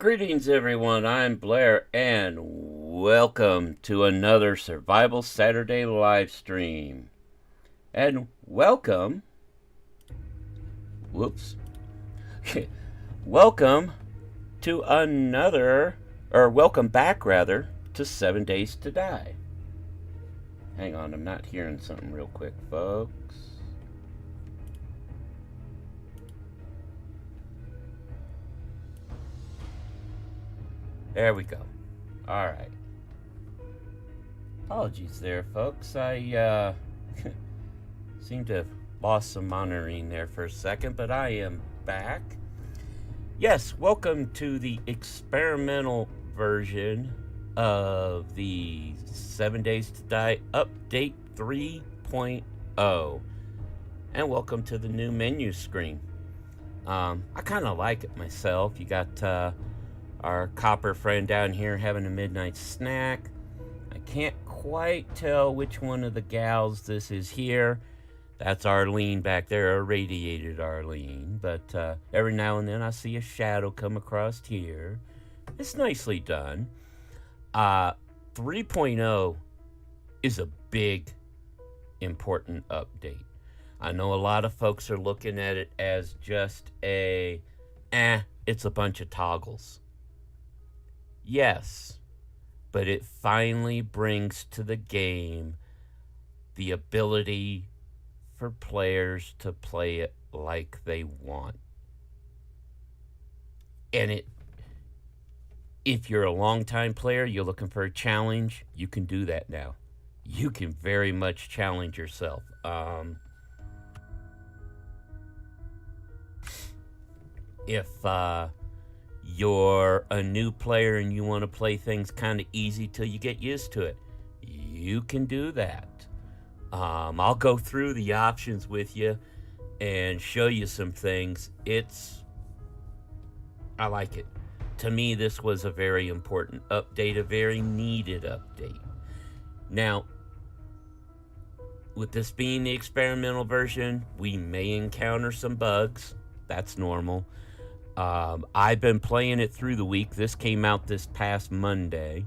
Greetings, everyone. I'm Blair, and welcome to another Survival Saturday live stream. And welcome, whoops, welcome to welcome back, rather, to 7 Days to Die. Hang on, I'm not hearing something real quick, folks. There we go. Alright. Apologies there, folks. I seem to have lost some monitoring there for a second, but I am back. Yes, welcome to the experimental version of the 7 Days to Die Update 3.0. And welcome to the new menu screen. I kind of like it myself. You got our copper friend down here having a midnight snack. I can't quite tell which one of the gals this is here. That's Arlene back there, irradiated Arlene. But every now and then I see a shadow come across here. It's nicely done. 3.0 is a big, important update. I know a lot of folks are looking at it as just it's a bunch of toggles. Yes, but it finally brings to the game the ability for players to play it like they want. And if you're a long-time player, you're looking for a challenge, you can do that now. You can very much challenge yourself. If you're a new player and you want to play things kind of easy till you get used to it, you can do that. I'll go through the options with you and show you some things. I like it. To me, this was a very important update, a very needed update. Now, with this being the experimental version, we may encounter some bugs. That's normal. I've been playing it through the week. This came out this past Monday.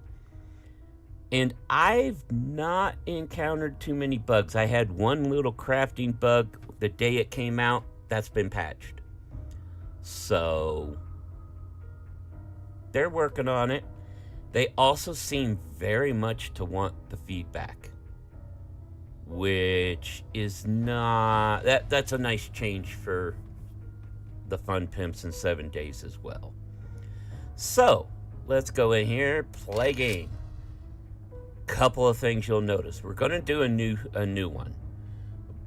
And I've not encountered too many bugs. I had one little crafting bug the day it came out. That's been patched. So they're working on it. They also seem very much to want the feedback, which is not... That's a nice change for the fun pimps in 7 days as well. So let's go in here, play game. Couple of things you'll notice. We're going to do a new one,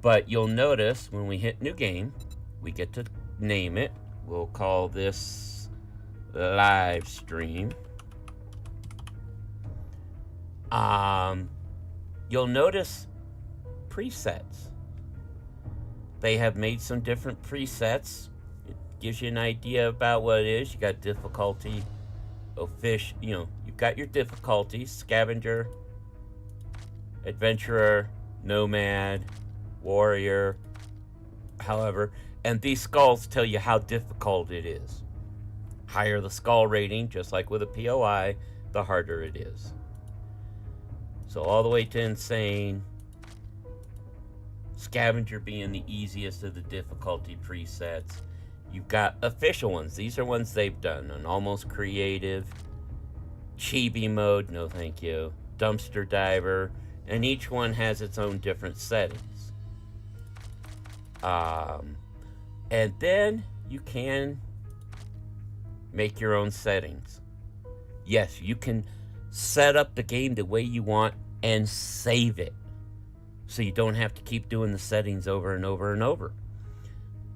but you'll notice when we hit new game, we get to name it. We'll call this live stream. You'll notice presets. They have made some different presets. Gives you an idea about what it is. You got difficulty, you've got your difficulties: scavenger, adventurer, nomad, warrior, however, and these skulls tell you how difficult it is. Higher the skull rating, just like with a POI, the harder it is. So all the way to insane, scavenger being the easiest of the difficulty presets. You've got official ones. These are ones they've done. An almost creative, chibi mode, no thank you, dumpster diver, and each one has its own different settings. And then you can make your own settings. Yes, you can set up the game the way you want and save it, so you don't have to keep doing the settings over and over and over.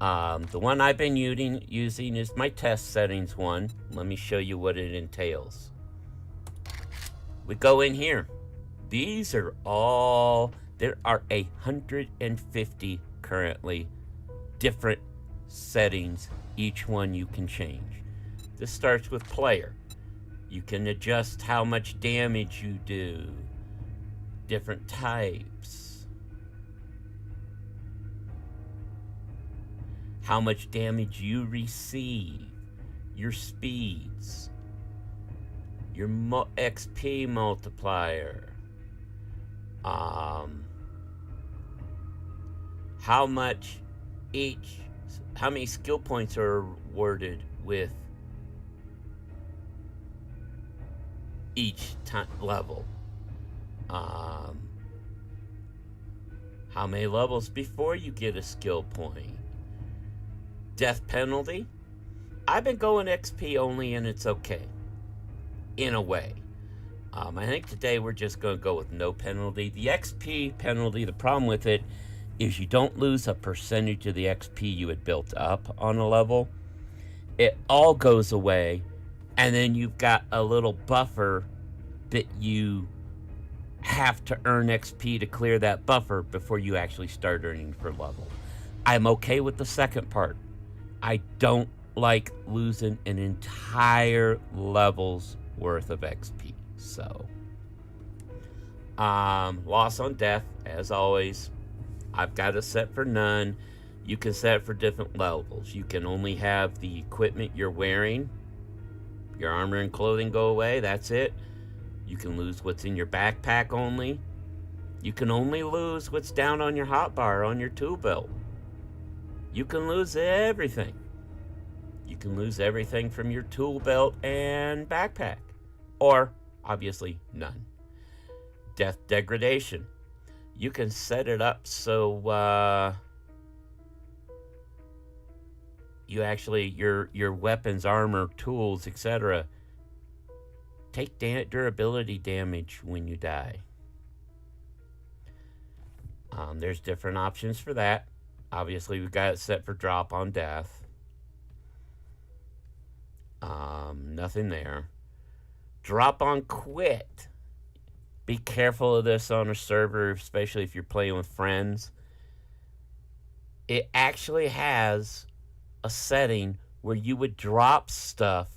The one I've been using is my test settings one. Let me show you what it entails. We go in here. These are all, there are 150 currently different settings, each one you can change. This starts with player. You can adjust how much damage you do, different types, how much damage you receive, your speeds, your XP multiplier, how many skill points are awarded with each level, how many levels before you get a skill point, death penalty. I've been going XP only, and it's okay in a way. I think today we're just going to go with no penalty. The XP penalty, the problem with it is you don't lose a percentage of the XP you had built up on a level. It all goes away, and then you've got a little buffer that you have to earn XP to clear that buffer before you actually start earning per level. I'm okay with the second part. I don't like losing an entire level's worth of XP. So, loss on death, as always, I've got it set for none. You can set it for different levels. You can only have the equipment you're wearing, your armor and clothing go away, that's it. You can lose what's in your backpack only. You can only lose what's down on your hotbar, on your tool belt. You can lose everything. You can lose everything from your tool belt and backpack. Or, obviously, none. Death degradation. You can set it up so you actually, your weapons, armor, tools, etc. take durability damage when you die. There's different options for that. Obviously, we've got it set for drop on death. Nothing there. Drop on quit. Be careful of this on a server, especially if you're playing with friends. It actually has a setting where you would drop stuff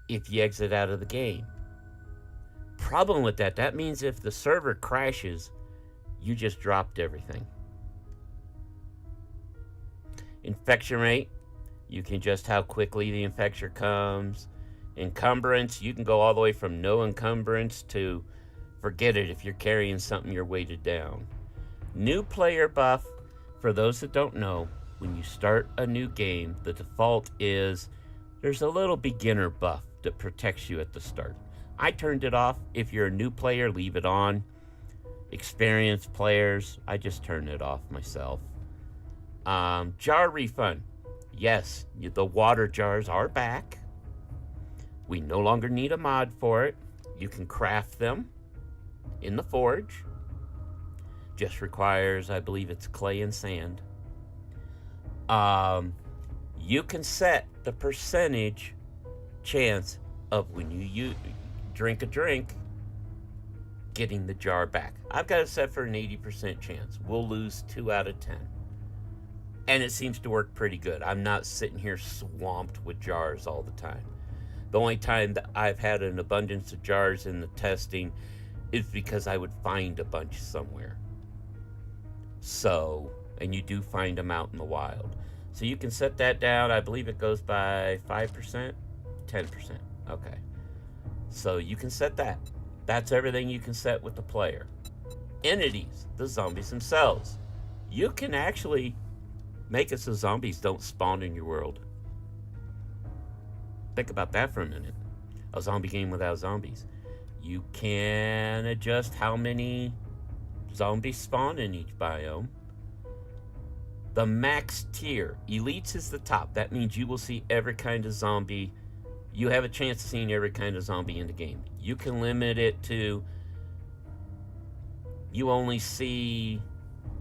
if you exit out of the game. Problem with that means if the server crashes, you just dropped everything. Infection rate, you can adjust how quickly the infection comes. Encumbrance, you can go all the way from no encumbrance to forget it if you're carrying something you're weighted down. New player buff, for those that don't know, when you start a new game, the default is there's a little beginner buff that protects you at the start. I turned it off. If you're a new player, leave it on. Experienced players, I just turned it off myself. Jar refund. Yes, the water jars are back. We no longer need a mod for it. You can craft them in the forge. Just requires, I believe it's clay and sand. You can set the percentage chance of when you drink a drink, getting the jar back. I've got it set for an 80% chance. We'll lose 2 out of 10. And it seems to work pretty good. I'm not sitting here swamped with jars all the time. The only time that I've had an abundance of jars in the testing is because I would find a bunch somewhere. So, and you do find them out in the wild. So you can set that down. I believe it goes by 5%, 10%. Okay. So you can set that. That's everything you can set with the player. Entities, the zombies themselves. You can actually make it so zombies don't spawn in your world. Think about that for a minute. A zombie game without zombies. You can adjust how many zombies spawn in each biome. The max tier. Elites is the top. That means you will see every kind of zombie. You have a chance of seeing every kind of zombie in the game. You can limit it to you only see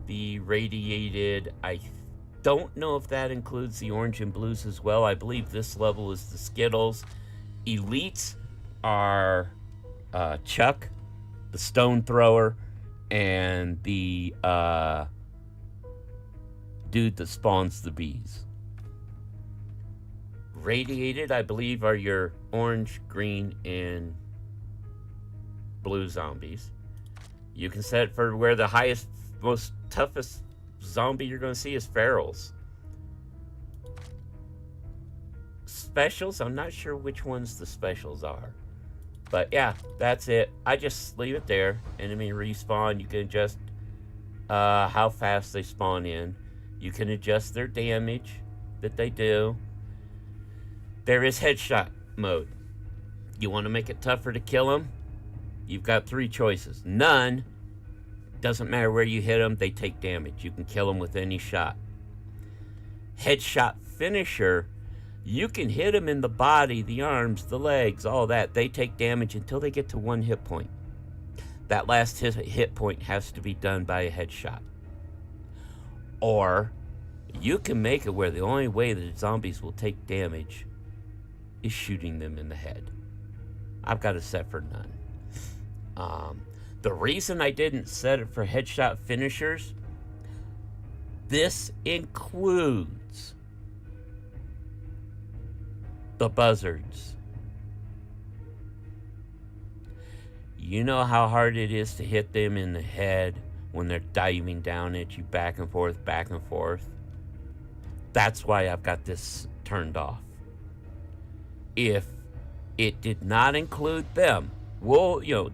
the radiated. I don't know if that includes the orange and blues as well. I believe this level is the Skittles. Elites are Chuck, the stone thrower, and the dude that spawns the bees. Radiated, I believe, are your orange, green, and blue zombies. You can set it for where the highest, most toughest zombie you're going to see is ferals. specials. I'm not sure which ones the specials are. But yeah, that's it. I just leave it there. Enemy respawn. You can adjust how fast they spawn in. You can adjust their damage that they do. There is headshot mode. You want to make it tougher to kill them? You've got 3 choices. None. Doesn't matter where you hit them, they take damage. You can kill them with any shot. Headshot finisher. You can hit them in the body, the arms, the legs, all that. They take damage until they get to 1 hit point. That last hit point has to be done by a headshot. Or you can make it where the only way that zombies will take damage is shooting them in the head. I've got it set for none. The reason I didn't set it for headshot finishers, this includes the buzzards. You know how hard it is to hit them in the head when they're diving down at you back and forth, back and forth? That's why I've got this turned off. If it did not include them,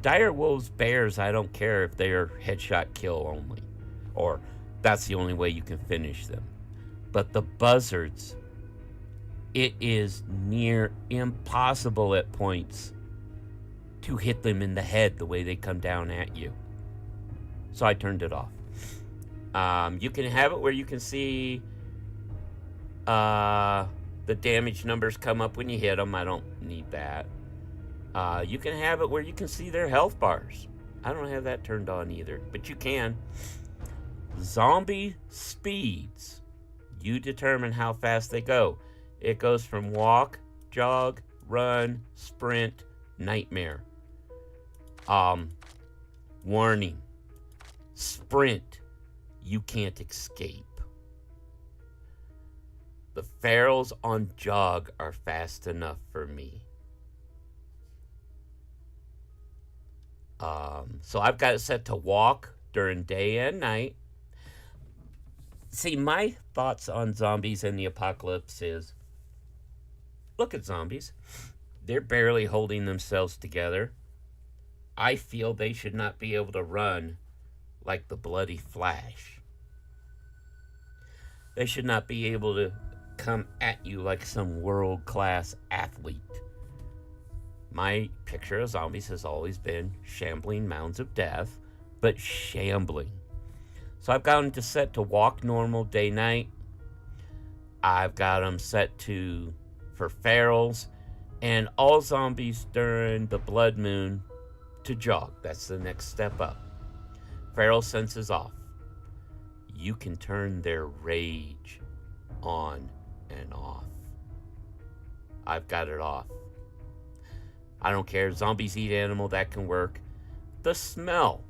dire wolves, bears, I don't care if they're headshot kill only, or that's the only way you can finish them. But the buzzards, it is near impossible at points to hit them in the head the way they come down at you. So I turned it off. You can have it where you can see the damage numbers come up when you hit them. I don't need that. You can have it where you can see their health bars. I don't have that turned on either, but you can. Zombie speeds. You determine how fast they go. It goes from walk, jog, run, sprint, nightmare. Warning. Sprint. You can't escape. The ferals on jog are fast enough for me. So I've got it set to walk during day and night. See, my thoughts on zombies and the apocalypse is, look at zombies. They're barely holding themselves together. I feel they should not be able to run like the bloody Flash. They should not be able to come at you like some world-class athlete. My picture of zombies has always been shambling mounds of death, but shambling. So I've got them to set to walk normal day-night. I've got them set for ferals, and all zombies during the blood moon to jog. That's the next step up. Feral senses off. You can turn their rage on and off. I've got it off. I don't care. Zombies eat animal. That can work. The smell.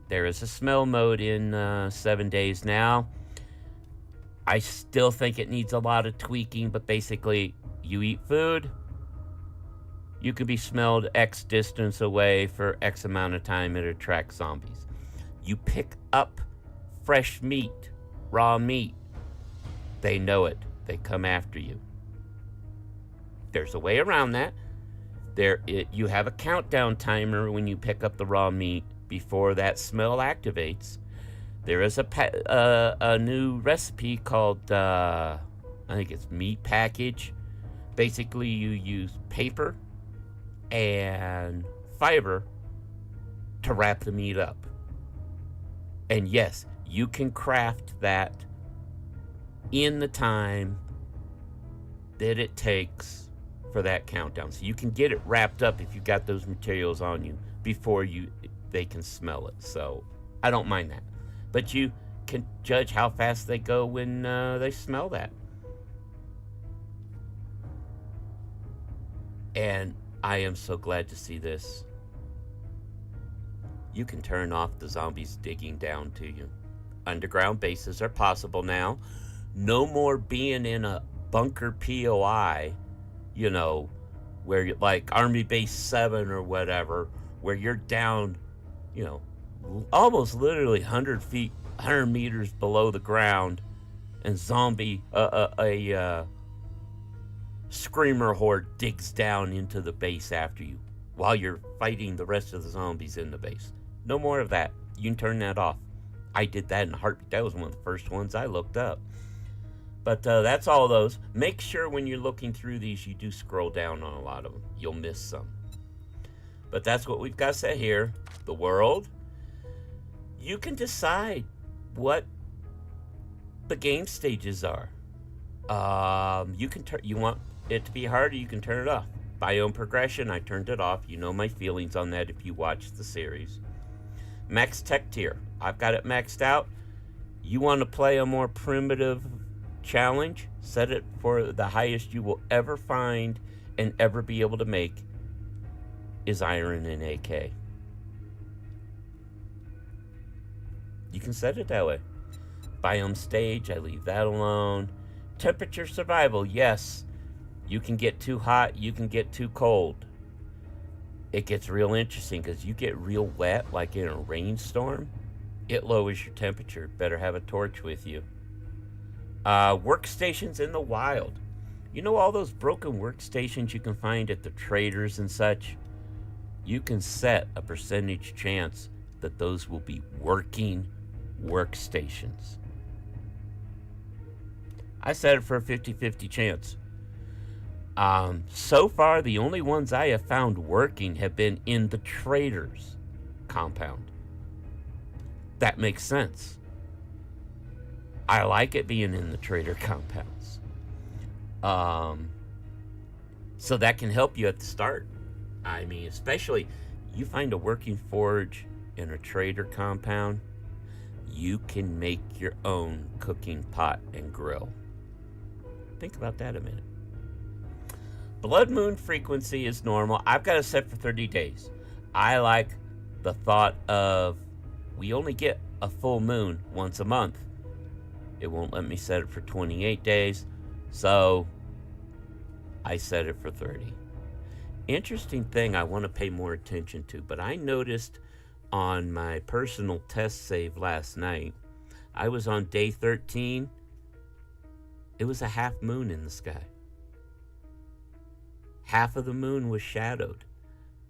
There is a smell mode in 7 days now. I still think it needs a lot of tweaking, but basically, you eat food, you can be smelled X distance away for X amount of time. It attracts zombies. You pick up fresh meat, raw meat. They know it. They come after you. There's a way around that. You have a countdown timer when you pick up the raw meat before that smell activates. There is a new recipe called, I think it's meat package. Basically, you use paper and fiber to wrap the meat up. And yes, you can craft that in the time that it takes for that countdown. So you can get it wrapped up if you got those materials on you before they can smell it. So I don't mind that. But you can judge how fast they go when they smell that. And I am so glad to see this. You can turn off the zombies digging down to you. Underground bases are possible now. No more being in a bunker POI, where you're like Army Base 7 or whatever, where you're down, almost literally 100 meters below the ground, and a Screamer Horde digs down into the base after you while you're fighting the rest of the zombies in the base. No more of that. You can turn that off. I did that in a heartbeat. That was one of the first ones I looked up. But that's all those. Make sure when you're looking through these, you do scroll down on a lot of them. You'll miss some. But that's what we've got set here. The world. You can decide what the game stages are. You want it to be harder, you can turn it off. Biome progression, I turned it off. You know my feelings on that if you watch the series. Max tech tier, I've got it maxed out. You want to play a more primitive challenge, set it for the highest you will ever find and ever be able to make is iron and AK. You can set it that way. Biome stage, I leave that alone. Temperature survival, yes. You can get too hot, you can get too cold. It gets real interesting because you get real wet, like in a rainstorm. It lowers your temperature. Better have a torch with you. Workstations in the wild. You know all those broken workstations you can find at the traders and such? You can set a percentage chance that those will be working workstations. I set it for a 50-50 chance. So far, the only ones I have found working have been in the traders compound. That makes sense. I like it being in the trader compounds. So that can help you at the start. I mean, especially you find a working forge in a trader compound, you can make your own cooking pot and grill. Think about that a minute. Blood moon frequency is normal. I've got it set for 30 days. I like the thought of we only get a full moon once a month. It won't let me set it for 28 days, so I set it for 30. Interesting thing I want to pay more attention to, but I noticed on my personal test save last night, I was on day 13. It was a half moon in the sky. Half of the moon was shadowed.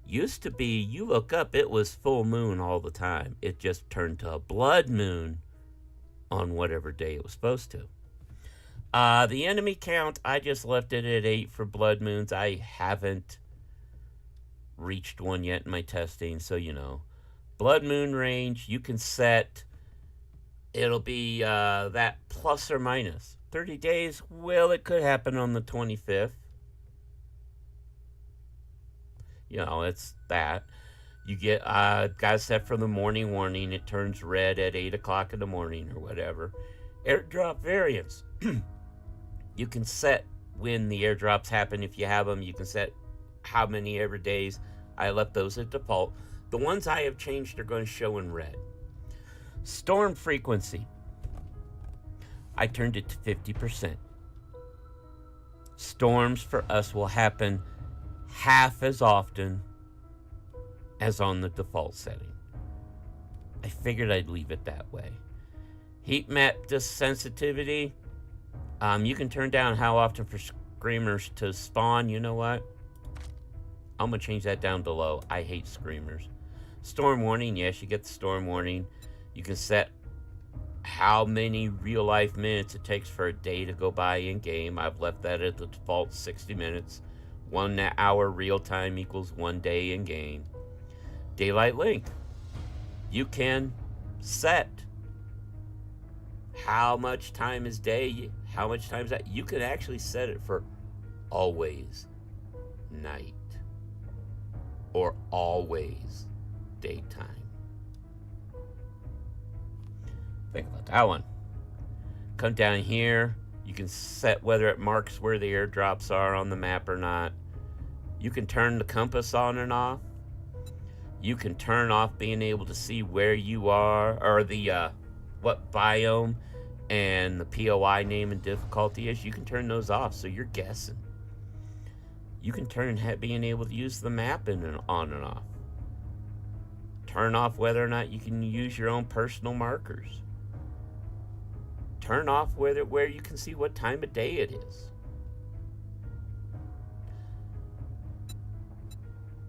Used to be, you look up, it was full moon all the time. It just turned to a blood moon on whatever day it was supposed to. The enemy count, I just left it at 8 for blood moons. I haven't reached one yet in my testing, so you know. Blood moon range, you can set, it'll be that plus or minus. 30 days, well, it could happen on the 25th. You know, it's that. You get, got set for the morning warning. It turns red at 8 o'clock in the morning or whatever. Airdrop variants. You can set when the airdrops happen if you have them. You can set how many every days. I left those at default. The ones I have changed are going to show in red. Storm frequency. I turned it to 50%. Storms for us will happen half as often as on the default setting. I figured I'd leave it that way. Heat map sensitivity. You can turn down how often for screamers to spawn. You know what? I'm going to change that down to low. I hate screamers. Storm warning. Yes, you get the storm warning. You can set how many real life minutes it takes for a day to go by in game. I've left that at the default 60 minutes. 1 hour real time equals 1 day in game. Daylight length. You can set how much time is day, how much time is that. You can actually set it for always night or always daytime. Think about that one. Come down here. You can set whether it marks where the airdrops are on the map or not. You can turn the compass on and off. You can turn off being able to see where you are, or the what biome and the POI name and difficulty is. You can turn those off so you're guessing. You can turn being able to use the map on and off. Turn off whether or not you can use your own personal markers. Turn off where you can see what time of day it is.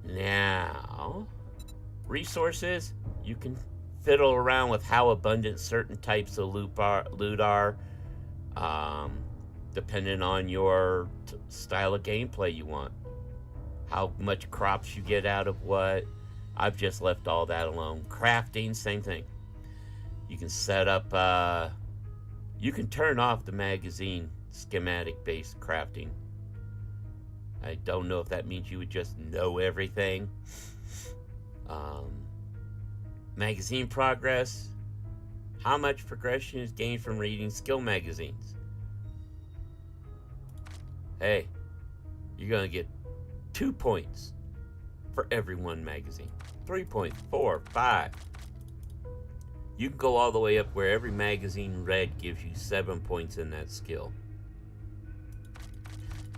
Now, resources, you can fiddle around with how abundant certain types of loot are, depending on your style of gameplay you want. How much crops you get out of what. I've just left all that alone. Crafting, same thing. You can set up, you can turn off the magazine schematic-based crafting. I don't know if that means you would just know everything. Magazine progress. How much progression is gained from reading skill magazines? Hey, you're going to get 2 points for every one magazine. 3 points, 4, 5. You can go all the way up where every magazine read gives you 7 points in that skill.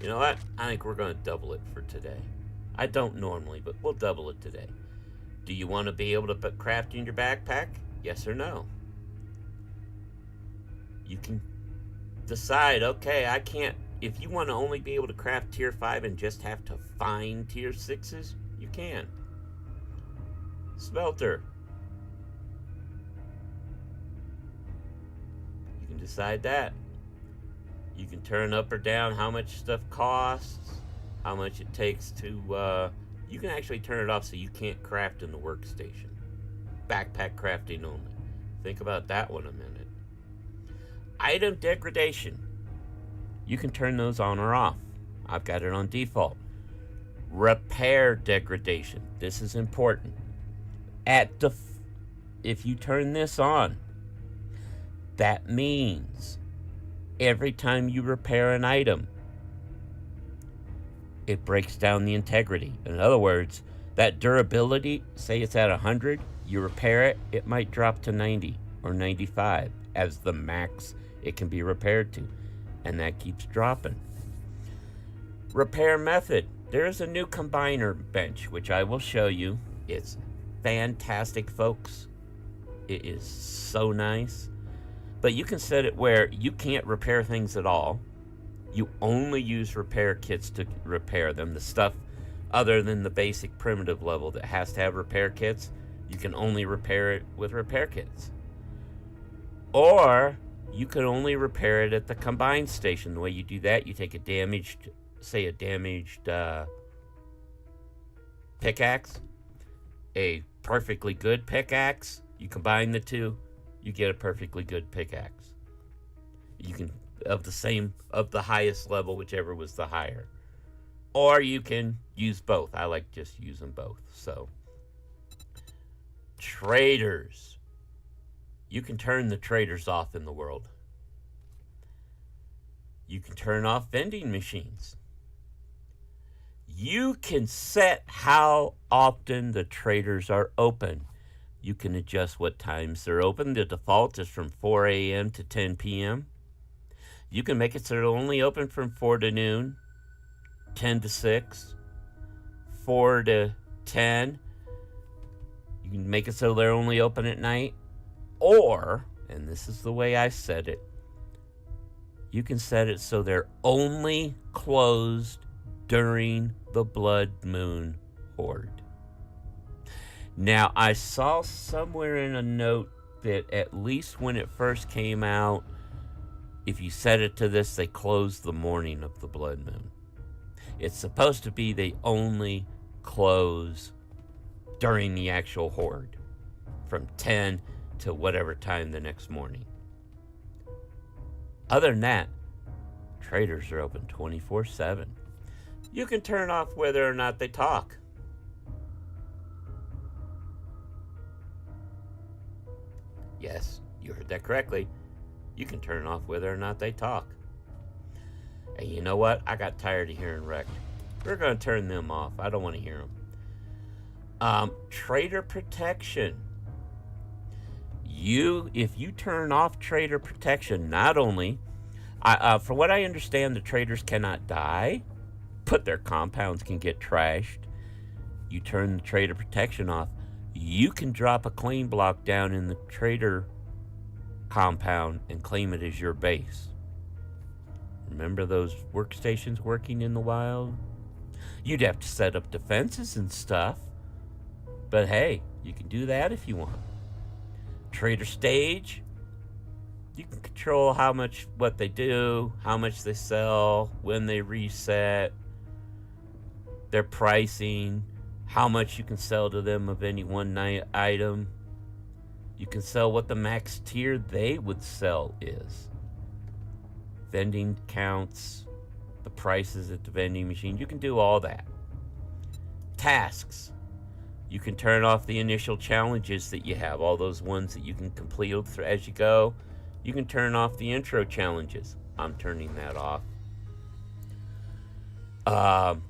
You know what? I think we're going to double it for today. I don't normally, but we'll double it today. Do you want to be able to put craft in your backpack? Yes or no? You can decide, okay, I can't. If you want to only be able to craft tier 5 and just have to find tier 6s, you can. Smelter. You can decide that. You can turn up or down how much stuff costs, how much it takes to, you can actually turn it off so you can't craft in the workstation. Backpack crafting only. Think about that one a minute. Item degradation. You can turn those on or off. I've got it on default. Repair degradation. This is important. If you turn this on, that means every time you repair an item, it breaks down the integrity. In other words, that durability, say it's at 100, you repair it, it might drop to 90 or 95 as the max it can be repaired to. And that keeps dropping. Repair method. There is a new combiner bench, which I will show you. It's fantastic, folks. It is so nice. But you can set it where you can't repair things at all. You only use repair kits to repair them. The stuff other than the basic primitive level that has to have repair kits, you can only repair it with repair kits. Or you can only repair it at the combine station. The way you do that, you take a damaged pickaxe, a perfectly good pickaxe. You combine the two, you get a perfectly good pickaxe. You can of the highest level, whichever was the higher. Or you can use both. I like just using both. So, traders. You can turn the traders off in the world. You can turn off vending machines. You can set how often the traders are open. You can adjust what times they're open. The default is from 4 a.m. to 10 p.m. You can make it so they're only open from 4 to noon, 10 to 6, 4 to 10. You can make it so they're only open at night. Or, and this is the way I set it, you can set it so they're only closed during the blood moon horde. Now, I saw somewhere in a note that at least when it first came out, if you set it to this, they close the morning of the blood moon. It's supposed to be they only close during the actual horde, from 10 to whatever time the next morning. Other than that, traders are open 24/7. You can turn off whether or not they talk. Yes, you heard that correctly. You can turn off whether or not they talk. And you know what? I got tired of hearing wrecked. We're going to turn them off. I don't want to hear them. Trader protection. If you turn off trader protection, not only, for what I understand, the traders cannot die, but their compounds can get trashed. You turn the trader protection off, you can drop a claim block down in the trader compound and claim it as your base. Remember those workstations working in the wild? You'd have to set up defenses and stuff. But hey, you can do that if you want. Trader stage, you can control what they do, how much they sell, when they reset, their pricing, how much you can sell to them of any one item. You can sell what the max tier they would sell is. Vending counts, the prices at the vending machine. You can do all that. Tasks. You can turn off the initial challenges that you have, all those ones that you can complete as you go. You can turn off the intro challenges. I'm turning that off.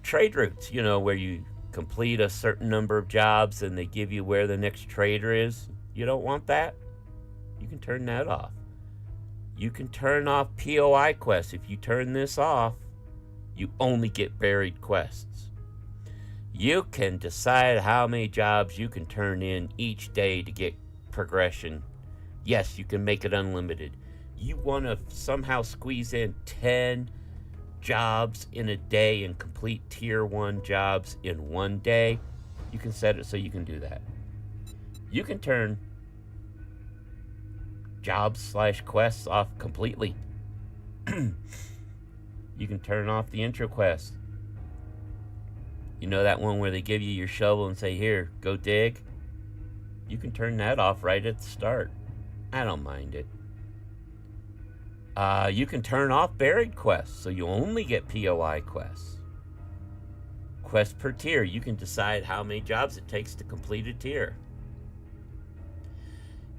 Trade routes, where you complete a certain number of jobs and they give you where the next trader is. You don't want that? You can turn that off. You can turn off POI quests. If you turn this off, you only get buried quests. You can decide how many jobs you can turn in each day to get progression. Yes, you can make it unlimited. You want to somehow squeeze in 10 jobs in a day and complete tier 1 jobs in one day, you can set it so you can do that. You can turn jobs/quests off completely. You can turn off the intro quest. You know that one where they give you your shovel and say, here, go dig? You can turn that off right at the start. I don't mind it. You can turn off buried quests, so you only get POI quests. Quest per tier. You can decide how many jobs it takes to complete a tier.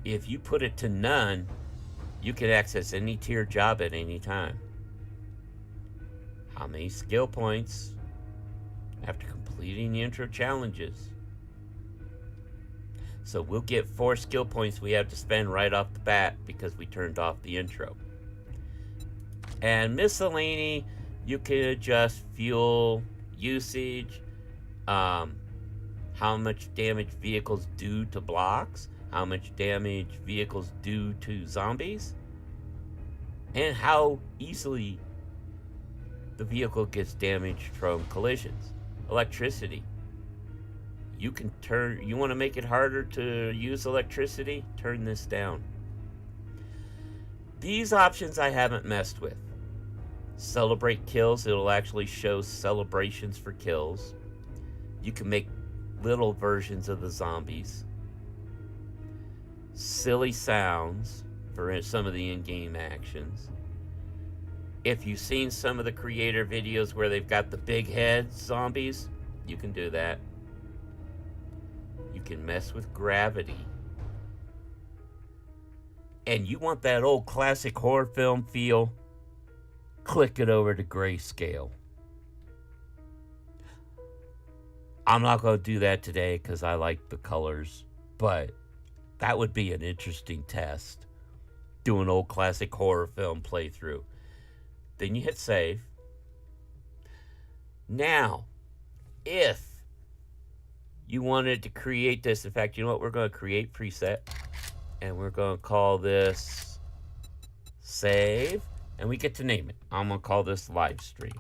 If you put it to none, you can access any tier job at any time. How many skill points after completing the intro challenges? So we'll get 4 skill points we have to spend right off the bat because we turned off the intro. And miscellany, you can adjust fuel usage, how much damage vehicles do to blocks, how much damage vehicles do to zombies, and how easily the vehicle gets damaged from collisions. Electricity. You want to make it harder to use electricity? Turn this down. These options I haven't messed with. Celebrate kills. It'll actually show celebrations for kills. You can make little versions of the zombies. Silly sounds for some of the in-game actions. If you've seen some of the creator videos where they've got the big head zombies, you can do that. You can mess with gravity. And you want that old classic horror film feel, click it over to grayscale. I'm not going to do that today because I like the colors, but that would be an interesting test. Do an old classic horror film playthrough. Then you hit save. Now, if you wanted to create this, in fact, you know what? We're going to create preset. And we're going to call this save. And we get to name it. I'm going to call this live stream.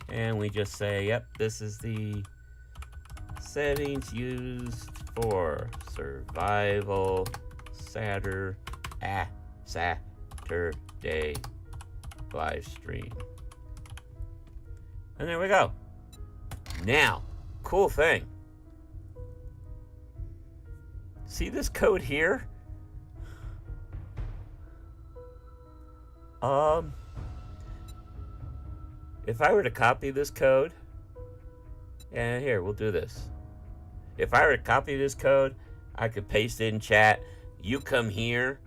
And we just say, yep, this is the settings used for survival Saturday live stream. And there we go. Now, cool thing. See this code here? If I were to copy this code, and here, we'll do this. If I were to copy this code, I could paste it in chat. You come here,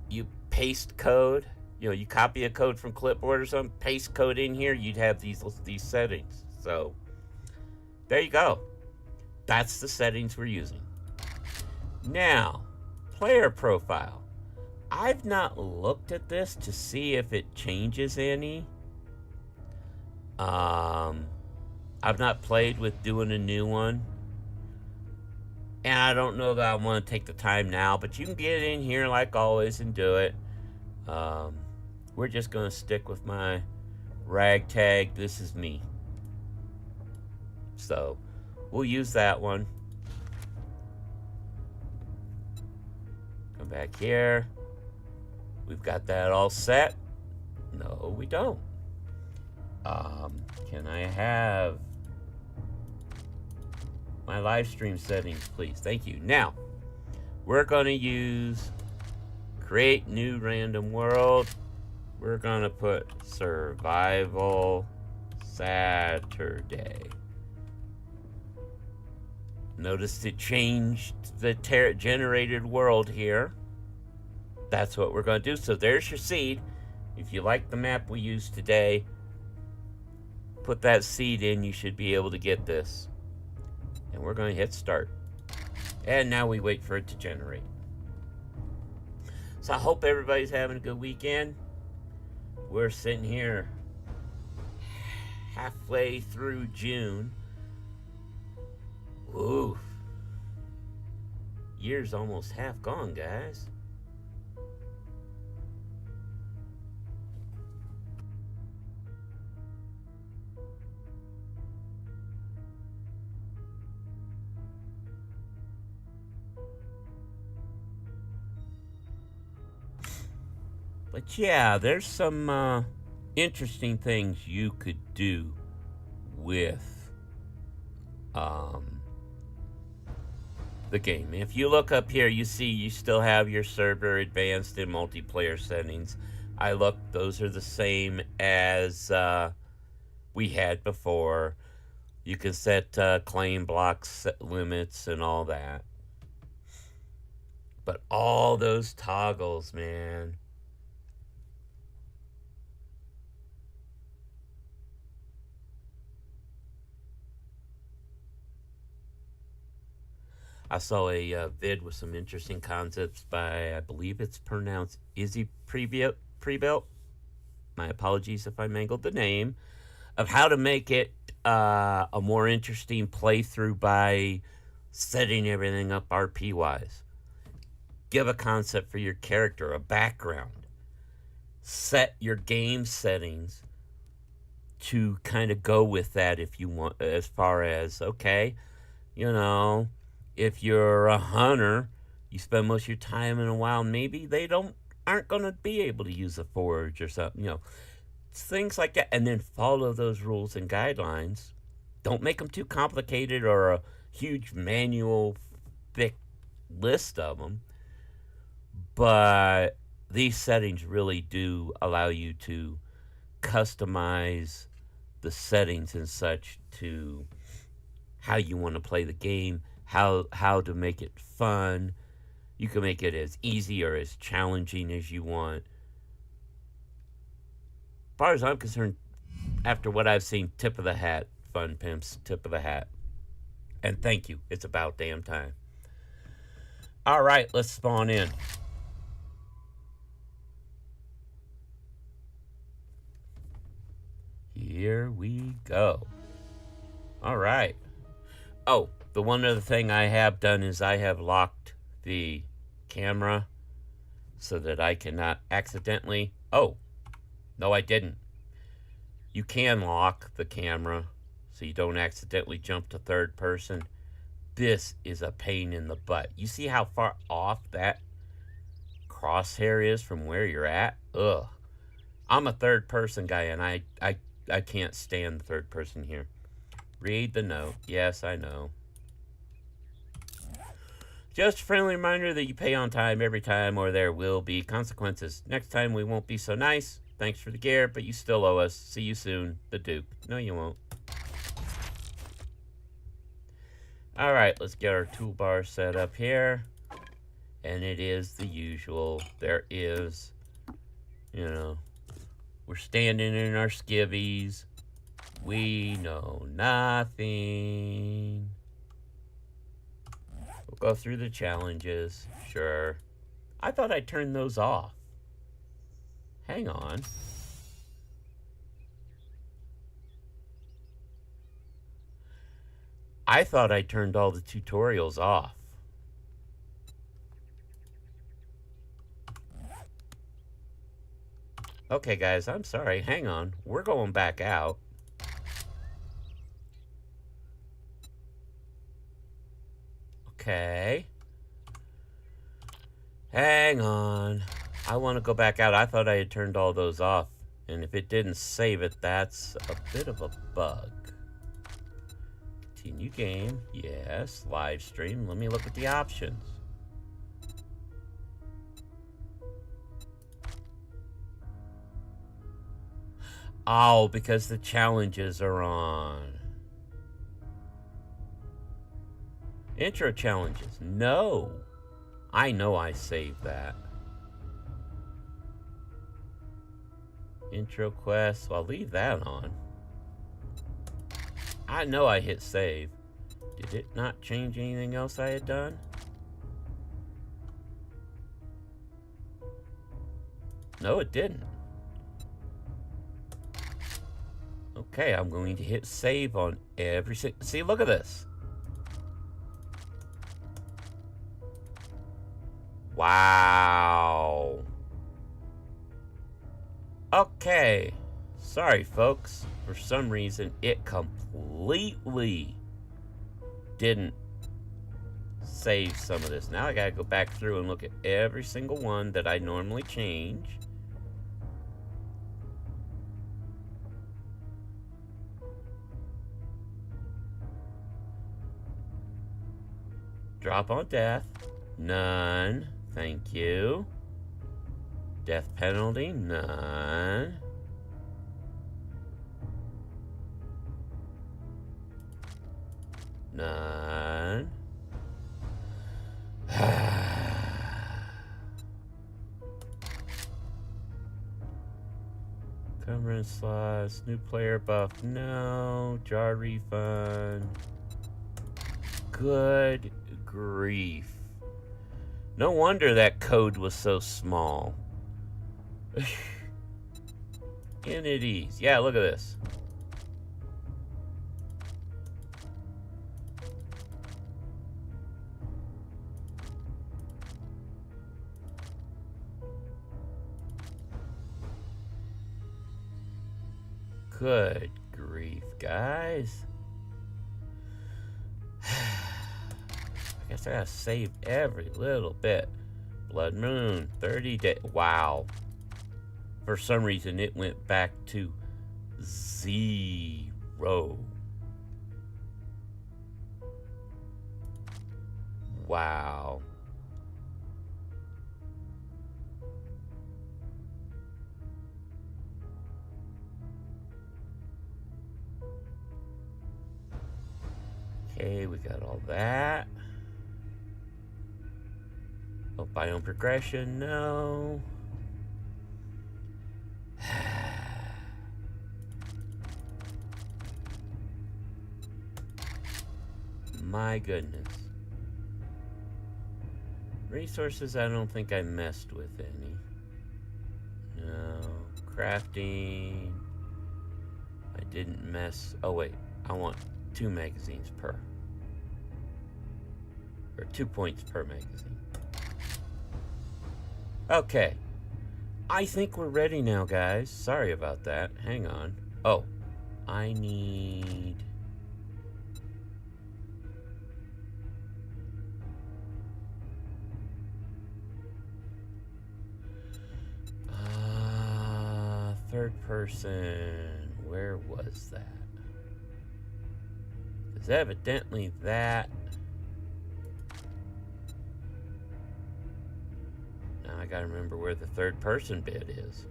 you paste code, you copy a code from clipboard or something, paste code in here, you'd have these settings. So, there you go. That's the settings we're using. Now, player profile. I've not looked at this to see if it changes any. I've not played with doing a new one. And I don't know that I want to take the time now, but you can get in here like always and do it. We're just going to stick with my ragtag. This is me. So we'll use that one. Come back here. We've got that all set. No, we don't. Can I have my live stream settings, please? Thank you. Now, we're going to use create new random world. We're going to put survival Saturday. Notice it changed the generated world here. That's what we're going to do. So there's your seed. If you like the map we used today, put that seed in. You should be able to get this. And we're going to hit start. And now we wait for it to generate. So I hope everybody's having a good weekend. We're sitting here halfway through June. Ooh. Year's almost half gone, guys. But yeah, there's some interesting things you could do with the game. If you look up here, you see you still have your server advanced and multiplayer settings. I looked, those are the same as we had before. You can set claim blocks limits and all that. But all those toggles, man. I saw a vid with some interesting concepts by, I believe it's pronounced Izzy Prebuilt. My apologies if I mangled the name. Of how to make it a more interesting playthrough by setting everything up RP-wise. Give a concept for your character, a background. Set your game settings to kind of go with that if you want, as far as, okay, you know, if you're a hunter, you spend most of your time in a wild, maybe they aren't going to be able to use a forge or something, you know. Things like that. And then follow those rules and guidelines. Don't make them too complicated or a huge manual, thick list of them. But these settings really do allow you to customize the settings and such to how you want to play the game. How to make it fun. You can make it as easy or as challenging as you want. As far as I'm concerned, after what I've seen, tip of the hat, Fun Pimps, tip of the hat. And thank you. It's about damn time. All right, let's spawn in. Here we go. All right. Oh, the one other thing I have done is I have locked the camera so that I cannot accidentally... Oh, no, I didn't. You can lock the camera so you don't accidentally jump to third person. This is a pain in the butt. You see how far off that crosshair is from where you're at? Ugh. I'm a third person guy and I can't stand the third person here. Read the note. Yes, I know. Just a friendly reminder that you pay on time every time or there will be consequences. Next time we won't be so nice. Thanks for the gear, but you still owe us. See you soon, the Duke. No, you won't. Alright, let's get our toolbar set up here. And it is the usual. There is, you know, we're standing in our skivvies. We know nothing. We'll go through the challenges. Sure. I thought I turned those off. Hang on. I thought I turned all the tutorials off. Okay, guys, I'm sorry. Hang on. We're going back out. Okay. Hang on. I want to go back out. I thought I had turned all those off. And if it didn't save it, that's a bit of a bug. Continue game. Yes. Live stream. Let me look at the options. Oh, because the challenges are on. Intro challenges. No. I know I saved that. Intro quest. I'll leave that on. I know I hit save. Did it not change anything else I had done? No, it didn't. Okay, I'm going to hit save on every... See, look at this. Wow. Okay. Sorry, folks. For some reason, it completely didn't save some of this. Now I gotta go back through and look at every single one that I normally change. Drop on death. None. Thank you. Death penalty. None. None. Cover slots. New player buff. No. Jar refund. Good grief. No wonder that code was so small. Entities. Yeah, look at this. Good grief, guys. I guess I gotta save every little bit. Blood Moon, 30 days. Wow. For some reason, it went back to 0. Wow. Okay, we got all that. Oh, biome progression, no. My goodness. Resources, I don't think I messed with any. No. Crafting. I didn't mess. Oh, wait. I want 2 magazines per. Or 2 points per magazine. Okay. I think we're ready now, guys. Sorry about that. Hang on. Oh. I need... third person. Where was that? Because evidently that... Now I gotta remember where the third person bit is.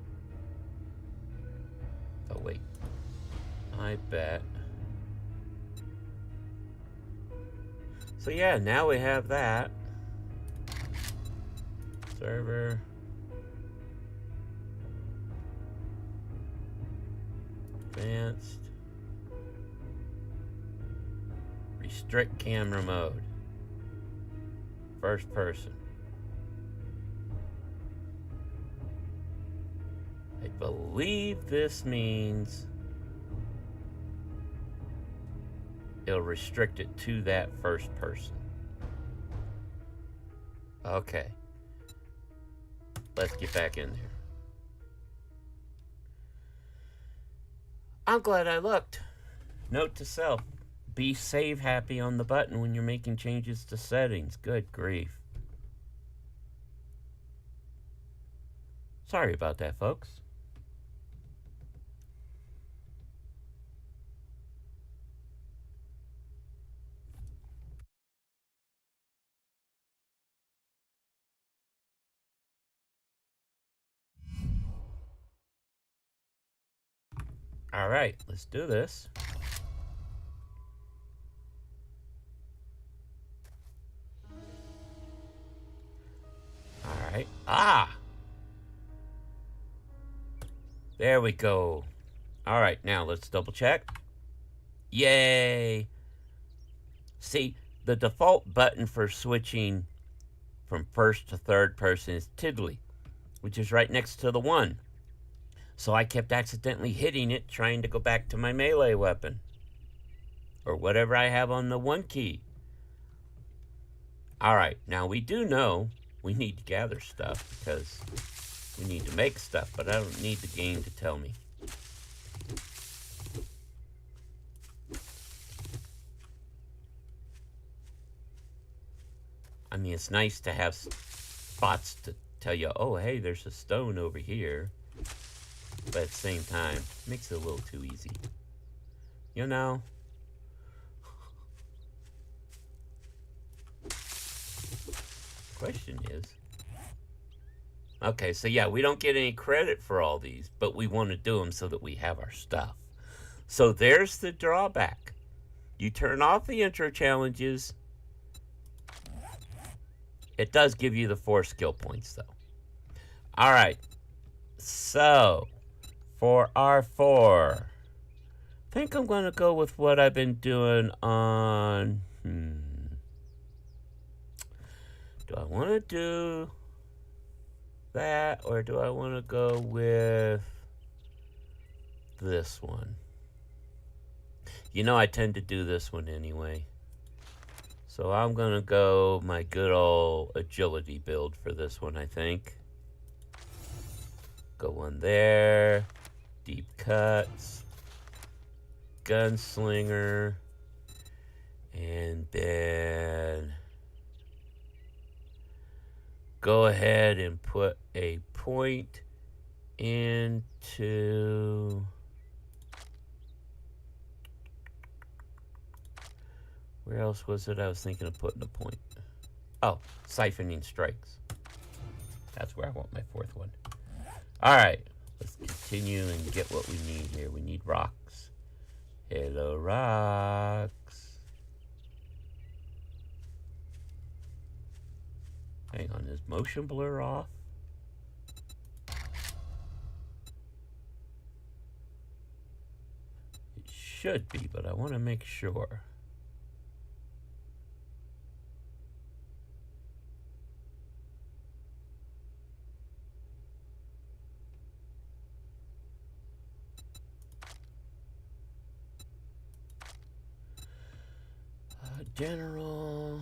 Oh, wait. I bet. So yeah, now we have that. Server. Advanced. Restrict camera mode. First person. I believe this means it'll restrict it to that first person. Okay. Let's get back in there. I'm glad I looked. Note to self. Be save happy on the button when you're making changes to settings. Good grief. Sorry about that, folks. All right, let's do this. All right. Ah! There we go. All right, now let's double check. Yay! See, the default button for switching from first to third person is Tiddly, which is right next to the 1. So I kept accidentally hitting it, trying to go back to my melee weapon. Or whatever I have on the 1 key. Alright, now we do know we need to gather stuff, because we need to make stuff, but I don't need the game to tell me. I mean, it's nice to have spots to tell you, oh, hey, there's a stone over here. But at the same time, it makes it a little too easy. You know? Question is... Okay, so yeah, we don't get any credit for all these, but we want to do them so that we have our stuff. So there's the drawback. You turn off the intro challenges. It does give you the 4 skill points, though. All right. So, for our 4, I think I'm going to go with what I've been doing on... Do I want to do that, or do I want to go with this one? You know, I tend to do this one anyway. So I'm going to go my good old agility build for this one, I think. Go one there. Deep cuts. Gunslinger. And then go ahead and put a point into... Where else was it I was thinking of putting a point? Oh, siphoning strikes. That's where I want my 4th one. Alright, let's continue and get what we need here. We need rocks. Hello, rocks. Hang on, is motion blur off? It should be, but I want to make sure. General.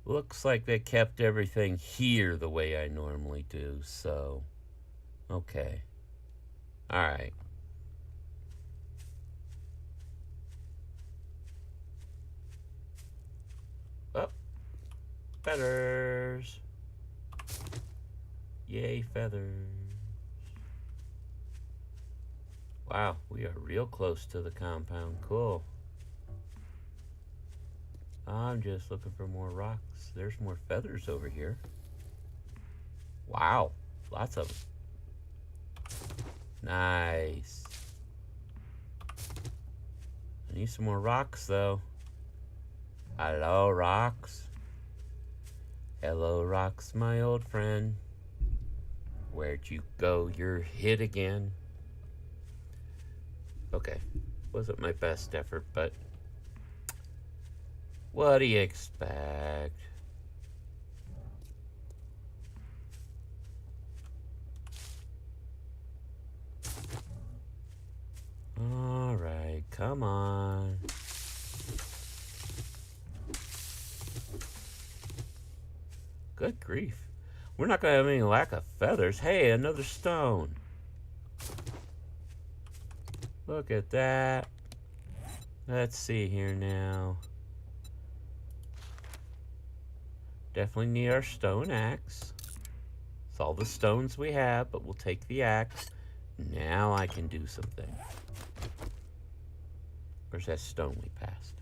Looks like they kept everything here the way I normally do, so... Okay. Alright. Oh. Feathers. Yay, feathers. Wow, we are real close to the compound. Cool. I'm just looking for more rocks. There's more feathers over here. Wow, lots of them. Nice. I need some more rocks, though. Hello, rocks. Hello, rocks, my old friend. Where'd you go? You're hid again. Okay, wasn't my best effort, but what do you expect? All right, come on. Good grief. We're not going to have any lack of feathers. Hey, another stone. Look at that. Let's see here now. Definitely need our stone axe. It's all the stones we have, but we'll take the axe. Now I can do something. Where's that stone we passed?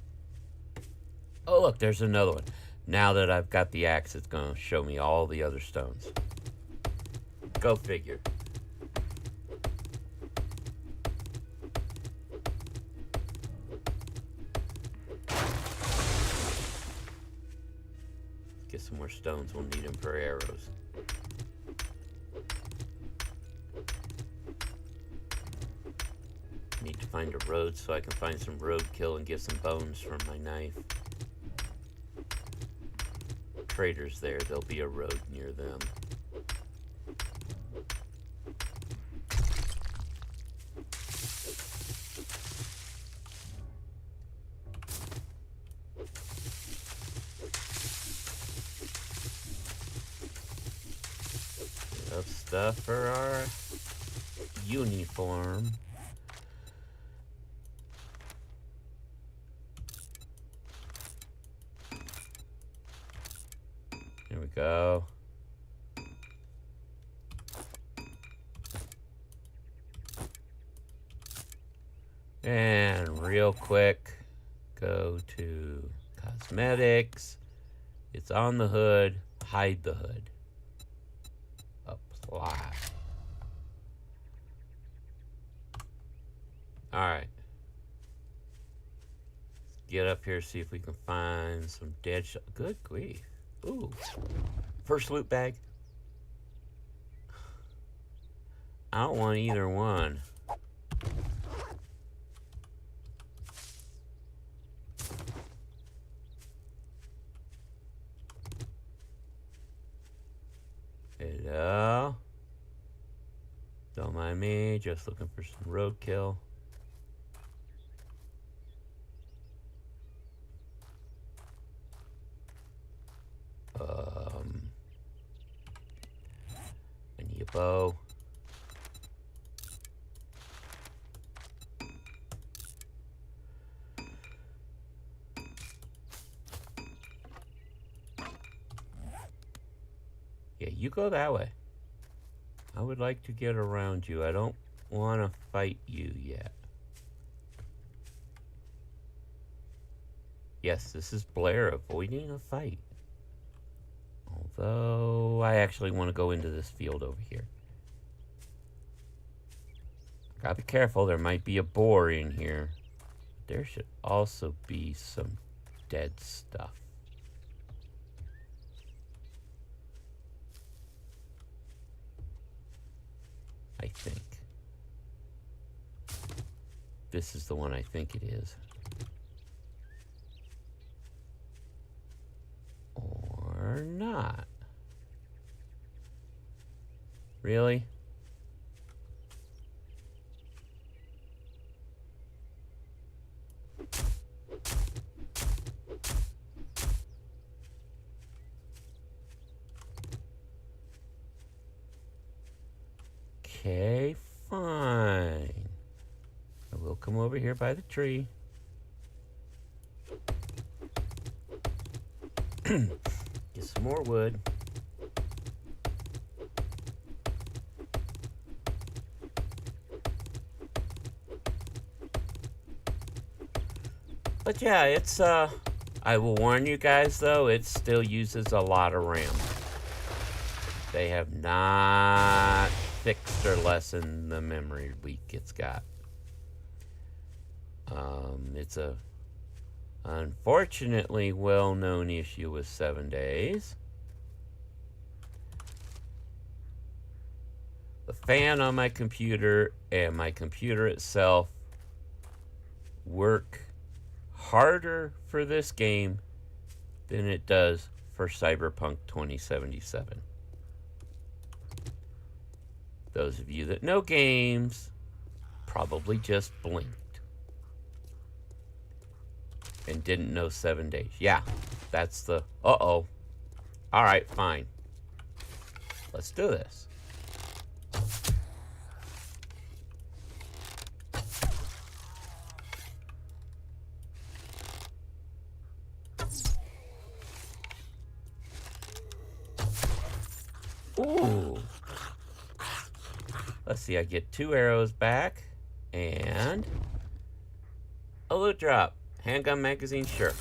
Oh, look, there's another one. Now that I've got the axe, it's going to show me all the other stones. Go figure. Get some more stones. We'll need them for arrows. Need to find a road so I can find some roadkill and get some bones from my knife. Traders there, there'll be a road near them. Enough stuff for our uniform. There we go. And real quick, go to cosmetics. It's on the hood. Hide the hood. Apply. Alright. Get up here, see if we can find some dead good grief. Ooh. First loot bag. I don't want either one. Hello. Don't mind me, just looking for some roadkill. I need a bow. Yeah, you go that way. I would like to get around you. I don't want to fight you yet. Yes, this is Blair avoiding a fight. Although, I actually want to go into this field over here. Gotta be careful, there might be a boar in here. There should also be some dead stuff. I think. This is the one I think it is. Or not. Really? Okay, fine. I will come over here by the tree. Get some more wood. But yeah, it's I will warn you guys though, it still uses a lot of RAM. They have not fixed or lessened the memory leak it's got. It's a unfortunately well-known issue with 7 days. The fan on my computer and my computer itself work harder for this game than it does for Cyberpunk 2077. Those of you that know games probably just blinked and didn't know 7 days. Yeah, that's the uh-oh. All right, fine. Let's do this. Let's see, I get 2 arrows back. And a loot drop. Handgun magazine, sure.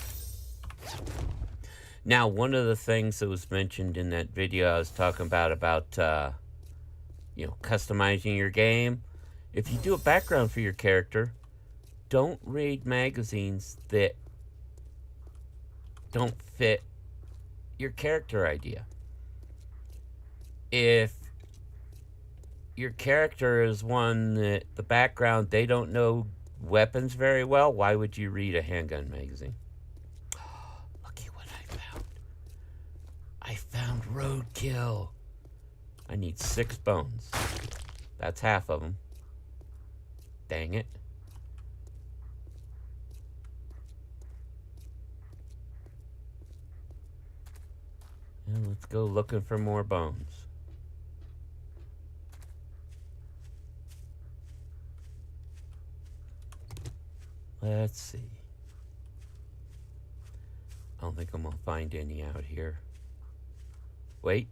Now, one of the things that was mentioned in that video I was talking about customizing your game. If you do a background for your character, don't raid magazines that don't fit your character idea. If your character is one that the background, they don't know weapons very well, why would you read a handgun magazine? Looky what I found. I found roadkill. I need 6 bones. That's half of them. Dang it. And let's go looking for more bones. Let's see. I don't think I'm gonna find any out here. Wait,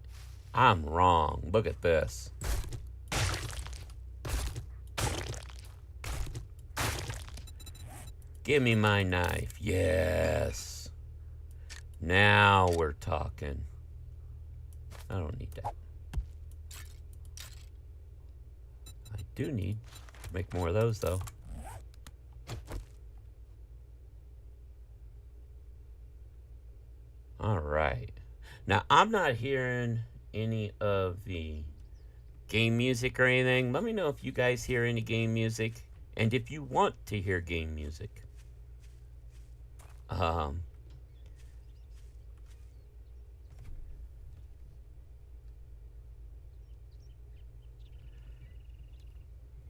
I'm wrong. Look at this. Give me my knife. Yes. Now we're talking. I don't need that. I do need to make more of those, though. All right. Now, I'm not hearing any of the game music or anything. Let me know if you guys hear any game music and if you want to hear game music.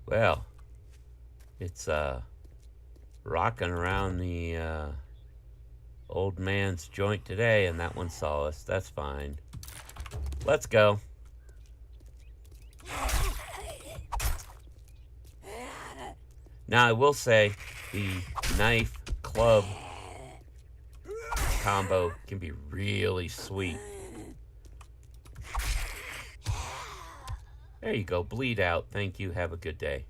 Well, it's rocking around the old man's joint today, and that one saw us. That's fine. Let's go. Now, I will say the knife club combo can be really sweet. There you go. Bleed out. Thank you. Have a good day.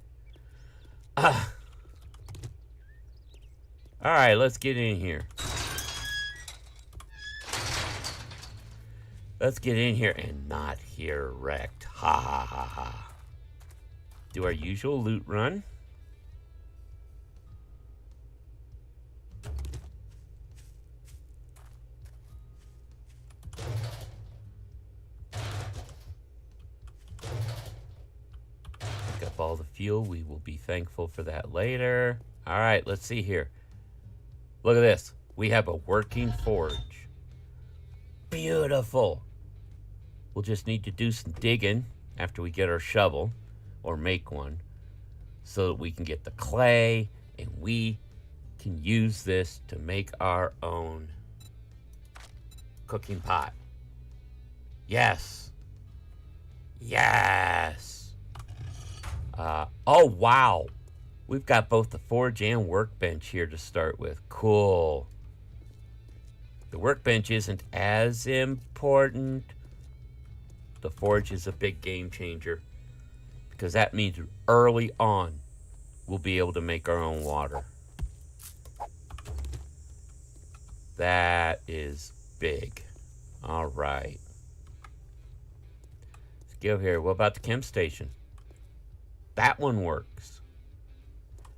All right, let's get in here. Let's get in here and not hear wrecked. Ha ha ha ha. Do our usual loot run. Pick up all the fuel. We will be thankful for that later. All right, let's see here. Look at this. We have a working forge. Beautiful. We'll just need to do some digging after we get our shovel, or make one, so that we can get the clay, and we can use this to make our own cooking pot. Yes. Yes. Oh, wow. We've got both the forge and workbench here to start with. Cool. The workbench isn't as important. The forge is a big game changer, because that means early on we'll be able to make our own water. That is big. All right. Let's go here. What about the chem station? That one works.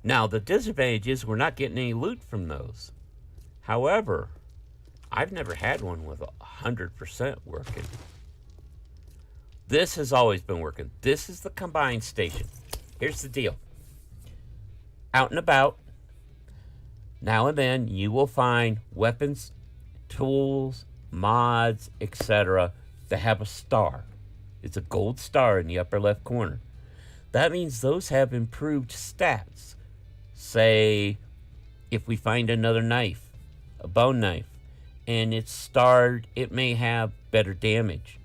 Now, the disadvantage is we're not getting any loot from those. However, I've never had one with 100% working. This has always been working. This is the combined station. Here's the deal. Out and about, now and then, you will find weapons, tools, mods, etc. that have a star. It's a gold star in the upper left corner. That means those have improved stats. Say, if we find another knife, a bone knife, and it's starred, it may have better damage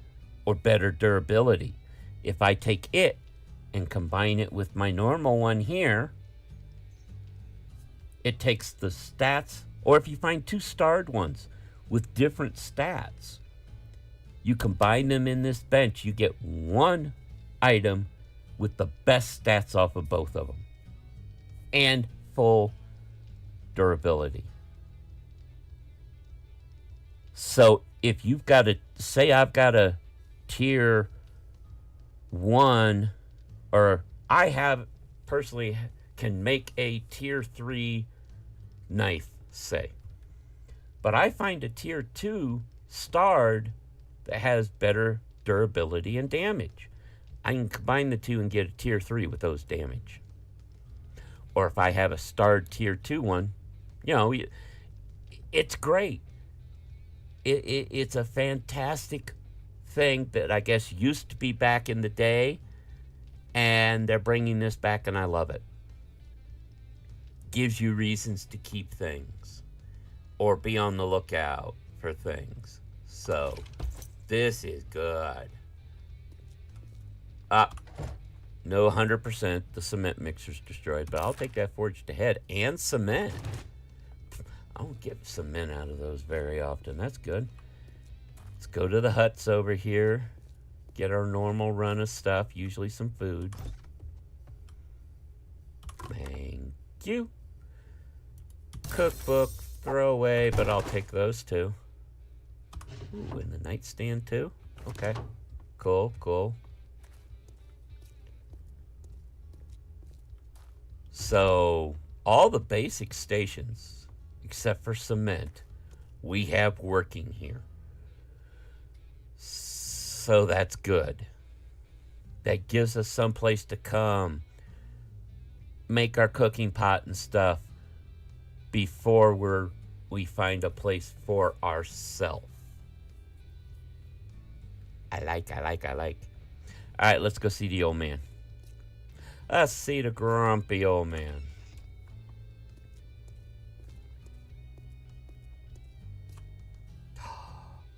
or better durability. If I take it and combine it with my normal one here, it takes the stats. Or if you find 2 starred ones with different stats, you combine them in this bench, you get one item with the best stats off of both of them. And full durability. So if you've got a, say I've got a tier 1, or I have personally can make a tier 3 knife, say. But I find a tier 2 starred that has better durability and damage. I can combine the two and get a tier 3 with those damage. Or if I have a starred tier 2 one, you know, it's great. It's a fantastic thing that I guess used to be back in the day, and they're bringing this back, and I love it. Gives you reasons to keep things or be on the lookout for things. So this is good. No 100%. The cement mixer's destroyed, but I'll take that forged ahead and cement. I don't get cement out of those very often. That's good. Let's go to the huts over here. Get our normal run of stuff, usually some food. Thank you. Cookbook, throw away, but I'll take those too. Ooh, and the nightstand too? Okay. Cool, cool. So, all the basic stations, except for cement, we have working here. So that's good. That gives us some place to come, make our cooking pot and stuff before we find a place for ourselves. I like. All right, let's go see the old man. Let's see the grumpy old man.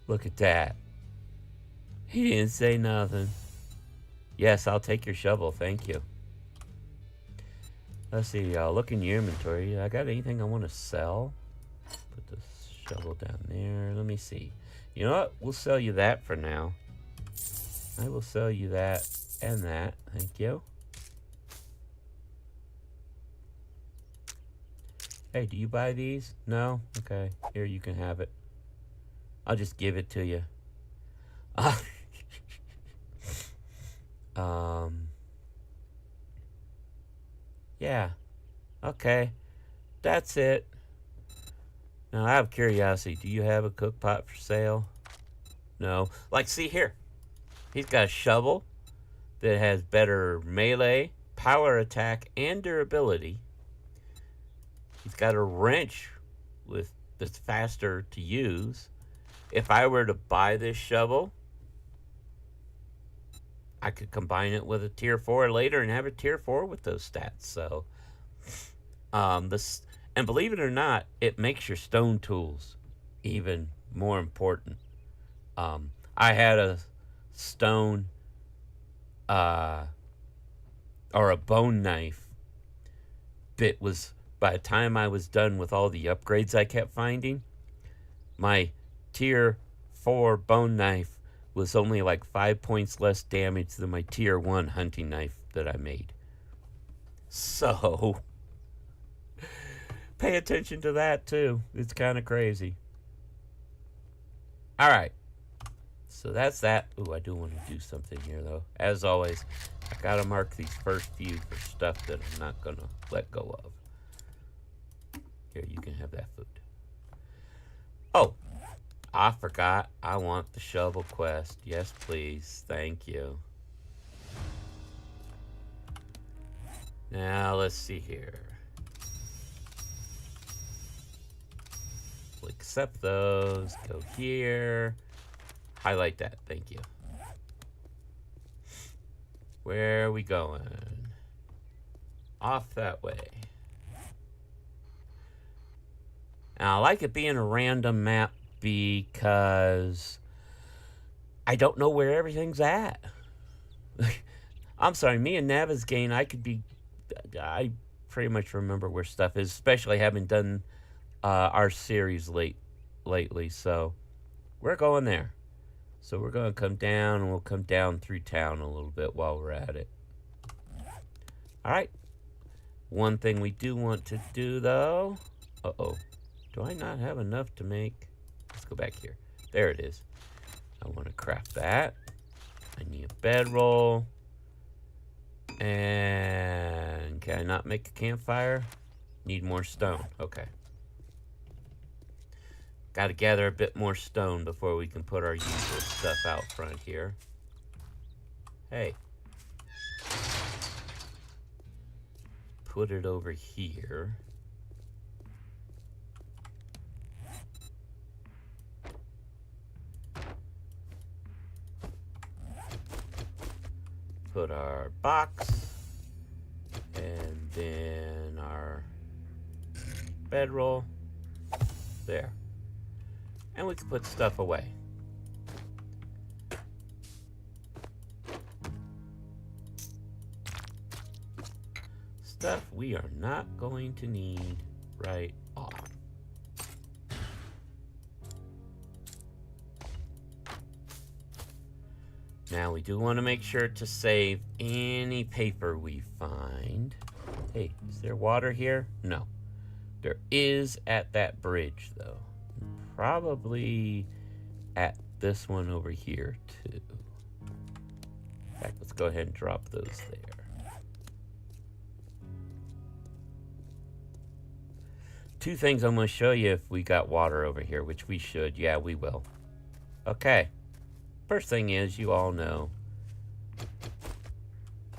Look at that. He didn't say nothing. Yes, I'll take your shovel. Thank you. Let's see. Look in your inventory. I got anything I want to sell? Put the shovel down there. Let me see. You know what? We'll sell you that for now. I will sell you that and that. Thank you. Hey, do you buy these? No? Okay. Here, you can have it. I'll just give it to you. Yeah. Okay. That's it. Now, out of curiosity, do you have a cook pot for sale? No. Like, see here. He's got a shovel that has better melee, power attack, and durability. He's got a wrench that's faster to use. If I were to buy this shovel, I could combine it with a tier 4 later and have a tier 4 with those stats. So, and believe it or not, it makes your stone tools even more important. I had a stone or a bone knife bit was, by the time I was done with all the upgrades I kept finding, my tier 4 bone knife was only like 5 points less damage than my tier 1 hunting knife that I made. So, pay attention to that too. It's kind of crazy. Alright. So that's that. Ooh, I do want to do something here though. As always, I gotta mark these first few for stuff that I'm not gonna let go of. Here, you can have that food. Oh, I forgot. I want the shovel quest. Yes, please. Thank you. Now, let's see here. We'll accept those. Go here. Highlight that. Thank you. Where are we going? Off that way. Now, I like it being a random map because I don't know where everything's at. I'm sorry, me and Navigaine, I pretty much remember where stuff is, especially having done our series lately. So we're going there. So we're going to come down, and we'll come down through town a little bit while we're at it. Alright. One thing we do want to do, though... Uh-oh. Do I not have enough to make... Let's go back here. There it is. I want to craft that. I need a bedroll. And... Can I not make a campfire? Need more stone. Okay. Got to gather a bit more stone before we can put our usual stuff out front here. Hey. Put it over here. Put our box. And then our bedroll. There. And we can put stuff away. Stuff we are not going to need right off. Now we do want to make sure to save any paper we find. Hey, is there water here? No. There is at that bridge, though. Probably at this one over here, too. In fact, let's go ahead and drop those there. Two things I'm going to show you if we got water over here, which we should. Yeah, we will. Okay. First thing is, you all know,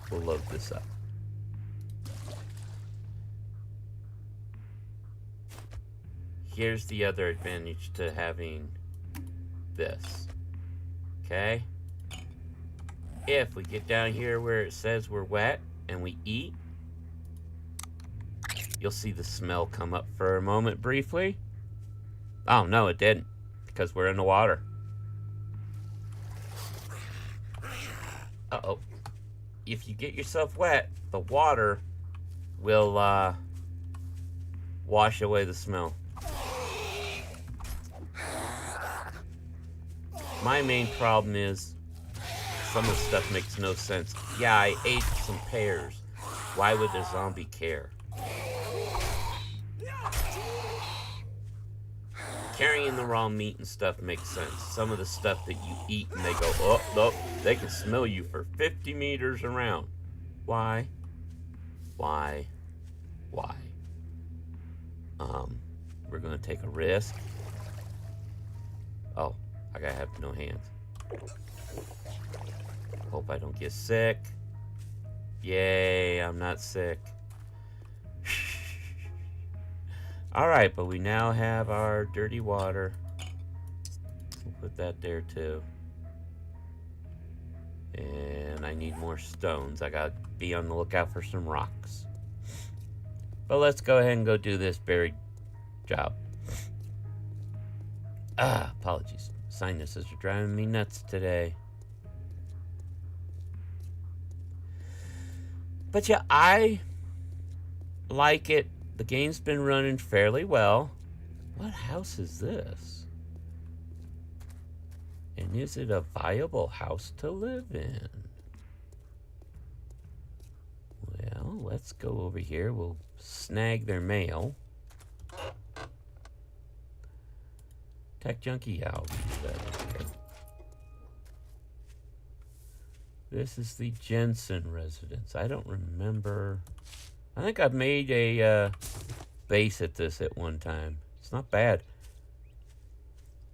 we'll load this up. Here's the other advantage to having this. Okay? If we get down here where it says we're wet and we eat, you'll see the smell come up for a moment briefly. Oh, no, it didn't, because we're in the water. Uh-oh. If you get yourself wet, the water will wash away the smell. My main problem is some of the stuff makes no sense. Yeah, I ate some pears. Why would the zombie care? Carrying the raw meat and stuff makes sense. Some of the stuff that you eat and they go, oh, no, they can smell you for 50 meters around. Why? Why? Why? We're gonna take a risk. Oh, I gotta have no hands. Hope I don't get sick. Yay, I'm not sick. Alright, but we now have our dirty water. We'll put that there too. And I need more stones. I gotta be on the lookout for some rocks. But let's go ahead and go do this buried job. Apologies. Sinuses are driving me nuts today. But yeah, I like it. The game's been running fairly well. What house is this? And is it a viable house to live in? Well, let's go over here. We'll snag their mail. Tech Junkie, yeah, I'll use that. Okay. This is the Jensen residence. I don't remember. I think I've made a base at this at one time. It's not bad.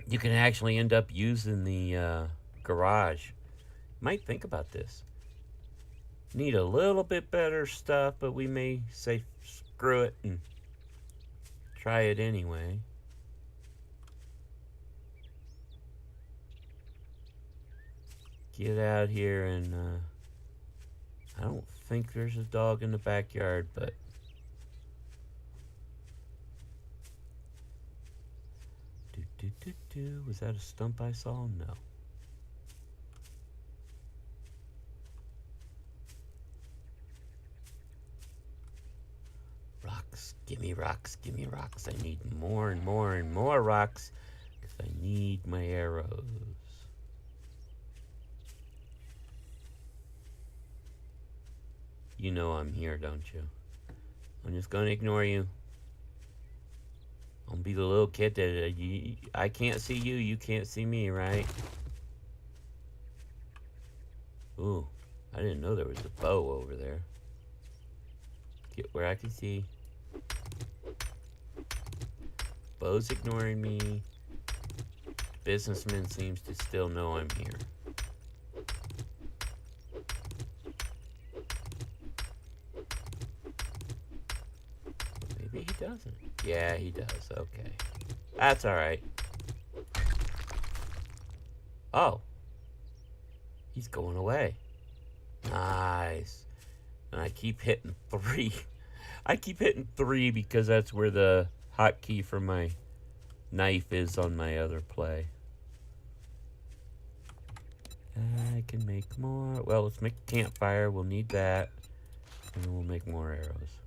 You can actually end up using the garage. Might think about this. Need a little bit better stuff, but we may say screw it and try it anyway. Get out here and I don't think there's a dog in the backyard, but was that a stump I saw? No. Rocks, gimme rocks, gimme rocks. I need more and more and more rocks because I need my arrows. You know I'm here, don't you? I'm just gonna ignore you. I'll be the little kid that I can't see you, you can't see me, right? Ooh, I didn't know there was a bow over there. Get where I can see. Bow's ignoring me. Businessman seems to still know I'm here. Maybe he doesn't. Yeah, he does. Okay. That's alright. Oh. He's going away. Nice. And I keep hitting 3. I keep hitting 3 because that's where the hotkey for my knife is on my other play. I can make more. Well, let's make a campfire. We'll need that. And then we'll make more arrows.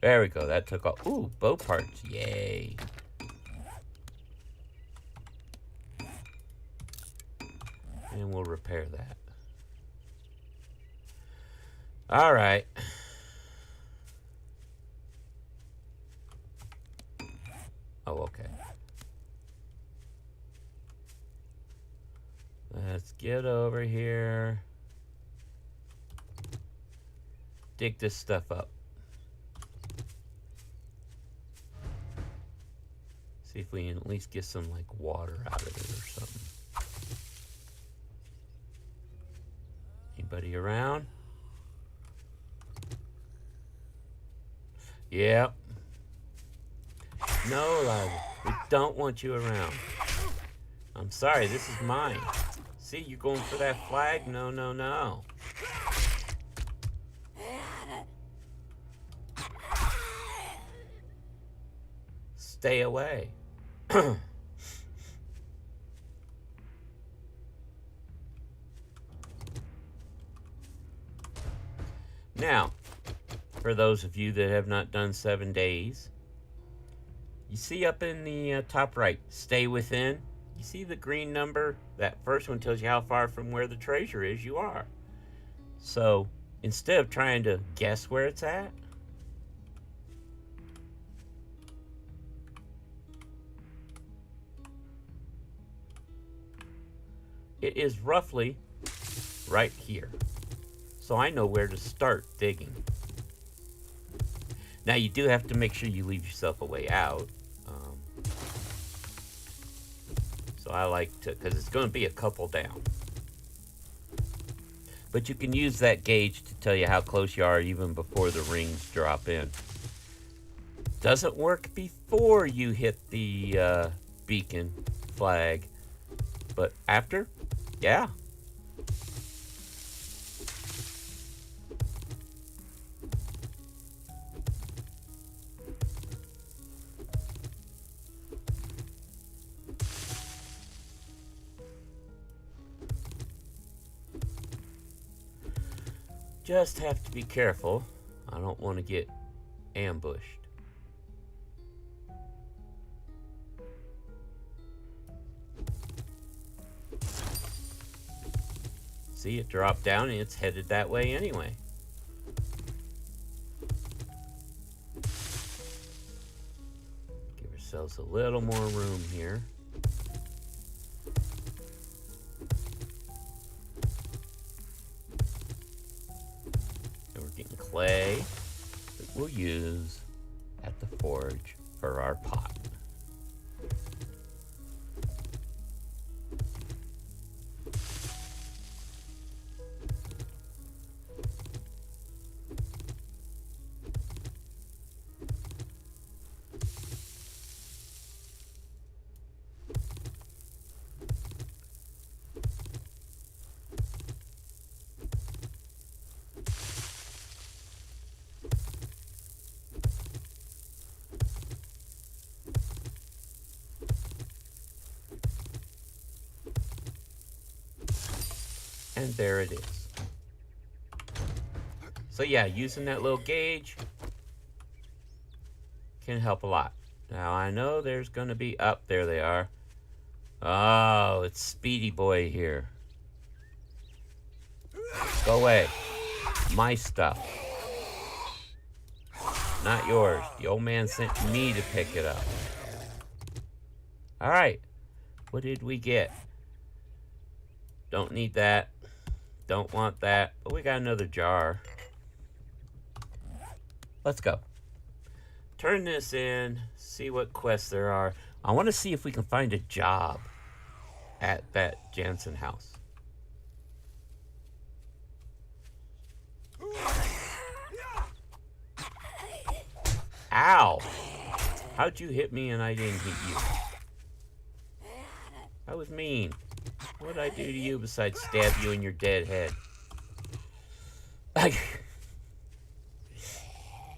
There we go. That took off. Ooh, bow parts. Yay. And we'll repair that. All right. Oh, okay. Let's get over here. Dig this stuff up. See if we can at least get some, like, water out of it or something. Anybody around? Yep. No, Elijah. We don't want you around. I'm sorry, this is mine. See, you're going for that flag? No, no, no. Stay away. Now, for those of you that have not done 7 days, you see up in the top right, stay within. You see the green number? That first one tells you how far from where the treasure is you are. So, instead of trying to guess where it's at, it is roughly right here. So I know where to start digging. Now you do have to make sure you leave yourself a way out. So I like to, because it's going to be a couple down. But you can use that gauge to tell you how close you are even before the rings drop in. Doesn't work before you hit the beacon flag, but after, yeah. Just have to be careful. I don't want to get ambushed. See, it dropped down and it's headed that way anyway. Give ourselves a little more room here. Clay that we'll use at the forge for our pot. And there it is. So yeah, using that little gauge can help a lot. Now I know there's going to be up there they are. Oh, it's Speedy Boy here. Go away. My stuff. Not yours. The old man sent me to pick it up. Alright. What did we get? Don't need that. Don't want that. But we got another jar. Let's go. Turn this in. See what quests there are. I want to see if we can find a job at that Jansen house. Ow! How'd you hit me and I didn't hit you? That was mean. What did I do to you besides stab you in your dead head?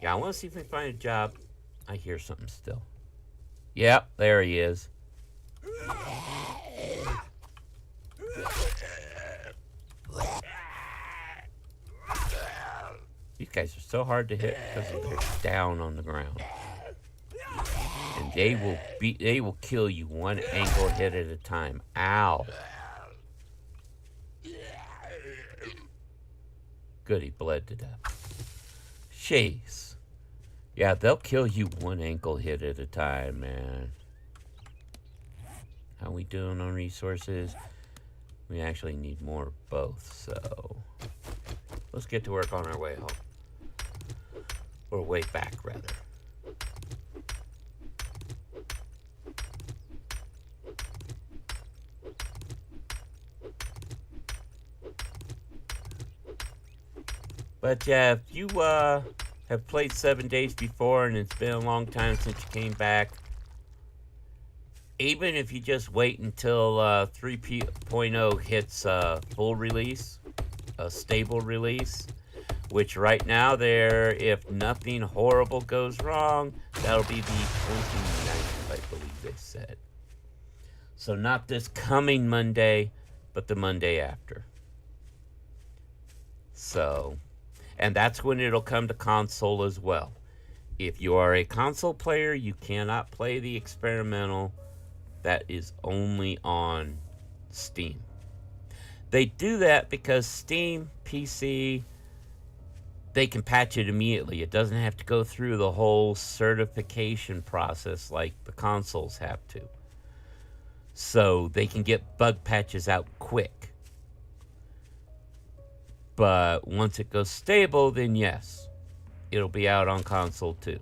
Yeah, I want to see if we can find a job. I hear something still. Yep, there he is. These guys are so hard to hit because they're down on the ground. And they will kill you one angle hit at a time. Ow. Good, he bled to death. Jeez. Yeah, they'll kill you one ankle hit at a time, man. How we doing on resources? We actually need more of both, so let's get to work on our way home. Or way back, rather. But yeah, if you have played 7 days before and it's been a long time since you came back, even if you just wait until 3.0 hits full release, a stable release, which right now there, if nothing horrible goes wrong, that'll be the 29th, I believe they said. So not this coming Monday, but the Monday after. So, and that's when it'll come to console as well. If you are a console player, you cannot play the experimental. That is only on Steam. They do that because Steam, PC, they can patch it immediately. It doesn't have to go through the whole certification process like the consoles have to. So they can get bug patches out quick. But once it goes stable, then yes, it'll be out on console too.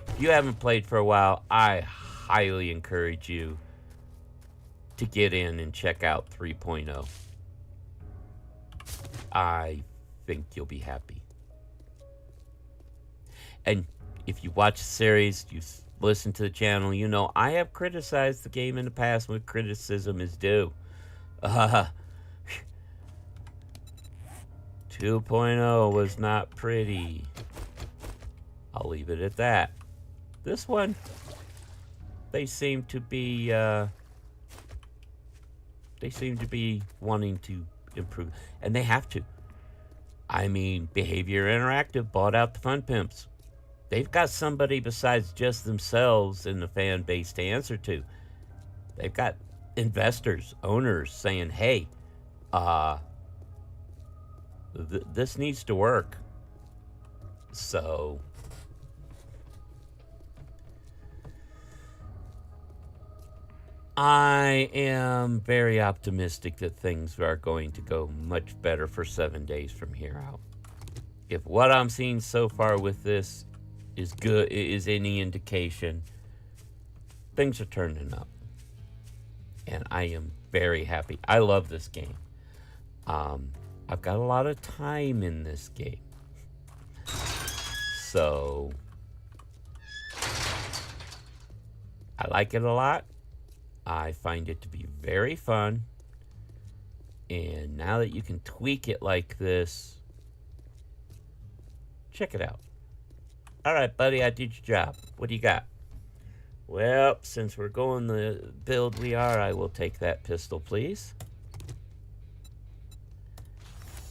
If you haven't played for a while, I highly encourage you to get in and check out 3.0. I think you'll be happy. And if you watch the series, you listen to the channel, you know I have criticized the game in the past when criticism is due. 2.0 was not pretty. I'll leave it at that. This one, they seem to be wanting to improve, and they have to. I mean, Behavior Interactive bought out the Fun Pimps. They've got somebody besides just themselves in the fan base to answer to. They've got investors, owners saying, hey, this needs to work. So I am very optimistic that things are going to go much better for 7 days from here out. If what I'm seeing so far with this is good, is any indication, things are turning up. And I am very happy. I love this game. I've got a lot of time in this game. So I like it a lot. I find it to be very fun. And now that you can tweak it like this, check it out. All right, buddy, I did your job. What do you got? Well, since we're going the build we are, I will take that pistol, please.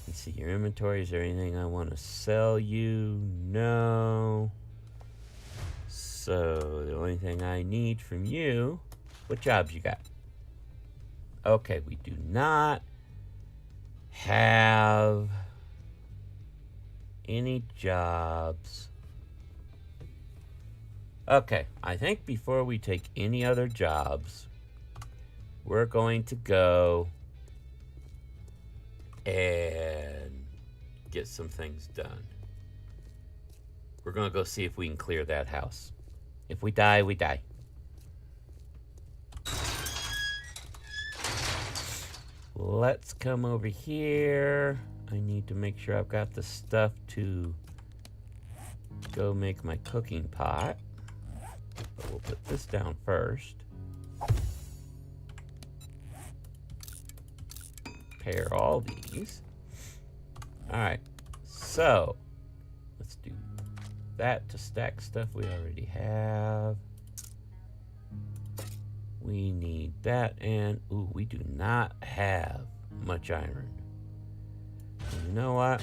Let's see your inventory. Is there anything I want to sell you? No. So the only thing I need from you, what jobs you got? Okay, we do not have any jobs? Okay, I think before we take any other jobs, we're going to go and get some things done. We're going to go see if we can clear that house. If we die, we die. Let's come over here. I need to make sure I've got the stuff to go make my cooking pot. But we'll put this down first. Pair all these. Alright, so let's do that to stack stuff we already have. We need that, and ooh, we do not have much iron. And you know what?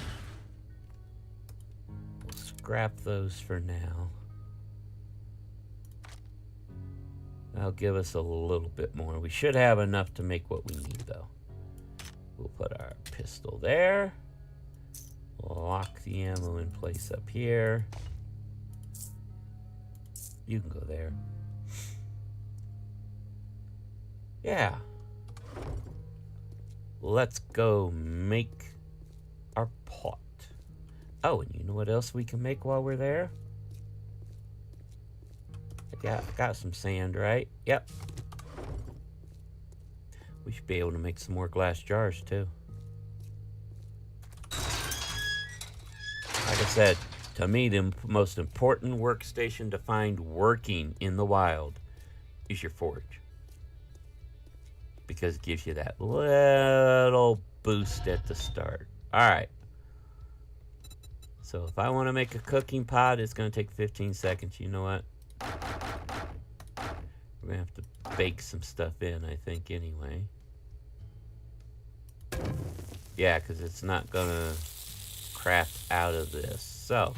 We'll scrap those for now. That'll give us a little bit more. We should have enough to make what we need, though. We'll put our pistol there. Lock the ammo in place up here. You can go there. Yeah. Let's go make our pot. Oh, and you know what else we can make while we're there? I got some sand, right? Yep. We should be able to make some more glass jars, too. Like I said, to me, the most important workstation to find working in the wild is your forge. Because it gives you that little boost at the start. Alright. So if I want to make a cooking pot, it's going to take 15 seconds. You know what? We're going to have to bake some stuff in, I think, anyway. Yeah, because it's not going to craft out of this. So,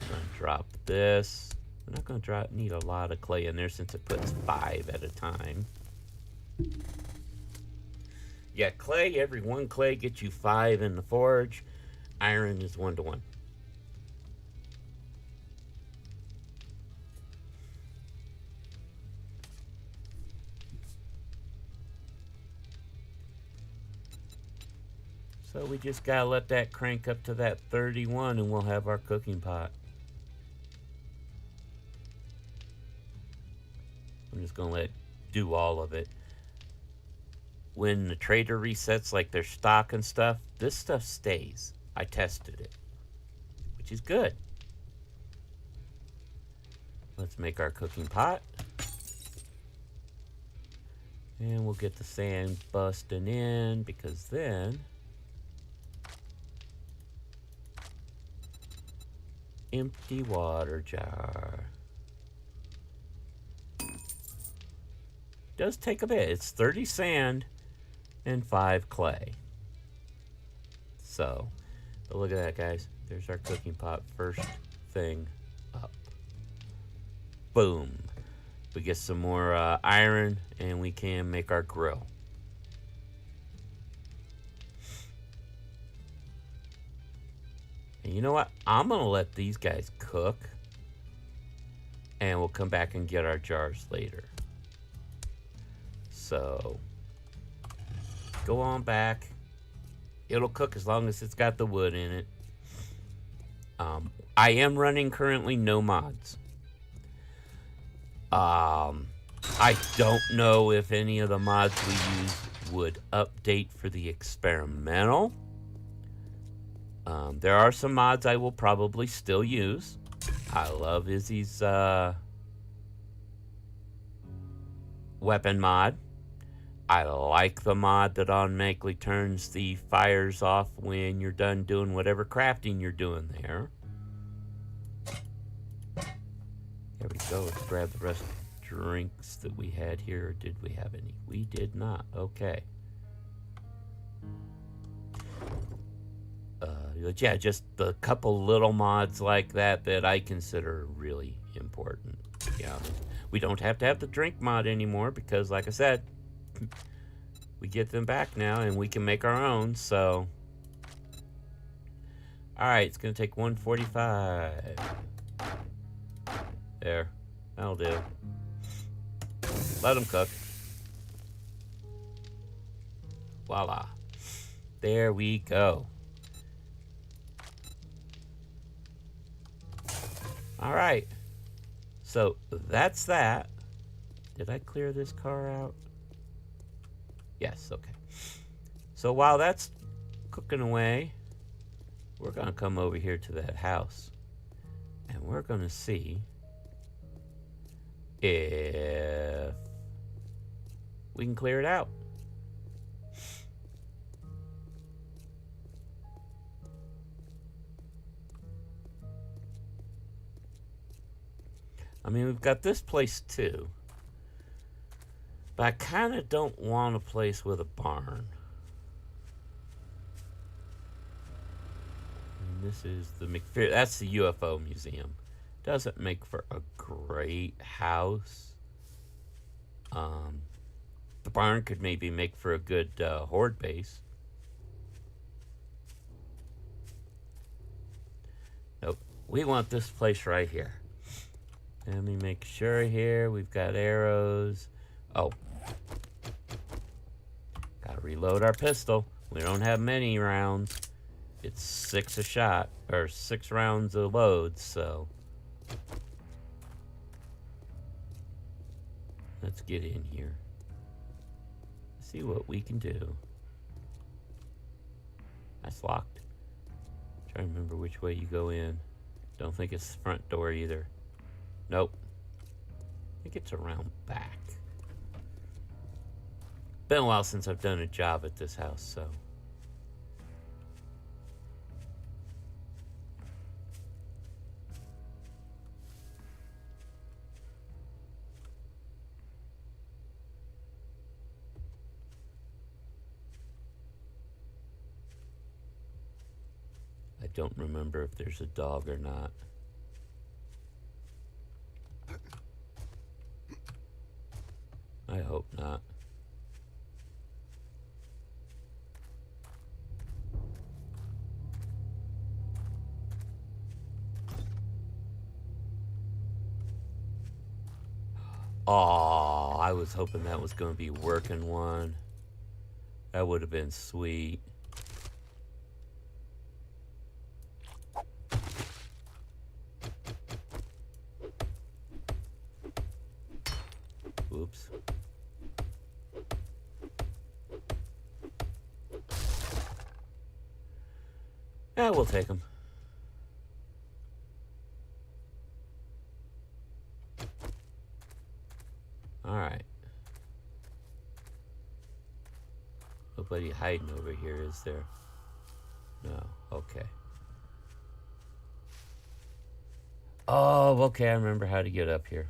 I'm going to drop this. We're not going to need a lot of clay in there since it puts 5 at a time. Yeah, clay, every 1 clay gets you 5 in the forge. Iron is 1 to 1. So we just gotta let that crank up to that 31 and we'll have our cooking pot. I'm just gonna let it do all of it. When the trader resets like their stock and stuff, this stuff stays. I tested it, which is good. Let's make our cooking pot. And we'll get the sand busting in because then empty water jar. Does take a bit. It's 30 sand and 5 clay. So, but look at that, guys. There's our cooking pot. First thing up. Boom. We get some more iron and we can make our grill. And you know what? I'm going to let these guys cook. And we'll come back and get our jars later. So, go on back. It'll cook as long as it's got the wood in it. I am running currently no mods. I don't know if any of the mods we use would update for the experimental. There are some mods I will probably still use. I love Izzy's weapon mod. I like the mod that automatically turns the fires off when you're done doing whatever crafting you're doing there. There we go. Let's grab the rest of the drinks that we had here. Or did we have any? We did not. Okay. But yeah, just a couple little mods like that that I consider really important. Yeah, we don't have to have the drink mod anymore because, like I said, we get them back now and we can make our own. So Alright, it's gonna take 145. There. That'll do. Let them cook. Voila. There we go. Alright. So, that's that. Did I clear this car out? Yes, okay. So while that's cooking away, we're going to come over here to that house. And we're going to see if we can clear it out. I mean, we've got this place too. But I kind of don't want a place with a barn. And this is the McPherson. That's the UFO museum. Doesn't make for a great house. The barn could maybe make for a good Horde base. Nope. We want this place right here. Let me make sure here we've got arrows. Oh. Gotta reload our pistol. We don't have many rounds. It's 6 a shot, or 6 rounds a load, so. Let's get in here. See what we can do. That's locked. Trying to remember which way you go in. Don't think it's the front door either. Nope. I think it's around back. Been a while since I've done a job at this house, so. I don't remember if there's a dog or not. I hope not. Oh, I was hoping that was going to be working one. That would have been sweet. Oops. Yeah, we'll take them. Alright. Nobody hiding over here, is there? No. Okay. Oh, okay, I remember how to get up here.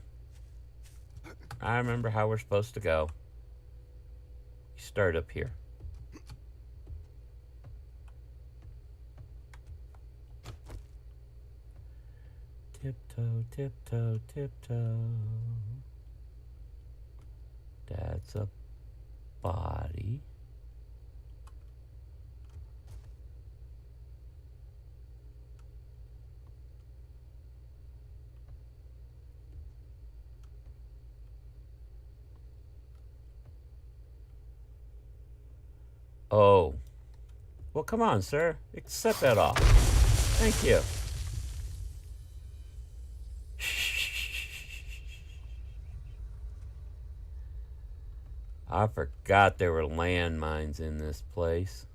I remember how we're supposed to go. You start up here. Tiptoe, tiptoe, tiptoe. That's a body. Oh. Well, come on, sir. Set that off. Thank you. I forgot there were landmines in this place.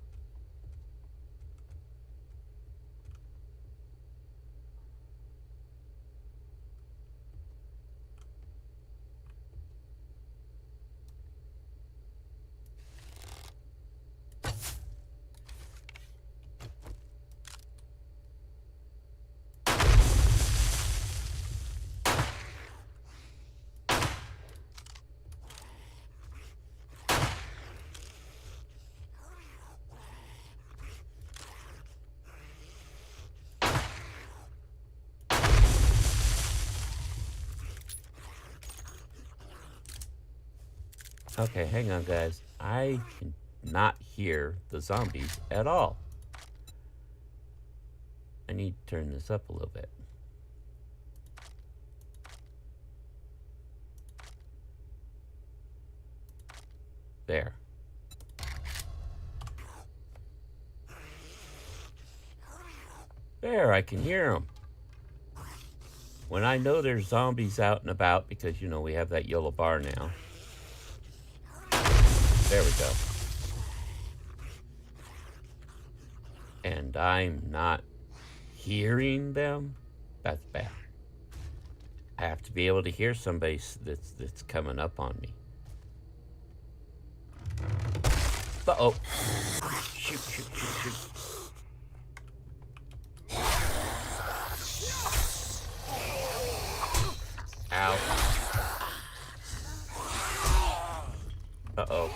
Okay, hang on, guys. I can not hear the zombies at all. I need to turn this up a little bit. There. There, I can hear them. When I know there's zombies out and about, because, you know, we have that yellow bar now. There we go. And I'm not hearing them. That's bad. I have to be able to hear somebody that's coming up on me. Uh-oh. Shoot, shoot, shoot, shoot. Ow. Uh-oh.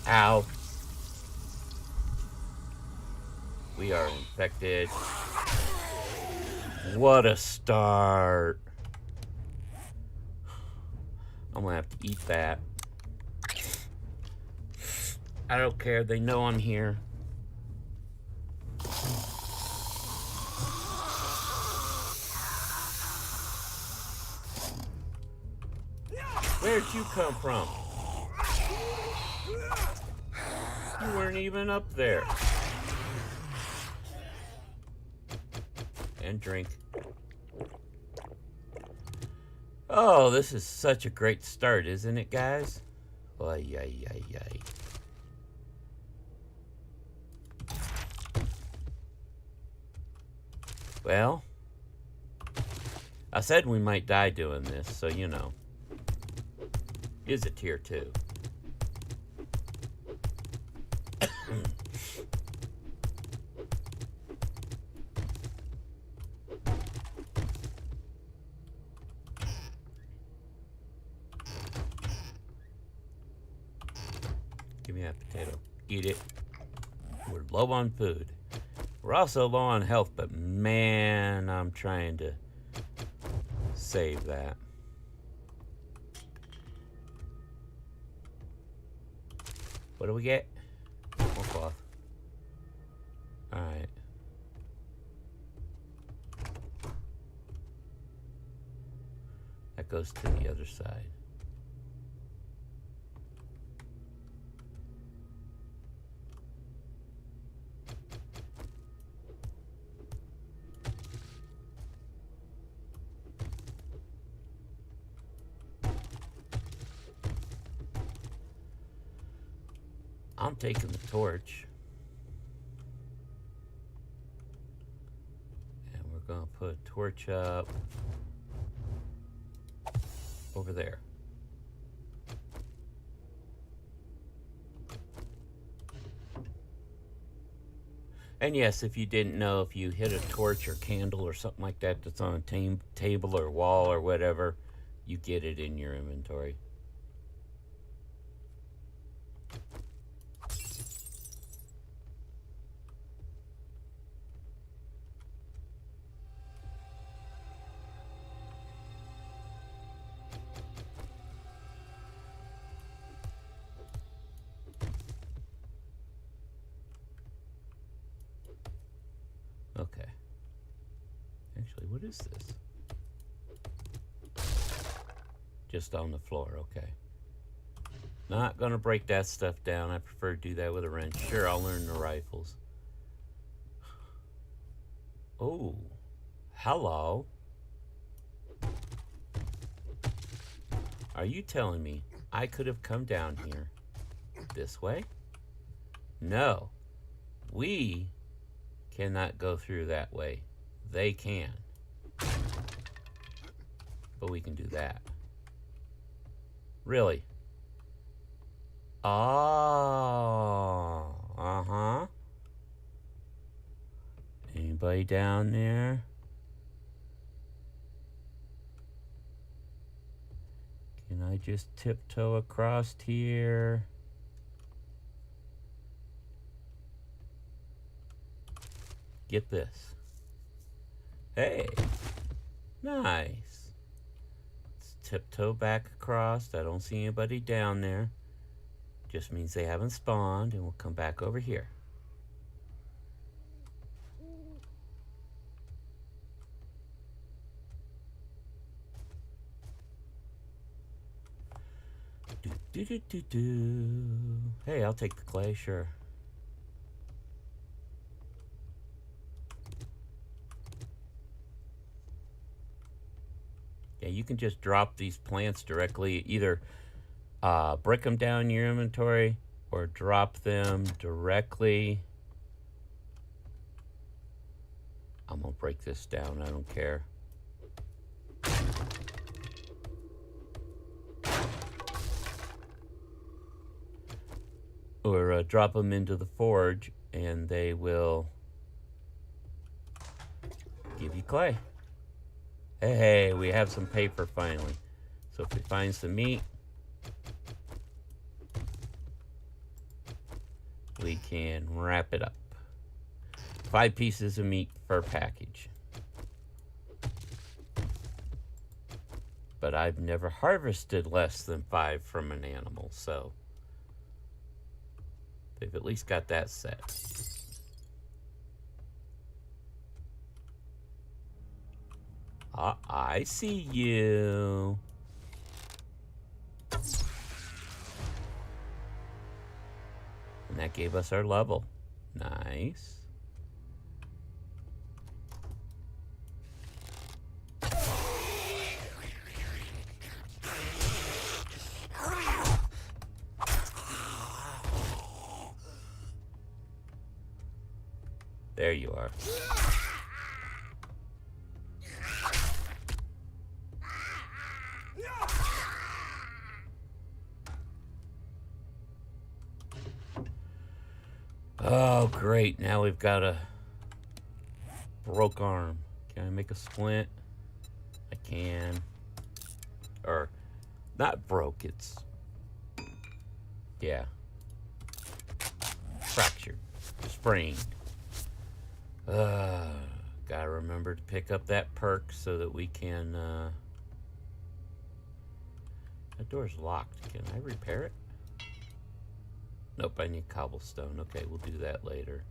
Ow. We are infected. What a start. I'm gonna have to eat that. I don't care, they know I'm here. Where'd you come from? You weren't even up there. And drink. Oh, this is such a great start, isn't it, guys? Ay, ay, ay, ay. Well, I said we might die doing this, so you know. Is it tier 2? Give me that potato. Eat it. We're low on food. We're also low on health, but man, I'm trying to save that. What do we get? More cloth. Alright. That goes to the other side. I'm taking the torch. And we're going to put a torch up over there. And yes, if you didn't know, if you hit a torch or candle or something like that that's on a table or wall or whatever, you get it in your inventory. Okay. Actually, what is this? Just on the floor, okay. Not gonna break that stuff down. I prefer to do that with a wrench. Sure, I'll learn the rifles. Oh, hello. Are you telling me I could have come down here this way? No. We cannot go through that way. They can. But we can do that. Really? Oh. Uh-huh. Anybody down there? Can I just tiptoe across here? Get this. Hey, Nice. Let's tiptoe back across. I don't see anybody down there. Just means they haven't spawned, and we'll come back over here. Hey, I'll take the clay, sure. Yeah, you can just drop these plants directly, either break them down in your inventory or drop them directly. I'm gonna break this down, I don't care. Or drop them into the forge and they will give you clay. Hey, we have some paper finally. So if we find some meat, we can wrap it up. 5 pieces of meat per package. But I've never harvested less than 5 from an animal, so they've at least got that set. I see you. And that gave us our level. Nice. There you are. Oh, great. Now we've got a broke arm. Can I make a splint? I can. Or, not broke, it's... yeah. Fractured. Sprained. Gotta remember to pick up that perk so that we can, that door's locked. Can I repair it? Nope, I need cobblestone. Okay, we'll do that later.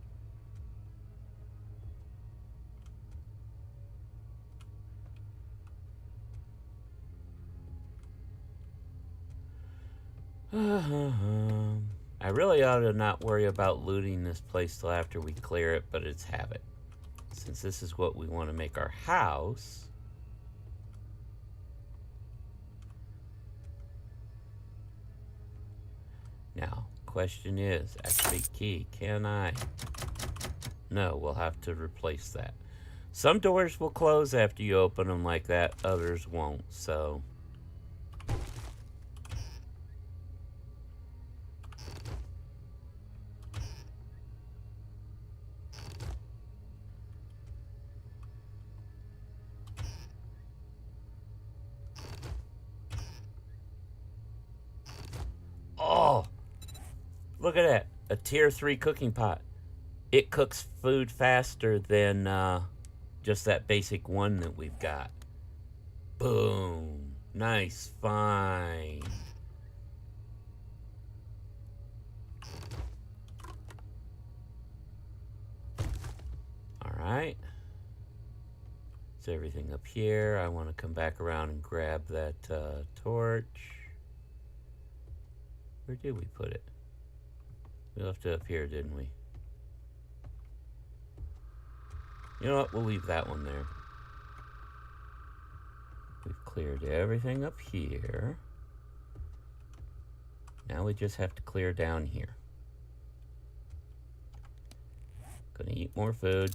I really ought to not worry about looting this place till after we clear it, but it's habit. Since this is what we want to make our house. Now, question is, activate key. Can I? No, we'll have to replace that. Some doors will close after you open them like that, others won't, so... Oh! Look at that. A tier 3 cooking pot. It cooks food faster than just that basic one that we've got. Boom. Nice find. Alright. Is everything up here? I want to come back around and grab that torch. Where did we put it? We left it up here, didn't we? You know what? We'll leave that one there. We've cleared everything up here. Now we just have to clear down here. Gonna eat more food.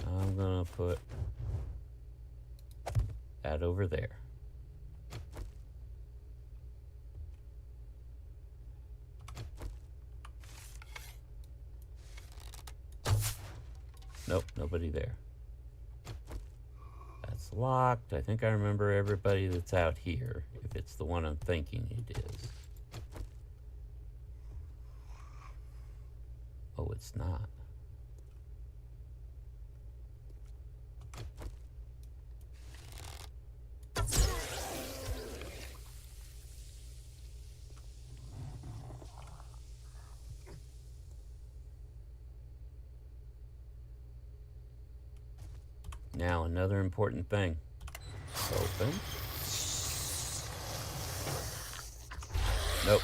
I'm gonna put that over there. Nope, nobody there. That's locked. I think I remember everybody that's out here, if it's the one I'm thinking it is. Oh, it's not. Now, another important thing. Open. Nope.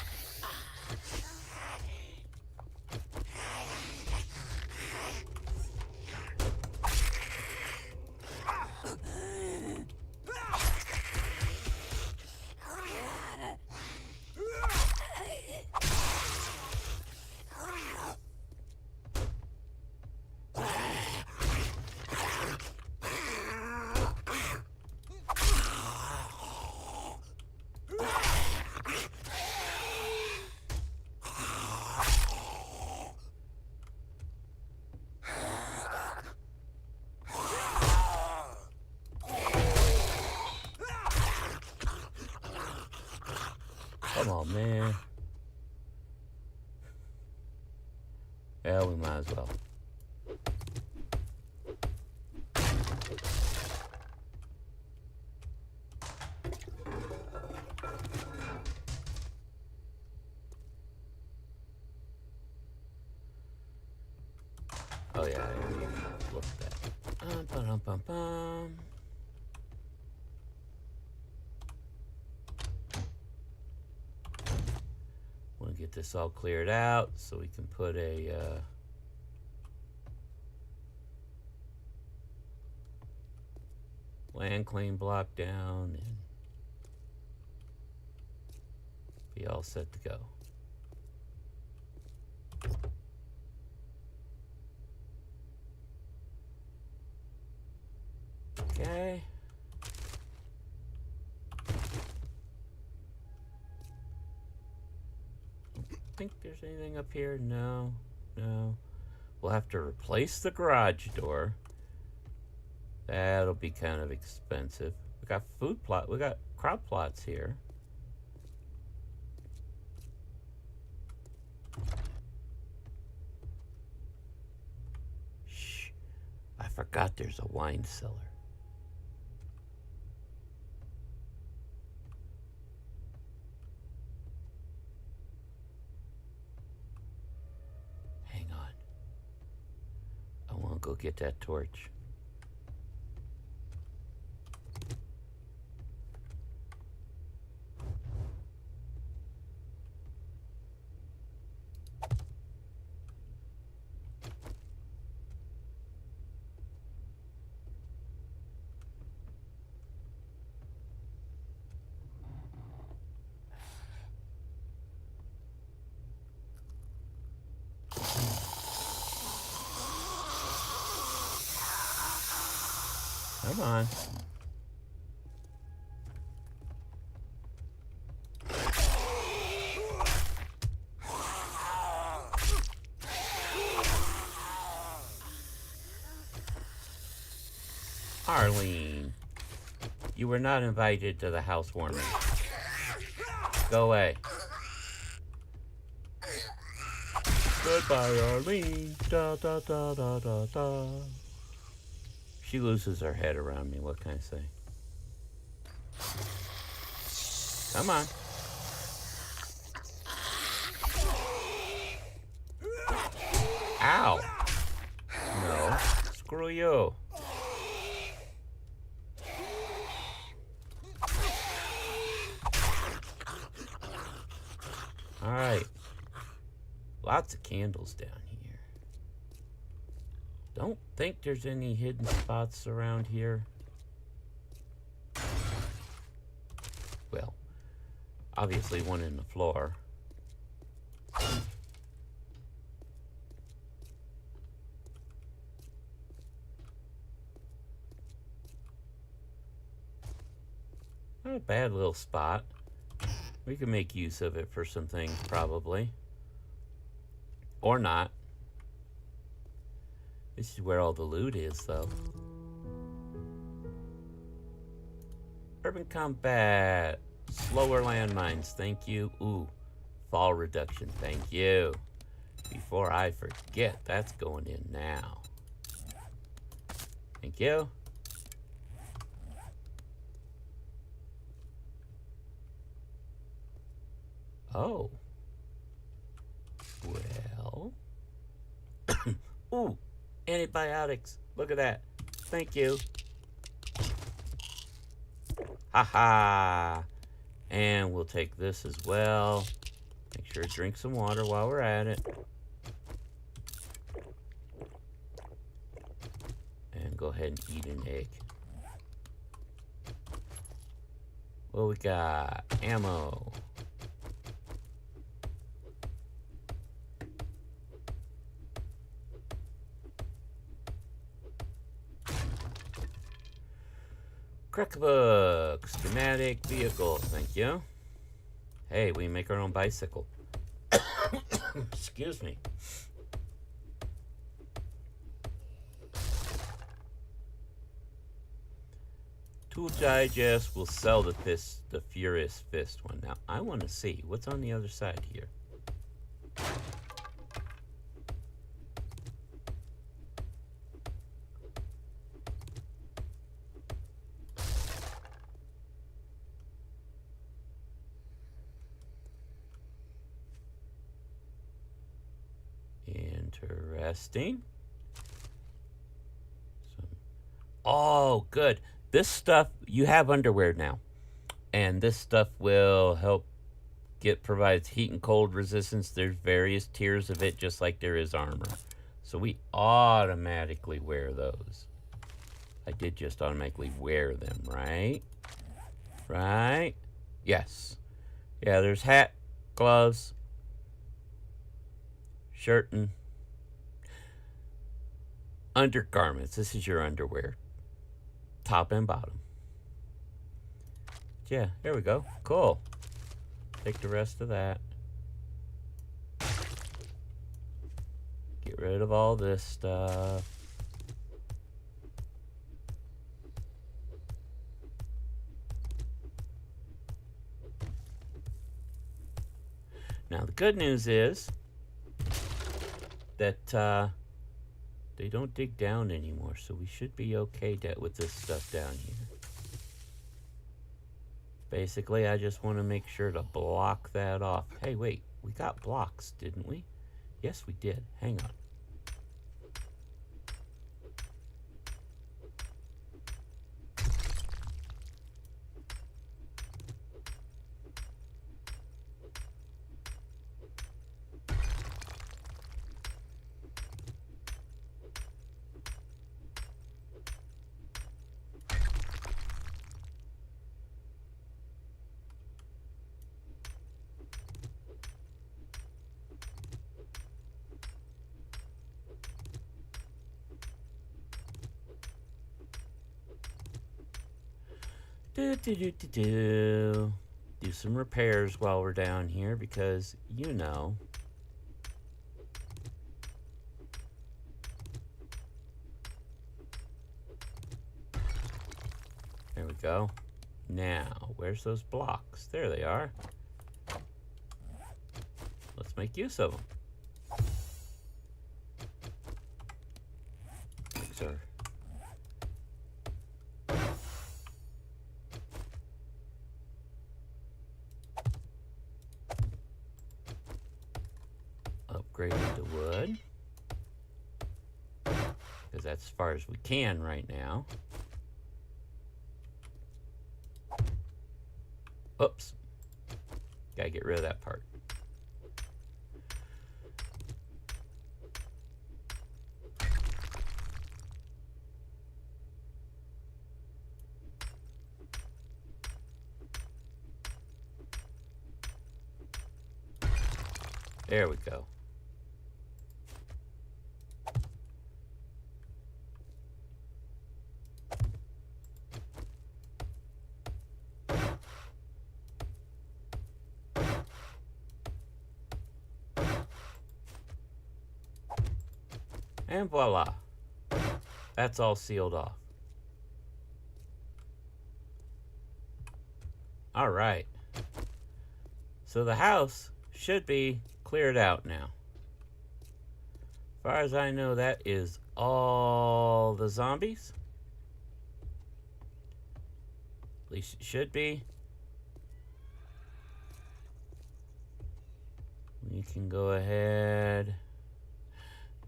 Come on, man. Yeah, we might as well. Oh yeah, I already looked at that. Ba-dum-bum-bum. Want to get this all cleared out so we can put a land claim block down and be all set to go. Okay. Think there's anything up here? No. We'll have to replace the garage door. That'll be kind of expensive. We got we got crop plots here. Shh. I forgot there's a wine cellar. Go get that torch. Come on. Arlene, you were not invited to the housewarming. Go away. Goodbye, Arlene. Da da da da da da. She loses her head around me. What can I say? Come on. Ow. No. Screw you. All right. Lots of candles down here. Don't think there's any hidden spots around here. Well, obviously one in the floor. Not a bad little spot. We can make use of it for some things, probably. Or not. This is where all the loot is, though. Urban combat. Slower landmines. Thank you. Ooh. Fall reduction. Thank you. Before I forget, that's going in now. Thank you. Oh. Well. Ooh. Antibiotics. Look at that. Thank you. Haha. And we'll take this as well. Make sure to drink some water while we're at it. And go ahead and eat an egg. What we got? Ammo. Crackbook. Schematic vehicle. Thank you. Hey, we make our own bicycle. Excuse me. Tool Digest will sell the Furious Fist one. Now, I want to see what's on the other side here. Interesting. Oh, good. This stuff, you have underwear now. And this stuff will help provides heat and cold resistance. There's various tiers of it, just like there is armor. So we automatically wear those. I did just automatically wear them, right? Right? Yes. Yeah, there's hat, gloves, shirt, and undergarments. This is your underwear. Top and bottom. Yeah, there we go. Cool. Take the rest of that. Get rid of all this stuff. Now, the good news is that they don't dig down anymore, so we should be okay with this stuff down here. Basically, I just want to make sure to block that off. Hey, wait, we got blocks, didn't we? Yes, we did. Hang on. Do some repairs while we're down here because, you know. There we go. Now, where's those blocks? There they are. Let's make use of them. These are upgraded to wood, because that's as far as we can right now. Oops. Gotta get rid of that part. There we go. And voila. That's all sealed off. Alright. So the house should be cleared out now. As far as I know, that is all the zombies. At least it should be. We can go ahead.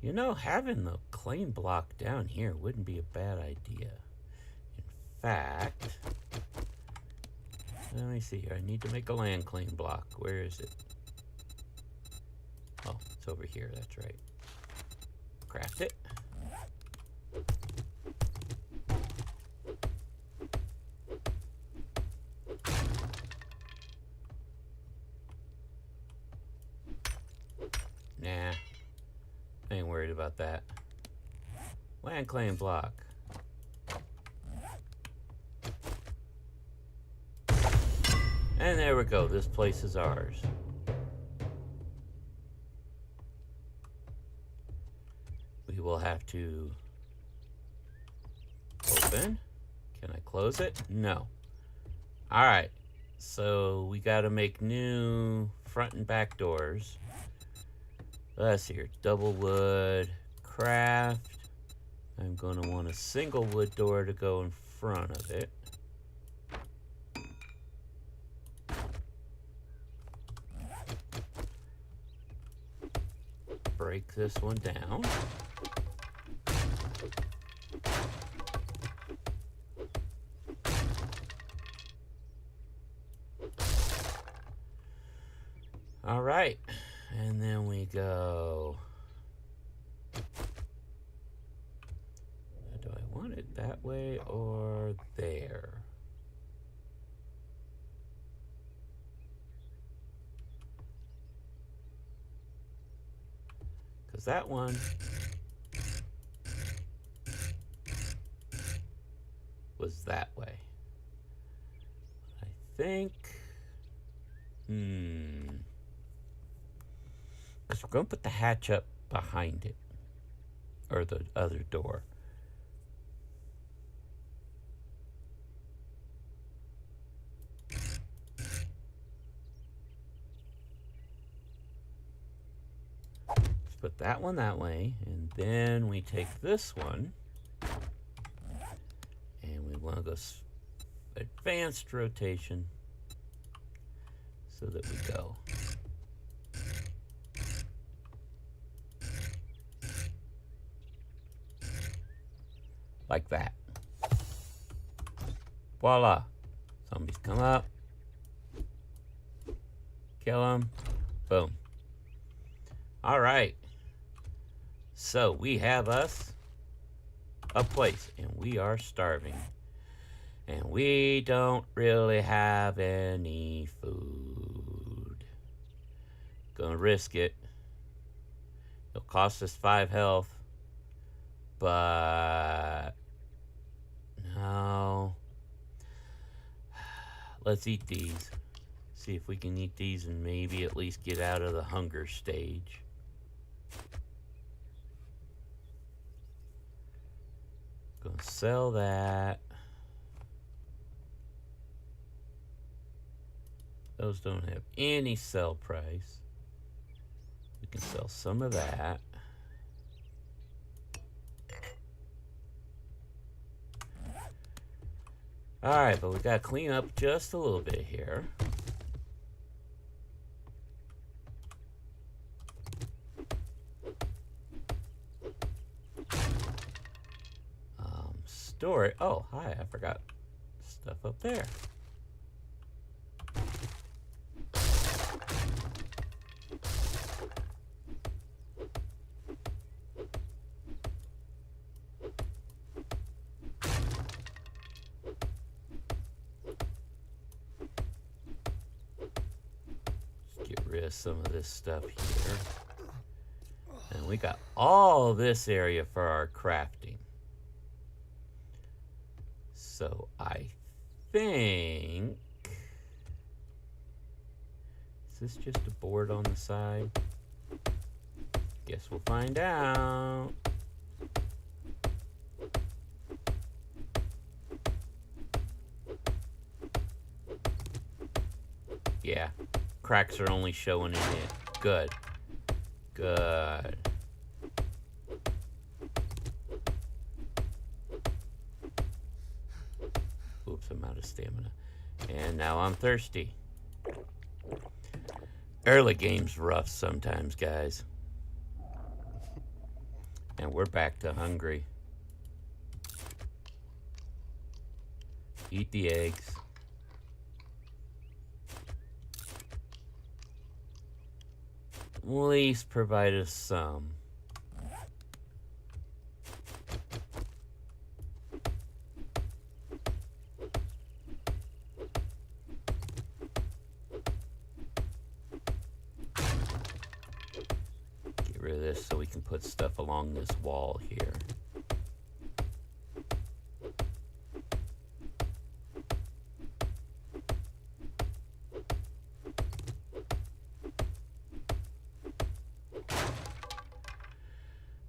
You know, having the claim block down here wouldn't be a bad idea. In fact, let me see here. I need to make a land claim block. Where is it? Oh, it's over here. That's right. Craft it. Nah. I ain't worried about that. Land claim block. And there we go. This place is ours. We will have to open. Can I close it? No. Alright. So we got to make new front and back doors. Let's see here. Double wood. Craft. I'm going to want a single wood door to go in front of it. Break this one down. All right, and then we go. Do I want it that way or there? Because that one was that way. I think, because we're going to put the hatch up behind it, or the other door. Put that one that way, and then we take this one, and we want to go advanced rotation so that we go like that. Voila. Zombies come up, kill them, boom. All right. So we have us a place, and we are starving. And we don't really have any food. Gonna risk it. It'll cost us 5 health. But no. Let's eat these. See if we can eat these and maybe at least get out of the hunger stage. Gonna sell that. Those don't have any sell price. We can sell some of that. Alright, but we gotta clean up just a little bit here. Store. Oh, hi, I forgot stuff up there. Let's get rid of some of this stuff here. And we got all this area for our crafting. So I think, is this just a board on the side? Guess we'll find out. Yeah. Cracks are only showing in it. Good. Good. Oops, I'm out of stamina. And now I'm thirsty. Early game's rough sometimes, guys. And we're back to hungry. Eat the eggs. At least provide us some. Get rid of this so we can put stuff along this wall here.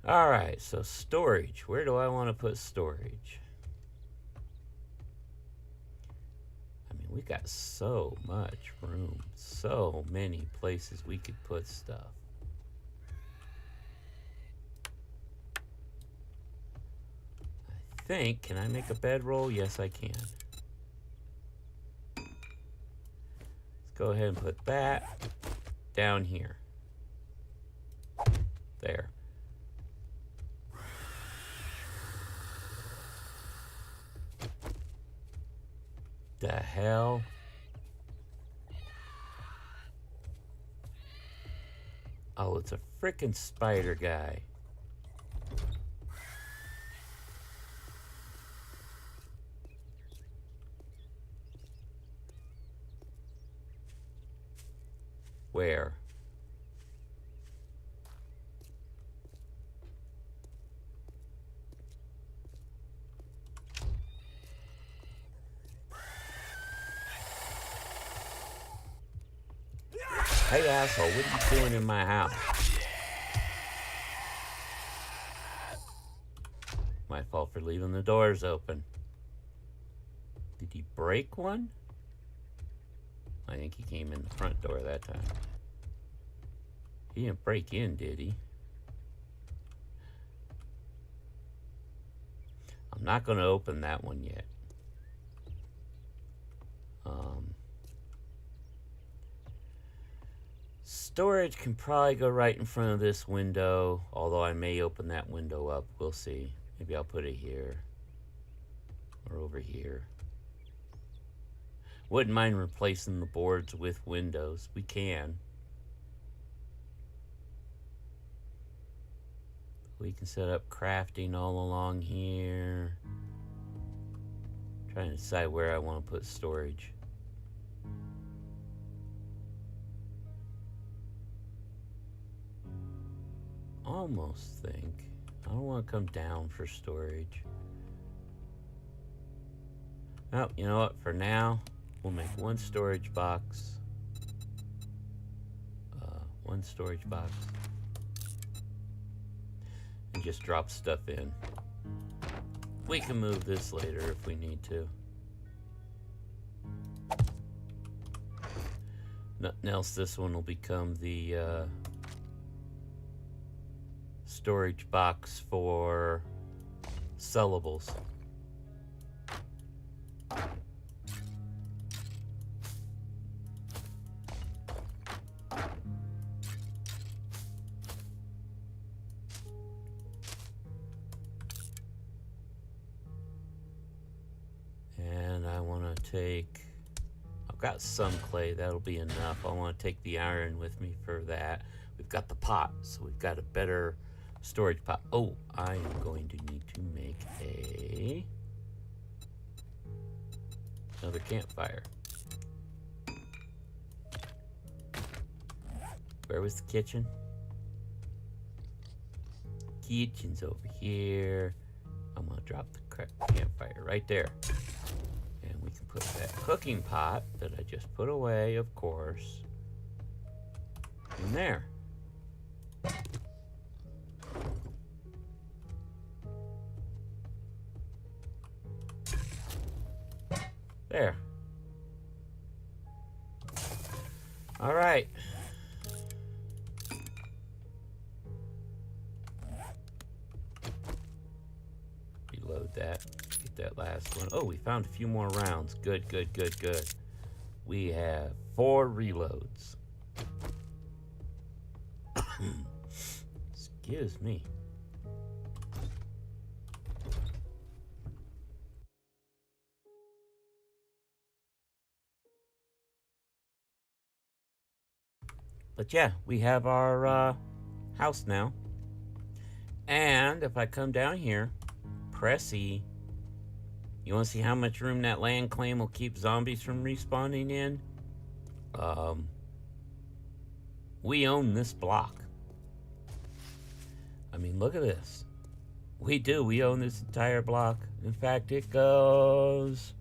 Alright, so storage. Where do I want to put storage? I mean, we got so much room. So many places we could put stuff. I think, can I make a bedroll? Yes, I can. Let's go ahead and put that down here. There. The hell? Oh, it's a frickin' spider guy. Where? Hey, asshole, what are you doing in my house? My fault for leaving the doors open. Did he break one? I think he came in the front door that time. He didn't break in, did he? I'm not going to open that one yet. Storage can probably go right in front of this window, although I may open that window up. We'll see. Maybe I'll put it here or over here. Wouldn't mind replacing the boards with windows. We can. We can set up crafting all along here. Trying to decide where I want to put storage. Almost think. I don't want to come down for storage. Oh, you know what? For now, we'll make one storage box. One storage box. And just drop stuff in. We can move this later if we need to. Nothing else, this one will become the storage box for sellables. And I want to take, I've got some clay, that'll be enough. I want to take the iron with me for that. We've got the pot, so we've got a better storage pot. Oh, I am going to need to make another campfire. Where was the kitchen? Kitchen's over here. I'm gonna drop the campfire right there. And we can put that cooking pot that I just put away, of course, in there. There. All right. Reload that. Get that last one. Oh, we found a few more rounds. Good, good, good, good. We have 4 reloads. Excuse me. But yeah, we have our house now. And if I come down here, press E. You want to see how much room that land claim will keep zombies from respawning in? We own this block. I mean, look at this. We do. We own this entire block. In fact, it goes...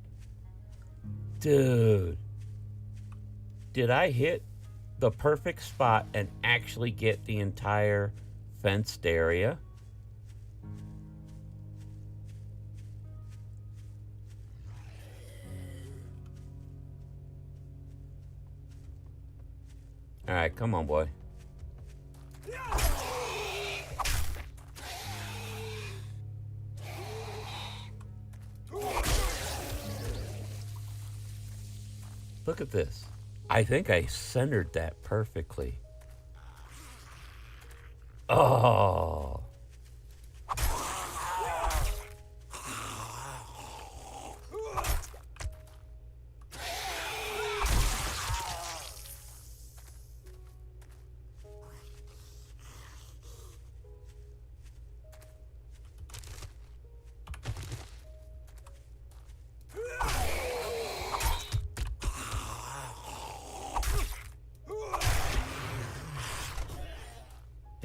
Dude. Did I hit the perfect spot and actually get the entire fenced area? Alright, come on, boy. Look at this. I think I centered that perfectly. Oh.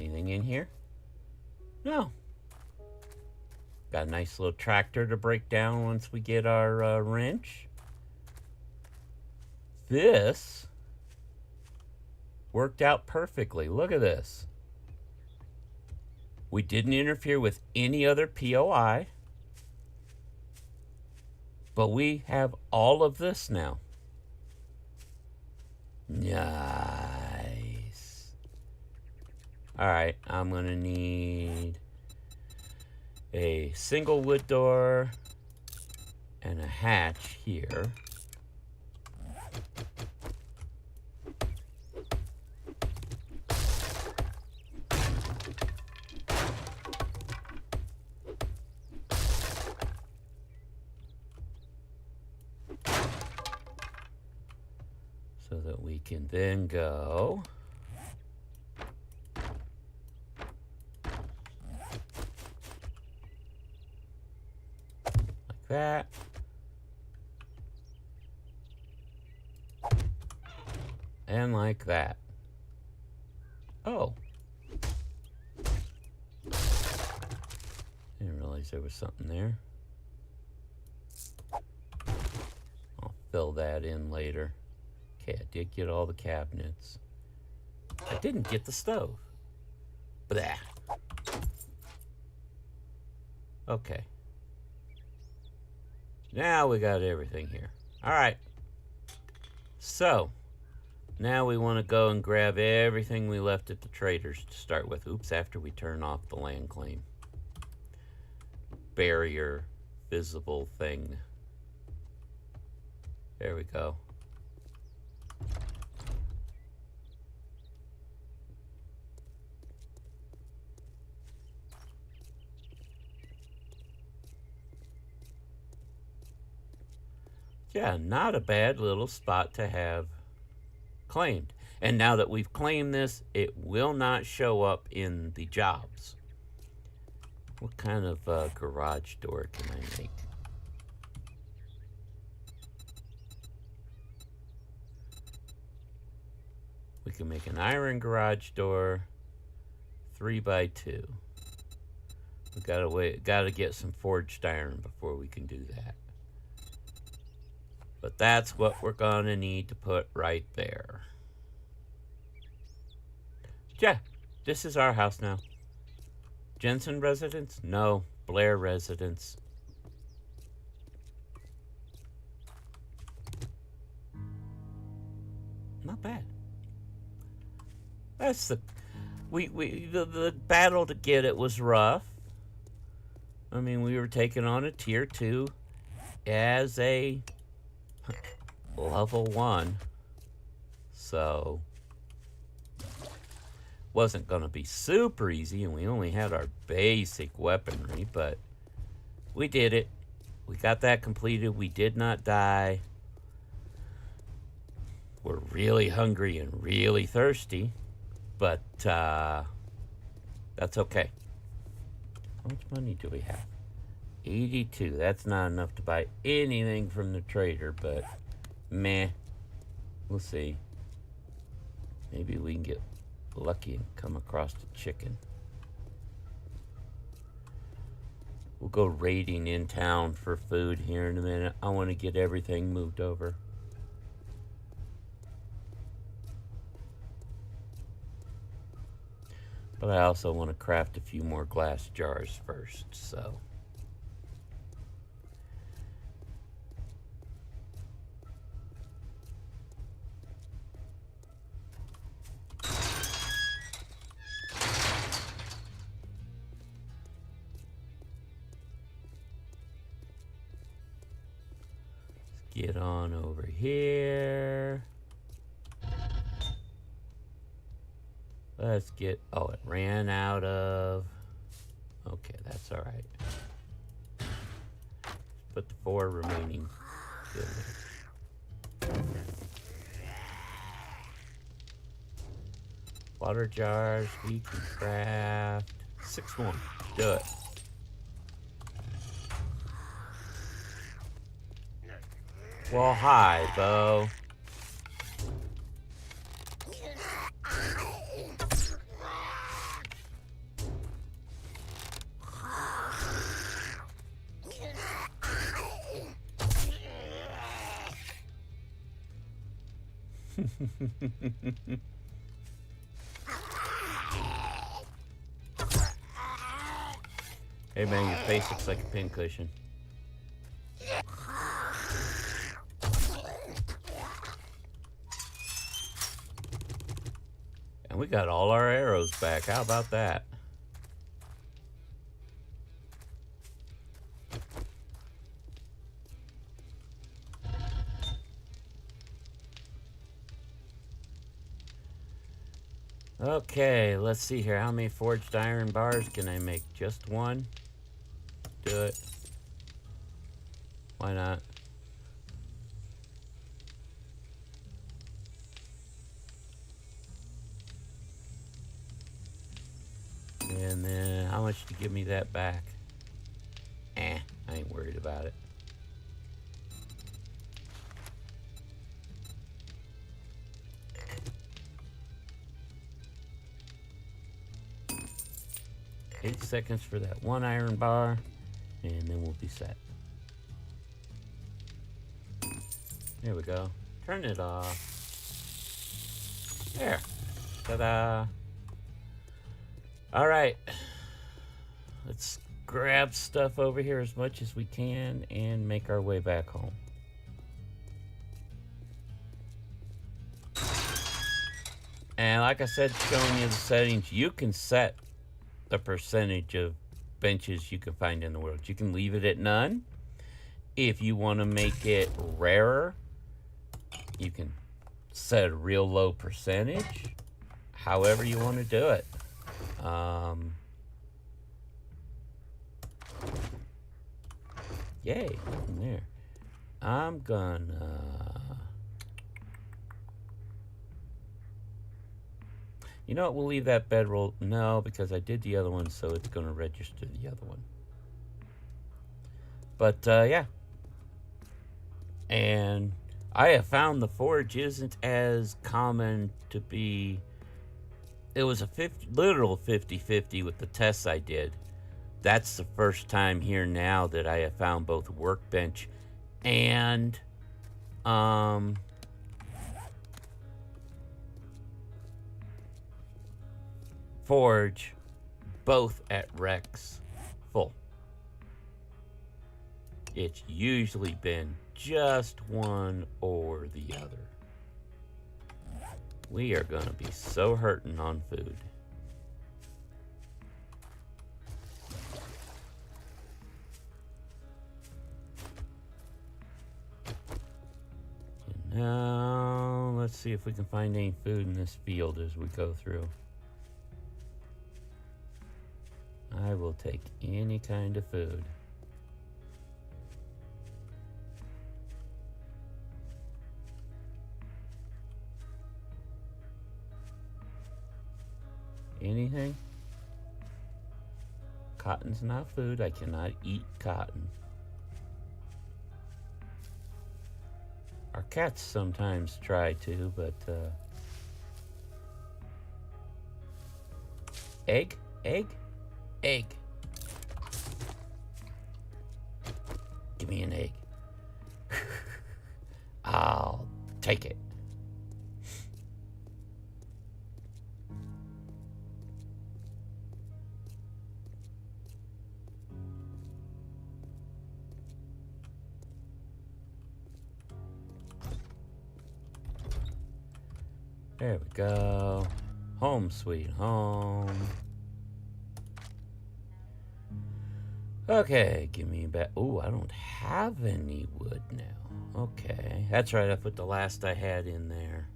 Anything in here? No. Got a nice little tractor to break down once we get our wrench. This worked out perfectly. Look at this. We didn't interfere with any other POI. But we have all of this now. Nice. Alright, I'm gonna need a single wood door and a hatch here. So that we can then go like that. And like that. Oh. Didn't realize there was something there. I'll fill that in later. Okay, I did get all the cabinets. I didn't get the stove. Blah. Okay. Now we got everything here. Alright. So, now we want to go and grab everything we left at the traders to start with. Oops, after we turn off the land claim. Barrier visible thing. There we go. Yeah, not a bad little spot to have claimed. And now that we've claimed this, it will not show up in the jobs. What kind of garage door can I make? We can make an iron garage door, 3x2. We gotta get some forged iron before we can do that. But that's what we're gonna need to put right there. Yeah, this is our house now. Jensen residence? No, Blair residence. Not bad. That's the battle to get it was rough. I mean, we were taking on a tier 2 as a level 1. So wasn't going to be super easy, and we only had our basic weaponry, but we did it. We got that completed. We did not die. We're really hungry and really thirsty, but that's okay. How much money do we have? 82. That's not enough to buy anything from the trader, but meh. We'll see. Maybe we can get lucky and come across a chicken. We'll go raiding in town for food here in a minute. I want to get everything moved over. But I also want to craft a few more glass jars first, so. Get on over here. Let's get, oh, it ran out of, okay, that's all right. Put the 4 remaining. Water jars, we can craft 6 more. Do it. Well, hi, Bo. Hey man, your face looks like a pincushion. And we got all our arrows back. How about that? Okay, let's see here. How many forged iron bars can I make? Just 1? Do it. Why not? And then, how much to give me that back? I ain't worried about it. Eight seconds for that 1 iron bar, and then we'll be set. There we go. Turn it off. There. Ta-da. All right. Let's grab stuff over here as much as we can and make our way back home. And like I said, showing you the settings, you can set the percentage of benches you can find in the world. You can leave it at none. If you want to make it rarer, you can set a real low percentage. However you want to do it. Yay, nothing there. I'm gonna... You know what, we'll leave that bedroll. No, because I did the other one, so it's going to register the other one. But, yeah. And I have found the forge isn't as common to be... It was a literal 50-50 with the tests I did. That's the first time here now that I have found both workbench and... forge both at Rex full. It's usually been just one or the other. We are gonna be so hurting on food. And now, let's see if we can find any food in this field as we go through. I will take any kind of food. Anything? Cotton's not food. I cannot eat cotton. Our cats sometimes try to, but egg, egg, egg. Give me an egg. I'll take it. There we go. Home sweet home. Okay, give me back. Oh, I don't have any wood now. Okay, that's right. I put the last I had in there.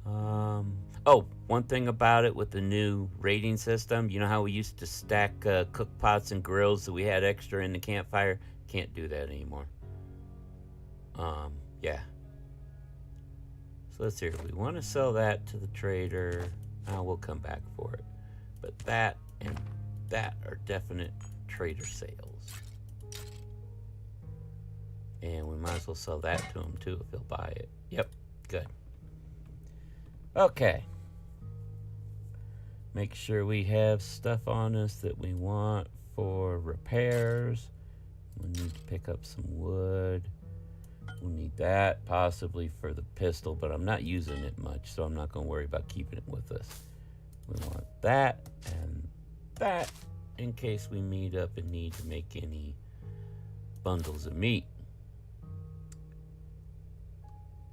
Oh, one thing about it with the new rating system, you know how we used to stack cook pots and grills that we had extra in the campfire? Can't do that anymore. Yeah. So let's see. We want to sell that to the trader. We'll come back for it. But that and that are definite trader sales. And we might as well sell that to him too if he'll buy it. Yep, good. Okay. Make sure we have stuff on us that we want for repairs. We need to pick up some wood. We'll need that possibly for the pistol, but I'm not using it much, so I'm not going to worry about keeping it with us. We want that and that in case we meet up and need to make any bundles of meat.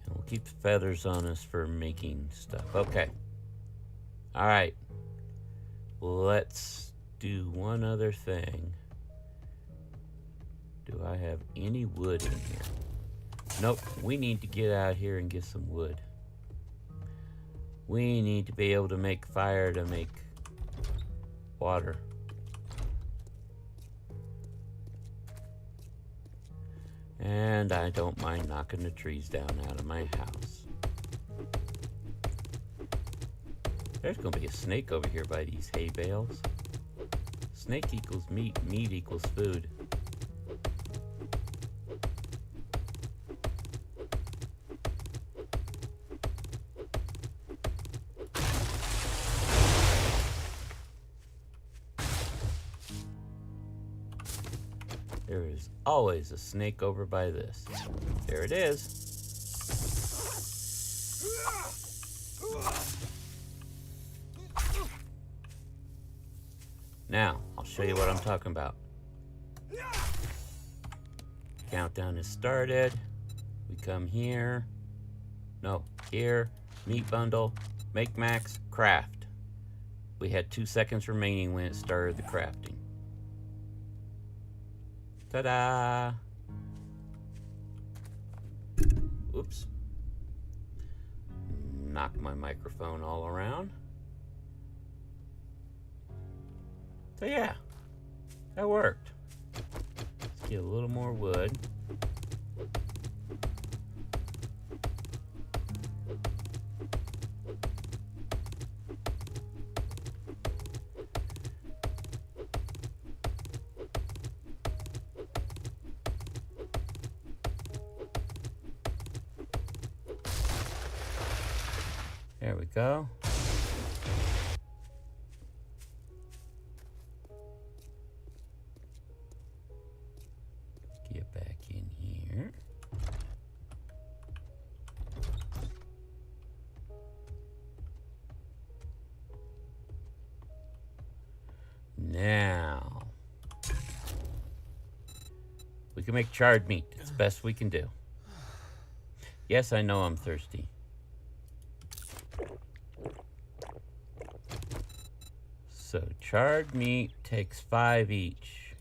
And we'll keep the feathers on us for making stuff. Okay. All right. Let's do one other thing. Do I have any wood in here? Nope, we need to get out here and get some wood. We need to be able to make fire to make water. And I don't mind knocking the trees down out of my house. There's gonna be a snake over here by these hay bales. Snake equals meat, meat equals food. There is always a snake over by this. There it is. Now, I'll show you what I'm talking about. Countdown has started. We come here. No, here. Meat bundle. Make max. Craft. We had 2 seconds remaining when it started the crafting. Ta-da! Oops. Knocked my microphone all around. So yeah, that worked. Let's get a little more wood. There we go. Get back in here. Now, we can make charred meat. It's the best we can do. Yes, I know I'm thirsty. So charred meat takes 5 each.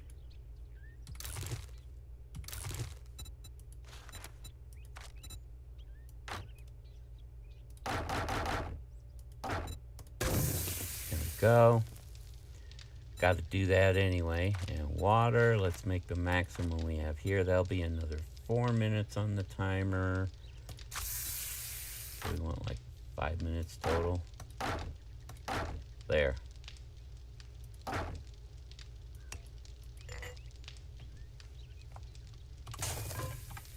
There we go. Got to do that anyway. And water, let's make the maximum we have here. That'll be another 4 minutes on the timer. So we want like 5 minutes total. There.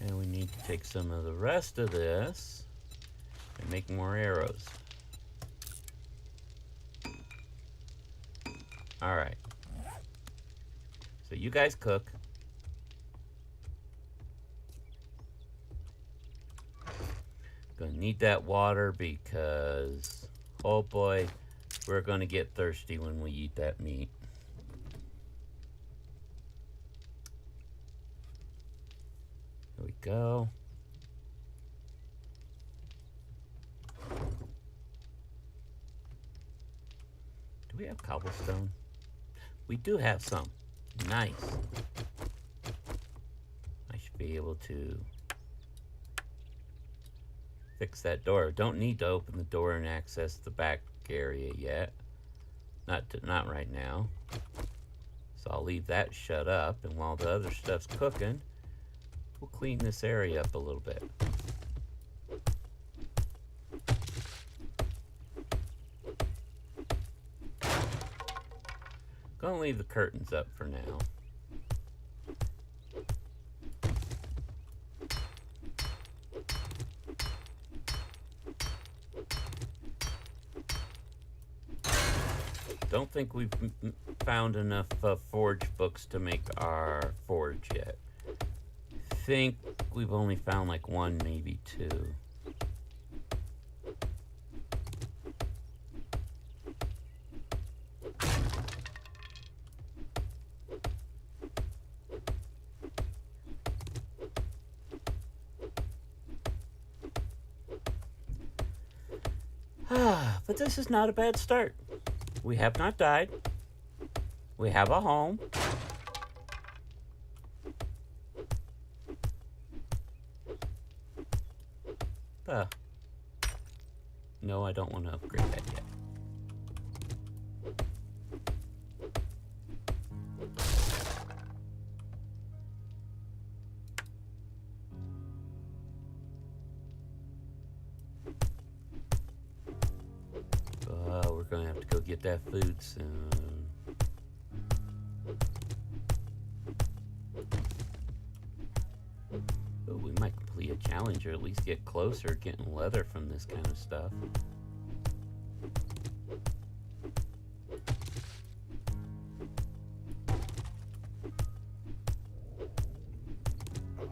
And we need to take some of the rest of this and make more arrows. Alright. So you guys cook. Gonna need that water because, oh boy, we're gonna get thirsty when we eat that meat. Here we go. Do we have cobblestone? We do have some. Nice. I should be able to fix that door. Don't need to open the door and access the back area yet. Not right now. So I'll leave that shut up, and while the other stuff's cooking, we'll clean this area up a little bit. Gonna leave the curtains up for now. Don't think we've found enough forge books to make our forge yet. Think we've only found like 1, maybe 2. But this is not a bad start. We have not died. We have a home. No, I don't want to upgrade that yet. We're gonna have to go get that food soon. Oh, we might complete a challenge or at least get closer getting leather from this kind of stuff.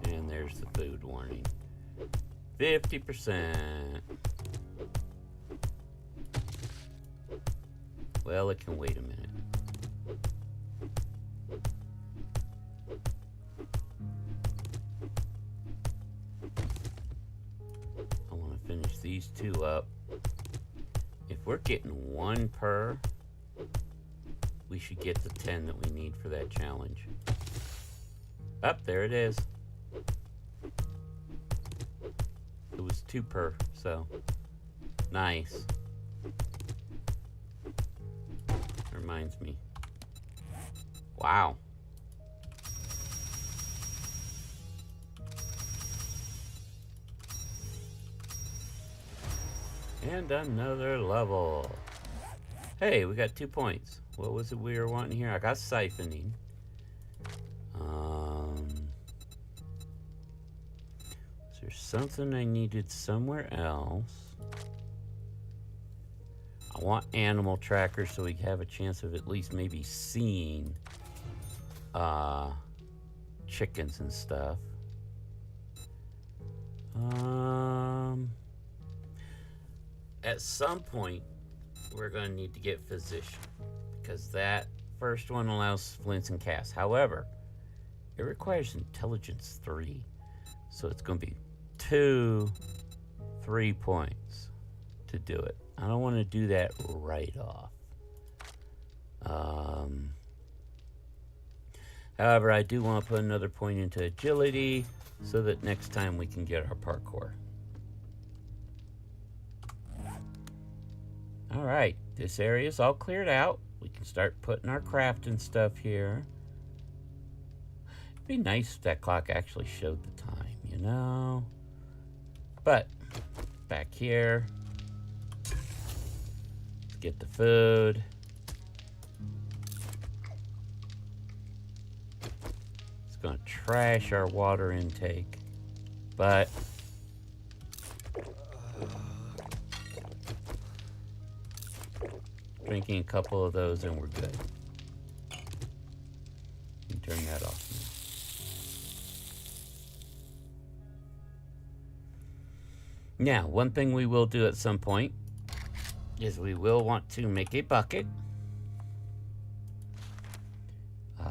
And there's the food warning. 50%. Well, it can wait a minute. I want to finish these 2 up. If we're getting 1 per, we should get the 10 that we need for that challenge. Up there it is. It was 2 per, so nice. Reminds me. Wow. And another level. Hey, we got 2 points. What was it we were wanting here? I got siphoning. Is there something I needed somewhere else? I want animal trackers so we have a chance of at least maybe seeing chickens and stuff. At some point, we're going to need to get physician because that first one allows splints and casts. However, it requires intelligence 3, so it's going to be 2 3 points to do it. I don't want to do that right off. However, I do want to put another point into agility so that next time we can get our parkour. Alright, this area is all cleared out. We can start putting our crafting stuff here. It'd be nice if that clock actually showed the time, you know? But, back here. Let's get the food. It's gonna trash our water intake. But drinking a couple of those and we're good. You can turn that off now. Now, one thing we will do at some point is we will want to make a bucket.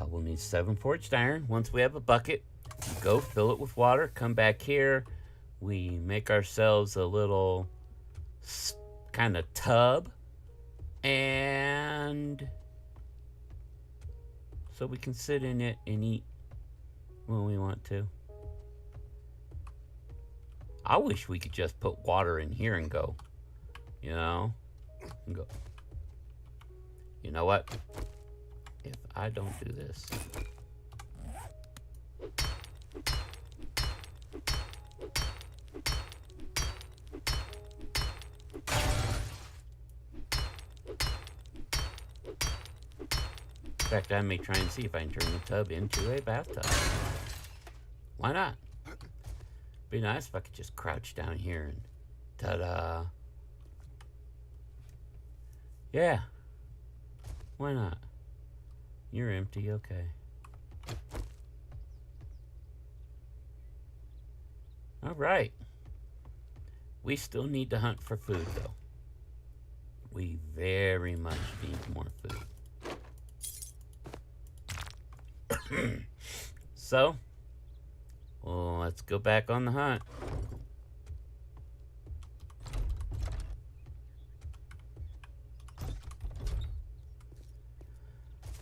We'll need 7 forged iron. Once we have a bucket, go fill it with water, come back here. We make ourselves a little kind of tub. And so we can sit in it and eat when we want to. I wish we could just put water in here and go, you know, and go. You know what? If I don't do this. In fact, I may try and see if I can turn the tub into a bathtub. Why not? Be nice if I could just crouch down here and ta-da. Yeah. Why not? You're empty, okay. All right. We still need to hunt for food, though. We very much need more food. So, well, let's go back on the hunt.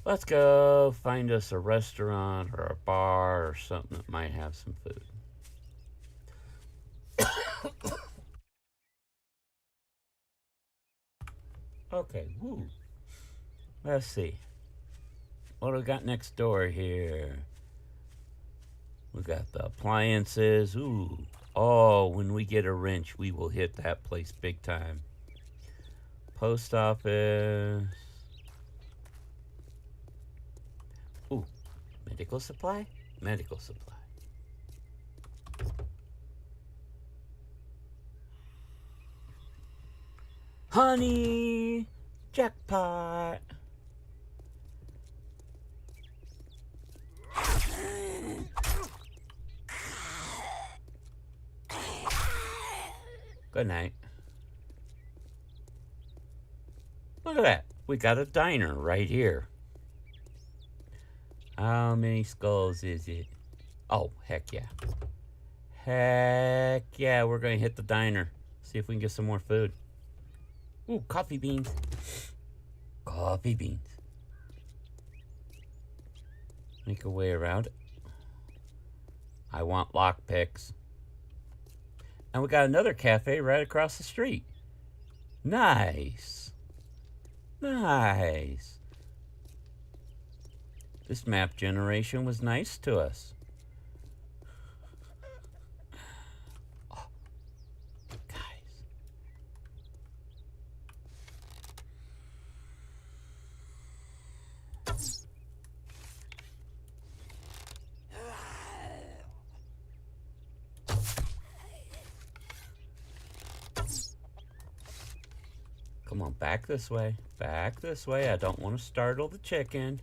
Let's go find us a restaurant or a bar or something that might have some food. Okay, woo. Let's see. What do we got next door here? We got the appliances. Ooh. Oh, when we get a wrench, we will hit that place big time. Post office. Ooh. Medical supply? Medical supply. Honey! Jackpot! Good night. Look at that. We got a diner right here. How many skulls is it? Oh, heck yeah. Heck yeah, we're going to hit the diner. See if we can get some more food. Ooh, coffee beans. Coffee beans. Make a way around it. I want lockpicks. And we got another cafe right across the street. Nice. Nice. This map generation was nice to us. Oh, guys. Come on, back this way. Back this way. I don't want to startle the chicken.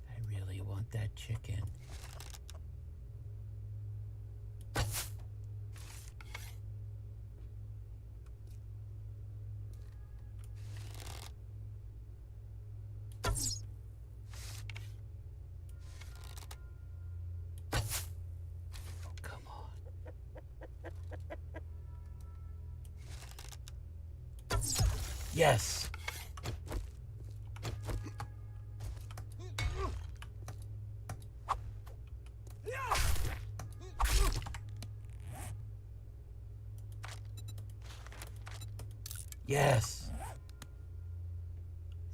I really want that chicken. Yes! Yes!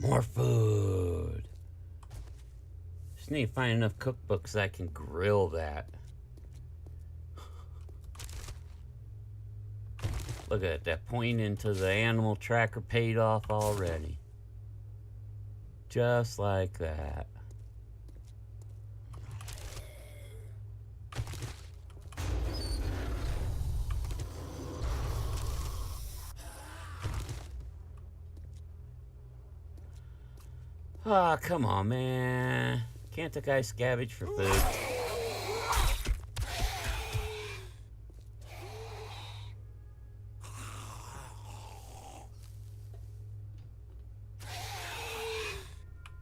More food. Just need to find enough cookbooks that I can grill that. Look at that point into the animal tracker paid off already. Just like that. Ah, come on, man. Can't the guy scavenge for food?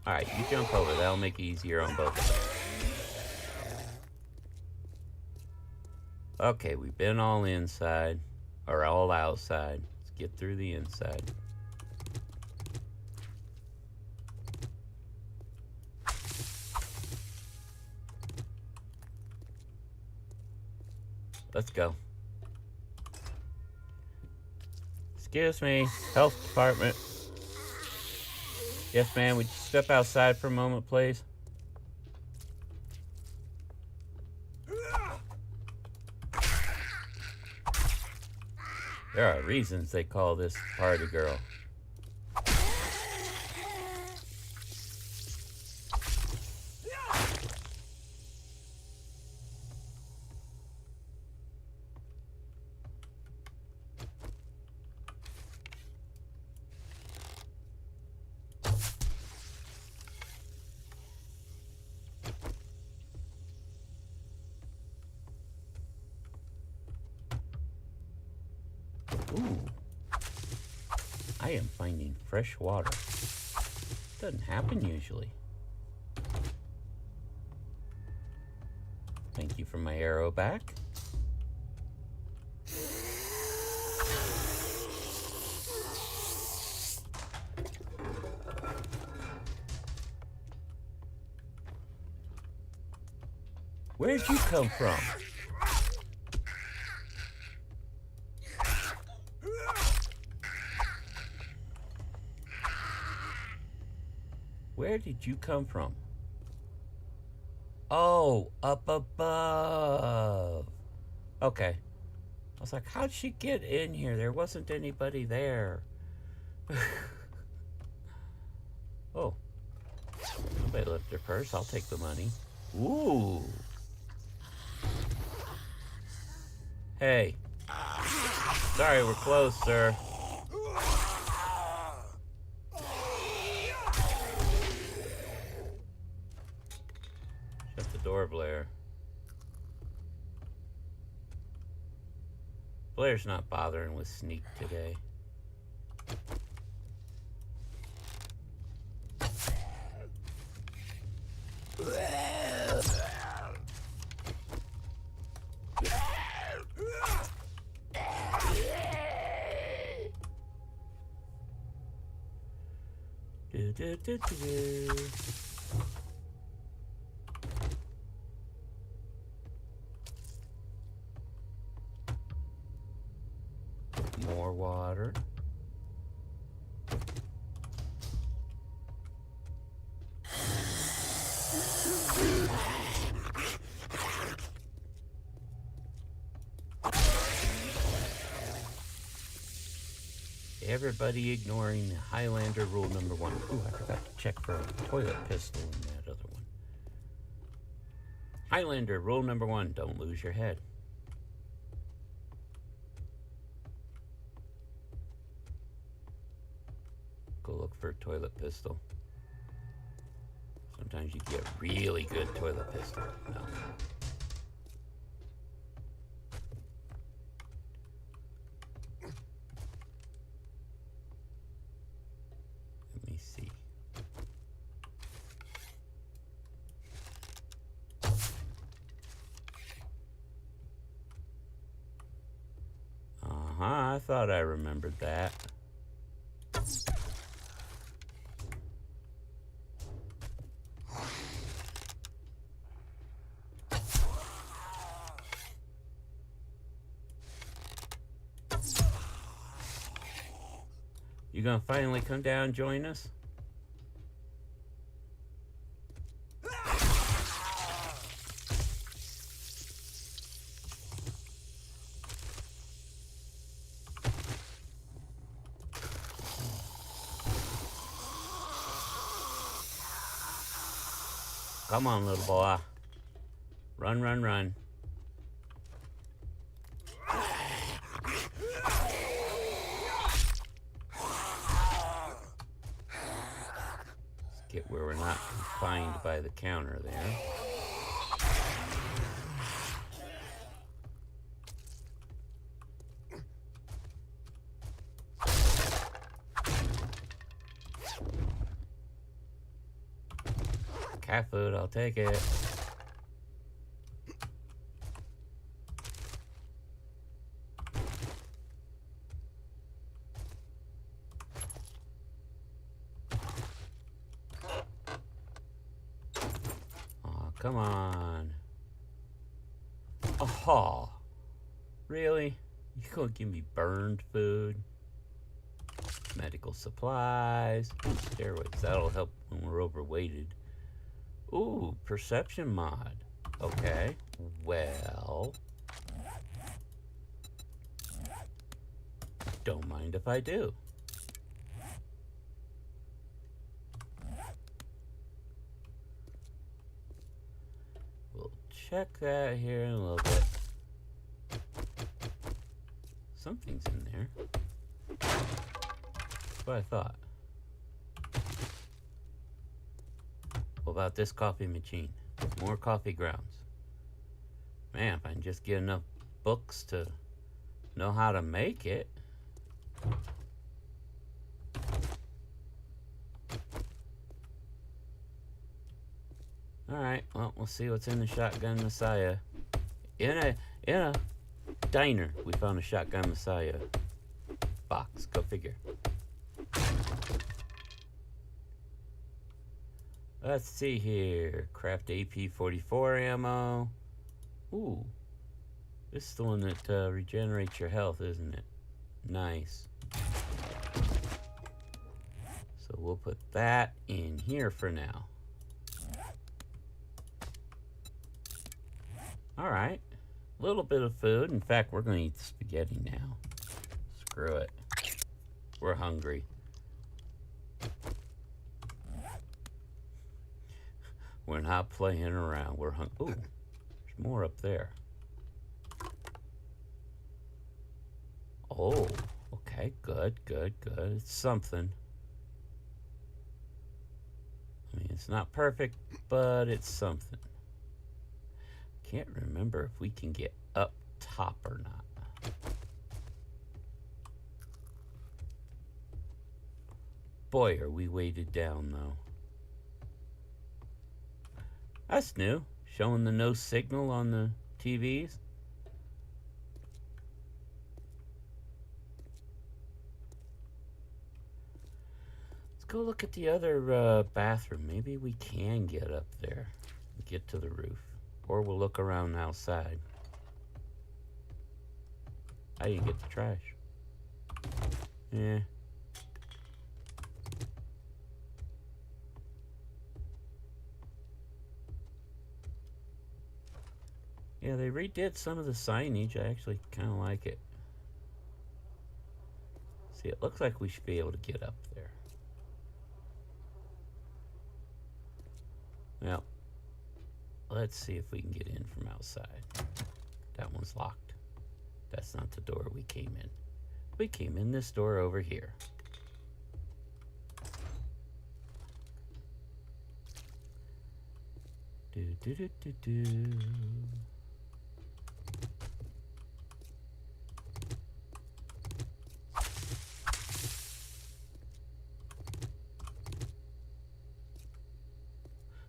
Alright, you jump over. That'll make it easier on both of us. Okay, we've been all inside. Or all outside. Let's get through the inside. Let's go. Excuse me, health department. Yes, ma'am, would you step outside for a moment, please? There are reasons they call this party girl. Ooh. I am finding fresh water. Doesn't happen usually. Thank you for my arrow back. Where'd you come from? Where did you come from? Oh, up above. Okay. I was like, how'd she get in here? There wasn't anybody there. Oh. Somebody left their purse. I'll take the money. Ooh. Hey. Sorry, we're closed, sir. Shut the door, Blair. Blair's not bothering with sneak today. More water. Everybody ignoring the Highlander rule number 1. Ooh, I forgot to check for a toilet pistol in that other one. Highlander rule number 1, don't lose your head. Go look for a toilet pistol. Sometimes you get really good toilet pistol. No. Let me see. I thought I remembered that. You gonna finally come down and join us? Come on, little boy. Run, run, run. Let's get where we're not confined by the counter there. Cat food, I'll take it. Oh, come on. Oh, really? You gonna give me burned food? Medical supplies, steroids. That'll help when we're overweighted. Ooh, perception mod. Okay, well, don't mind if I do. We'll check that here in a little bit. Something's in there. That's what I thought. What about this coffee machine? More coffee grounds. Man, if I can just get enough books to know how to make it. Alright, well, we'll see what's in the Shotgun Messiah. In a diner, we found a Shotgun Messiah box. Go figure. Let's see here. Craft AP-44 ammo. Ooh. This is the one that regenerates your health, isn't it? Nice. So we'll put that in here for now. Alright. A little bit of food. In fact, we're going to eat the spaghetti now. Screw it. We're hungry. We're not playing around. We're hungry. Ooh, there's more up there. Oh, okay. Good, good, good. It's something. I mean, it's not perfect, but it's something. Can't remember if we can get up top or not. Boy, are we weighted down, though. That's new. Showing the no signal on the TVs. Let's go look at the other bathroom. Maybe we can get up there. Get to the roof. Or we'll look around outside. How do you get the trash? Yeah. Yeah, they redid some of the signage. I actually kind of like it. See, it looks like we should be able to get up there. Well, let's see if we can get in from outside. That one's locked. That's not the door we came in. We came in this door over here. Do do do do do.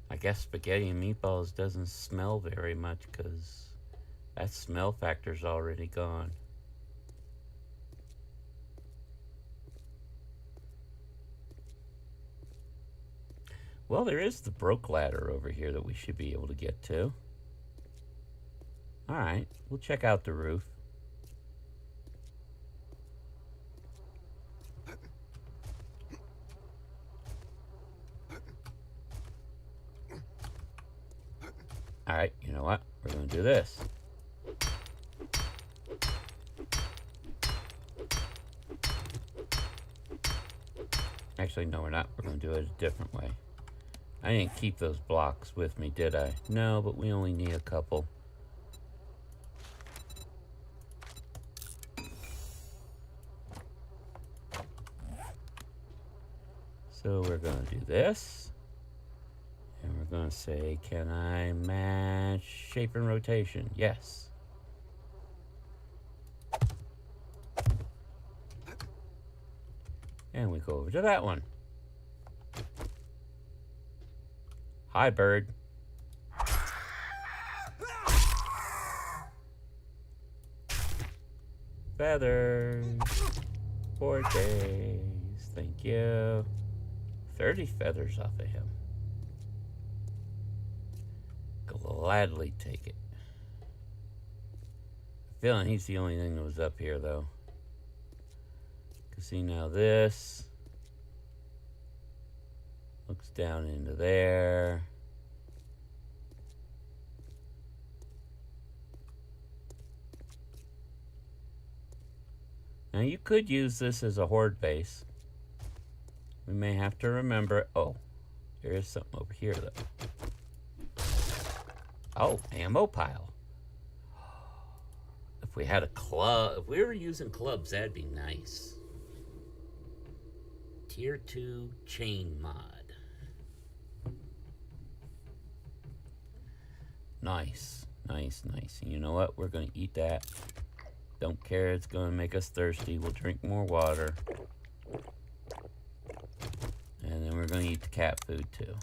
I guess spaghetti and meatballs doesn't smell very much because that smell factor's already gone. Well, there is the broke ladder over here that we should be able to get to. Alright, we'll check out the roof. Alright, you know what? We're going to do this. Actually, no, we're not. We're going to do it a different way. I didn't keep those blocks with me, did I? No, but we only need a couple. So we're going to do this. And we're going to say, can I match shape and rotation? Yes. And we go over to that one. Hi, bird. Feathers. 4 days. Thank you. 30 feathers off of him. Gladly take it. Feeling he's the only thing that was up here, though. See, now this looks down into there. Now you could use this as a horde base. We may have to remember. Oh, there is something over here, though. Oh, ammo pile. If we had a club, if we were using clubs, that'd be nice. Tier 2 chain mod. Nice, nice, nice. And you know what? We're going to eat that. Don't care, it's going to make us thirsty. We'll drink more water. And then we're going to eat the cat food too.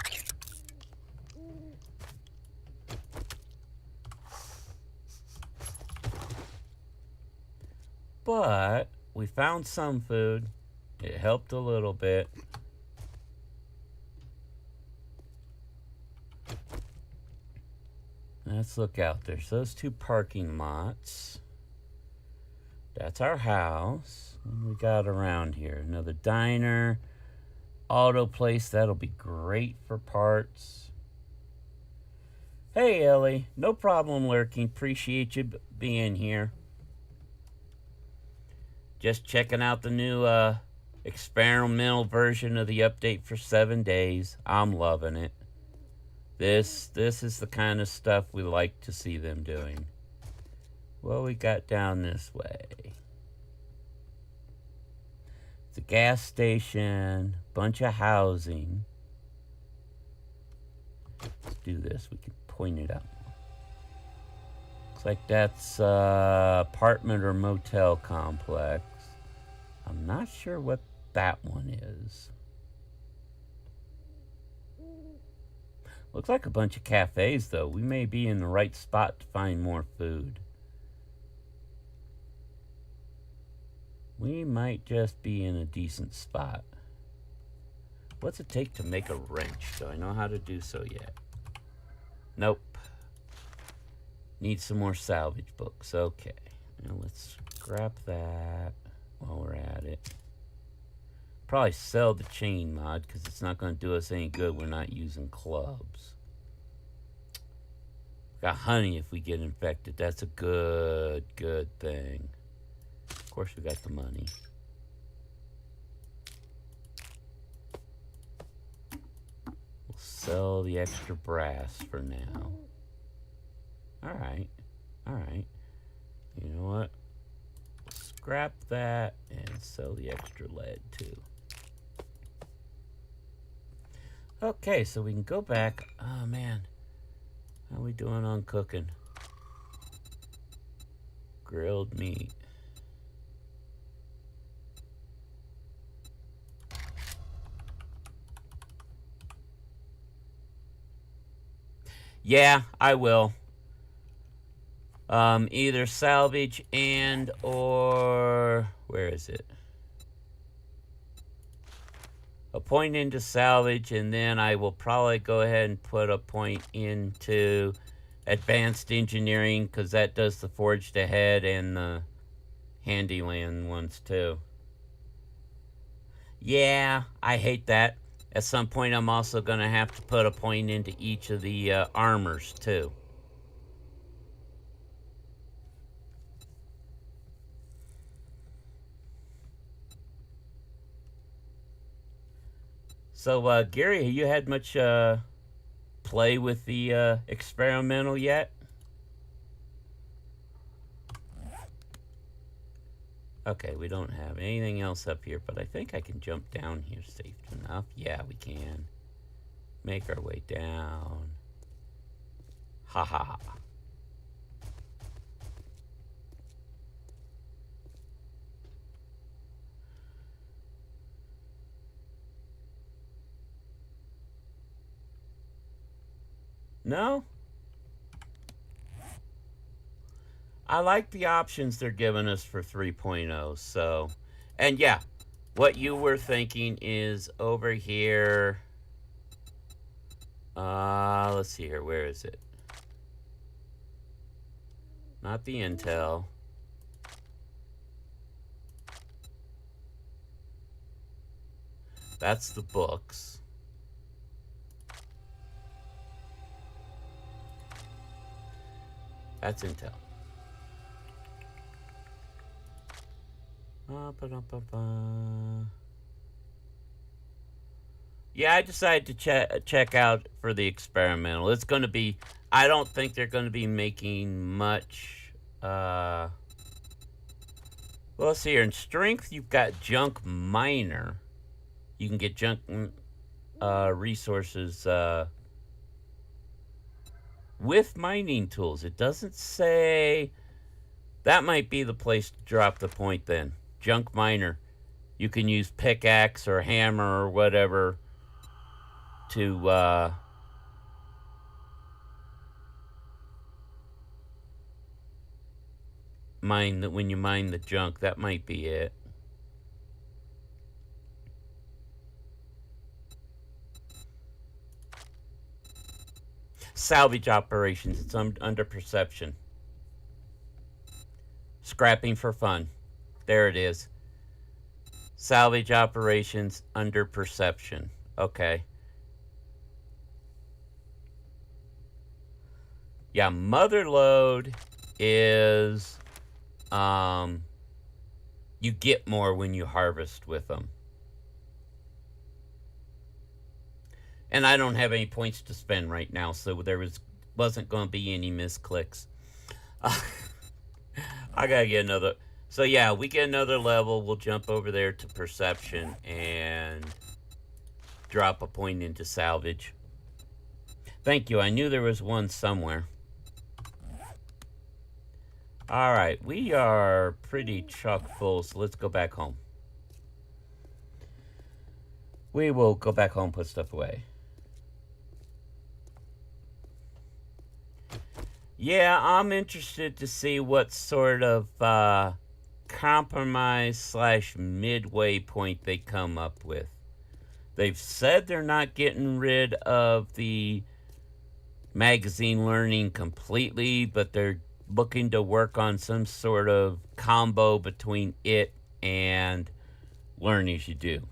But we found some food. It helped a little bit. Let's look out. There's those 2 parking lots. That's our house. What we got around here? Another diner. Auto place. That'll be great for parts. Hey, Ellie. No problem lurking. Appreciate you being here. Just checking out the new experimental version of the update for 7 days. I'm loving it. This is the kind of stuff we like to see them doing. What we got down this way? The gas station, bunch of housing. Let's do this. We can point it out. Looks like that's apartment or motel complex. I'm not sure what that one is. Looks like a bunch of cafes, though. We may be in the right spot to find more food. We might just be in a decent spot. What's it take to make a wrench? Do I know how to do so yet? Nope. Need some more salvage books. Okay. Now let's grab that while we're at it. Probably sell the chain mod because it's not going to do us any good. We're not using clubs. Got honey if we get infected. That's a good thing. Of course, we got the money. We'll sell the extra brass for now. Alright. Alright. You know what? Scrap that and sell the extra lead too. Okay, so we can go back. Oh man. How are we doing on cooking? Grilled meat. Yeah, I will. Either salvage and or where is it? A point into salvage, and then I will probably go ahead and put a point into advanced engineering because that does the forged ahead and the handyland ones too. Yeah, I hate that. At some point, I'm also going to have to put a point into each of the armors too. So, Gary, have you had much play with the experimental yet? Okay, we don't have anything else up here, but I think I can jump down here safe enough. Yeah, we can. Make our way down. Ha ha ha. No? I like the options they're giving us for 3.0, so... And yeah, what you were thinking is over here... let's see here, where is it? Not the Intel. That's the books. That's Intel. Yeah, I decided to check out for the experimental. It's going to be... I don't think they're going to be making much... well, let's see here. In strength, you've got junk miner. You can get junk resources with mining tools. It doesn't say... That might be the place to drop the point then. Junk miner. You can use pickaxe or hammer or whatever to mine when you mine the junk. That might be it. Salvage operations. It's under perception. Scrapping for fun. There it is. Salvage operations under perception. Okay. Yeah, mother lode is you get more when you harvest with them. And I don't have any points to spend right now, so there wasn't going to be any misclicks. I gotta get another. So yeah, we get another level. We'll jump over there to perception and drop a point into salvage. Thank you. I knew there was one somewhere. All right, we are pretty chock full, so let's go back home. We will go back home, put stuff away. Yeah, I'm interested to see what sort of compromise / midway point they come up with. They've said they're not getting rid of the magazine learning completely, but they're looking to work on some sort of combo between it and learn as you do.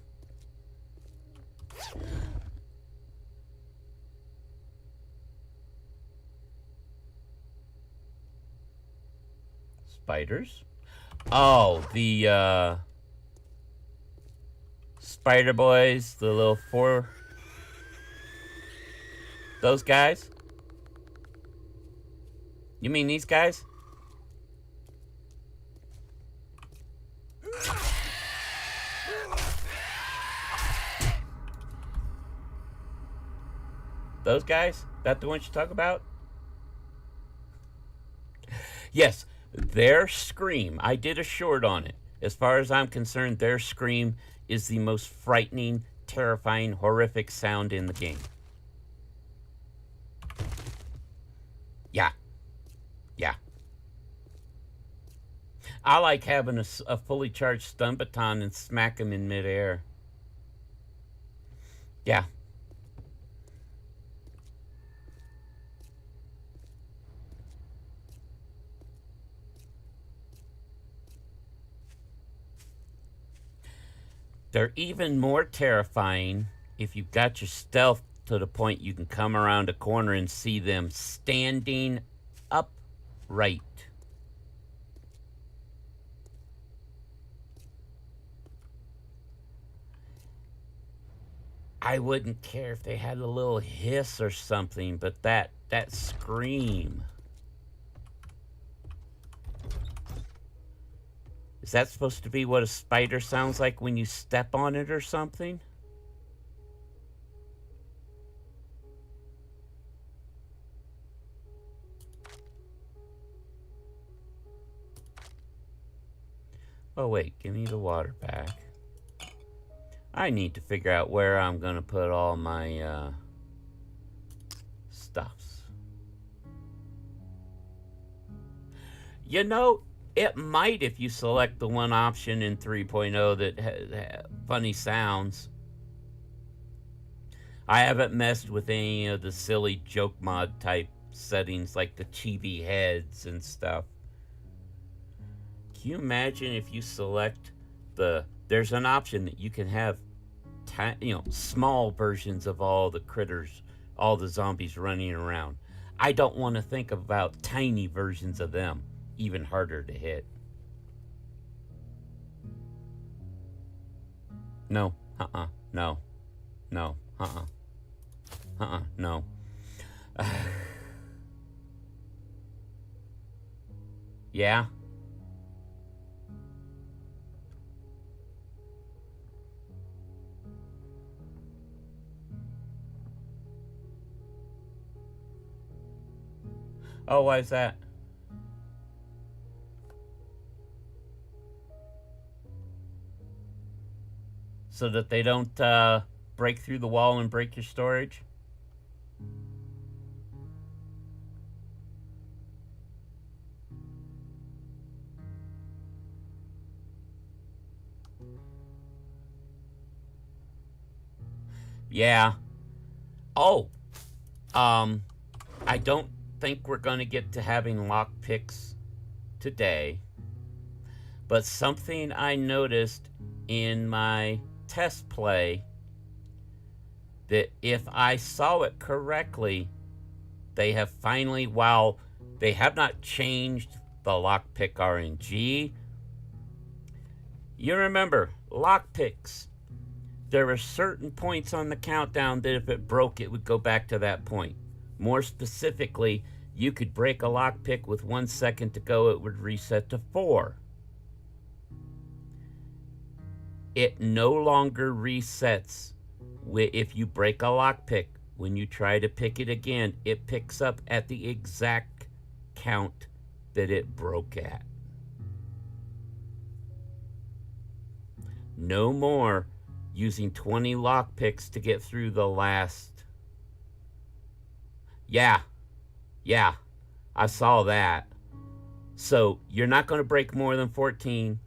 Spiders? Oh, the spider boys, the little four... Those guys? You mean these guys? Those guys? That the ones you talk about? Yes, their scream. I did a short on it. As far as I'm concerned, their scream is the most frightening, terrifying, horrific sound in the game. Yeah. Yeah. I like having a fully charged stun baton and smack them in midair. Yeah. They're even more terrifying if you've got your stealth to the point you can come around a corner and see them standing upright. I wouldn't care if they had a little hiss or something, but that scream. Is that supposed to be what a spider sounds like when you step on it or something? Oh wait, give me the water back. I need to figure out where I'm gonna put all my stuffs. You know, it might if you select the one option in 3.0 that has funny sounds. I haven't messed with any of the silly joke mod type settings like the chibi heads and stuff. Can you imagine if you select there's an option that you can have small versions of all the critters, all the zombies running around. I don't want to think about tiny versions of them, even harder to hit. No, no, no, no. Yeah? Oh, why is that? So that they don't break through the wall and break your storage? Yeah. Oh. I don't think we're going to get to having lockpicks today. But something I noticed in my test play, that if I saw it correctly, they have finally, while they have not changed the lockpick RNG, you remember, lockpicks, there were certain points on the countdown that if it broke, it would go back to that point. More specifically, you could break a lockpick with 1 second to go, it would reset to 4. It no longer resets if you break a lockpick. When you try to pick it again, it picks up at the exact count that it broke at. No more using 20 lockpicks to get through the last. Yeah, I saw that. So you're not going to break more than 14,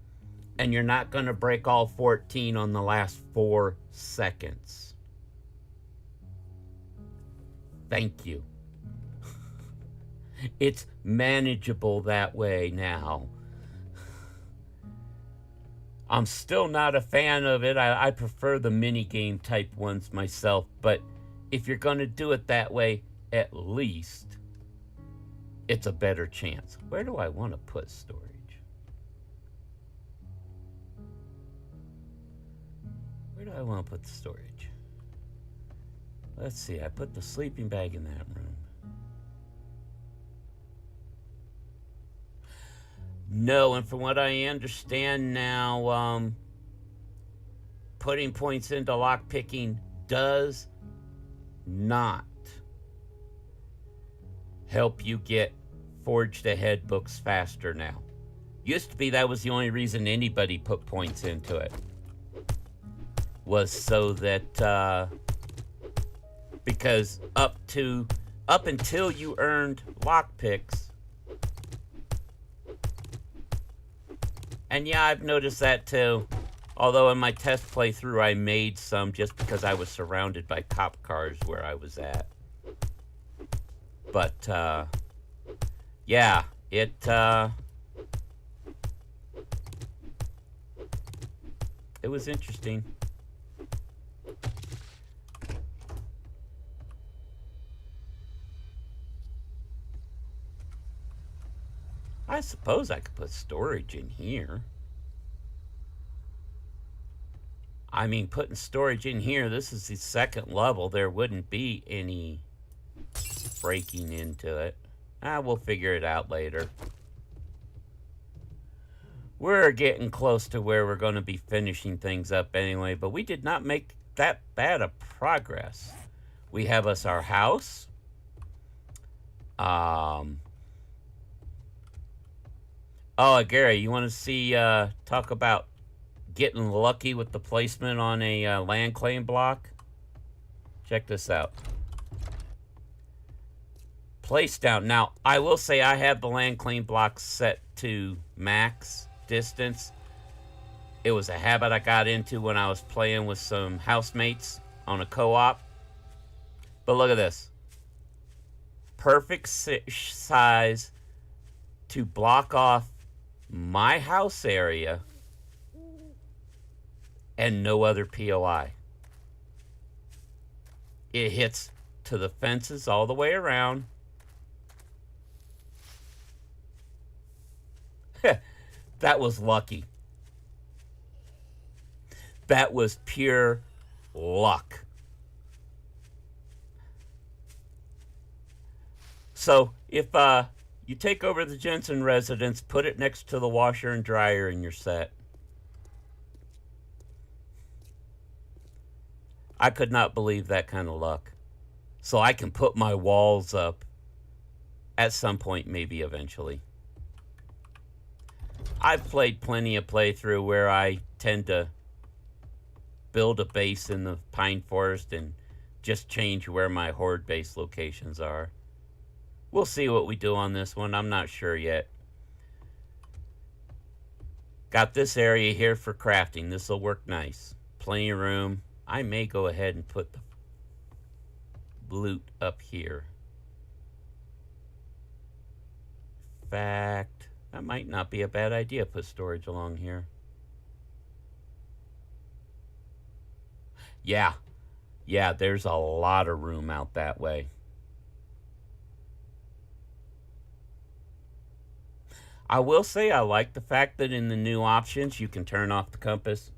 and you're not going to break all 14 on the last 4 seconds. Thank you. It's manageable that way now. I'm still not a fan of it. I prefer the minigame type ones myself, but if you're going to do it that way, at least it's a better chance. Where do I want to put storage? Where do I want to put the storage? Let's see, I put the sleeping bag in that room. No, and from what I understand now, putting points into lockpicking does not help you get forged ahead books faster now. Used to be that was the only reason anybody put points into it, was so that because up until you earned lockpicks, and yeah, I've noticed that too. Although in my test playthrough I made some just because I was surrounded by cop cars where I was at. But yeah, it was interesting. I suppose I could put storage in here. I mean, putting storage in here, this is the second level. There wouldn't be any breaking into it. We'll figure it out later. We're getting close to where we're going to be finishing things up anyway, but we did not make that bad of progress. We have us our house. Oh, Gary, you want to see, talk about getting lucky with the placement on a land claim block? Check this out. Place down. Now, I will say I have the land claim block set to max distance. It was a habit I got into when I was playing with some housemates on a co-op. But look at this. Perfect size to block off my house area and no other POI. It hits to the fences all the way around. That was lucky. That was pure luck. So if you take over the Jensen residence, put it next to the washer and dryer, and you're set. I could not believe that kind of luck. So I can put my walls up at some point, maybe eventually. I've played plenty of playthrough where I tend to build a base in the pine forest and just change where my horde base locations are. We'll see what we do on this one. I'm not sure yet. Got this area here for crafting. This will work nice. Plenty of room. I may go ahead and put the loot up here. In fact, that might not be a bad idea. Put storage along here. Yeah, there's a lot of room out that way. I will say I like the fact that in the new options you can turn off the compass,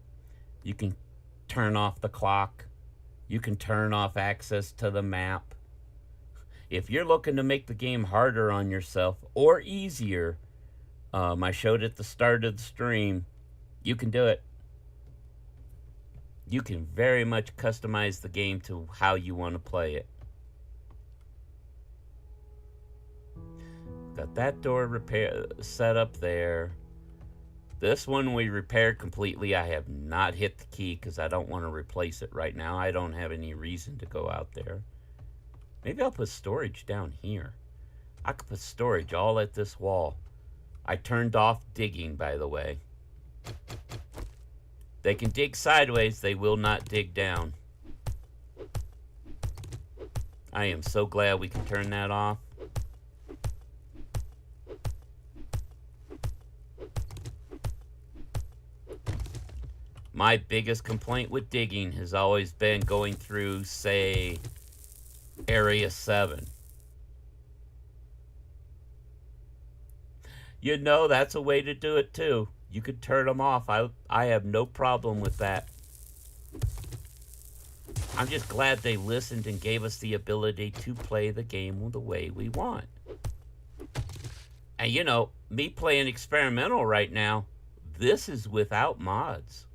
you can turn off the clock, you can turn off access to the map. If you're looking to make the game harder on yourself or easier, I showed at the start of the stream, you can do it. You can very much customize the game to how you want to play it. Got that door set up there. This one we repaired completely. I have not hit the key because I don't want to replace it right now. I don't have any reason to go out there. Maybe I'll put storage down here. I could put storage all at this wall. I turned off digging, by the way. They can dig sideways, they will not dig down. I am so glad we can turn that off. My biggest complaint with digging has always been going through, say, Area 7. You know, that's a way to do it too. You could turn them off. I have no problem with that. I'm just glad they listened and gave us the ability to play the game the way we want. And you know, me playing experimental right now, this is without mods.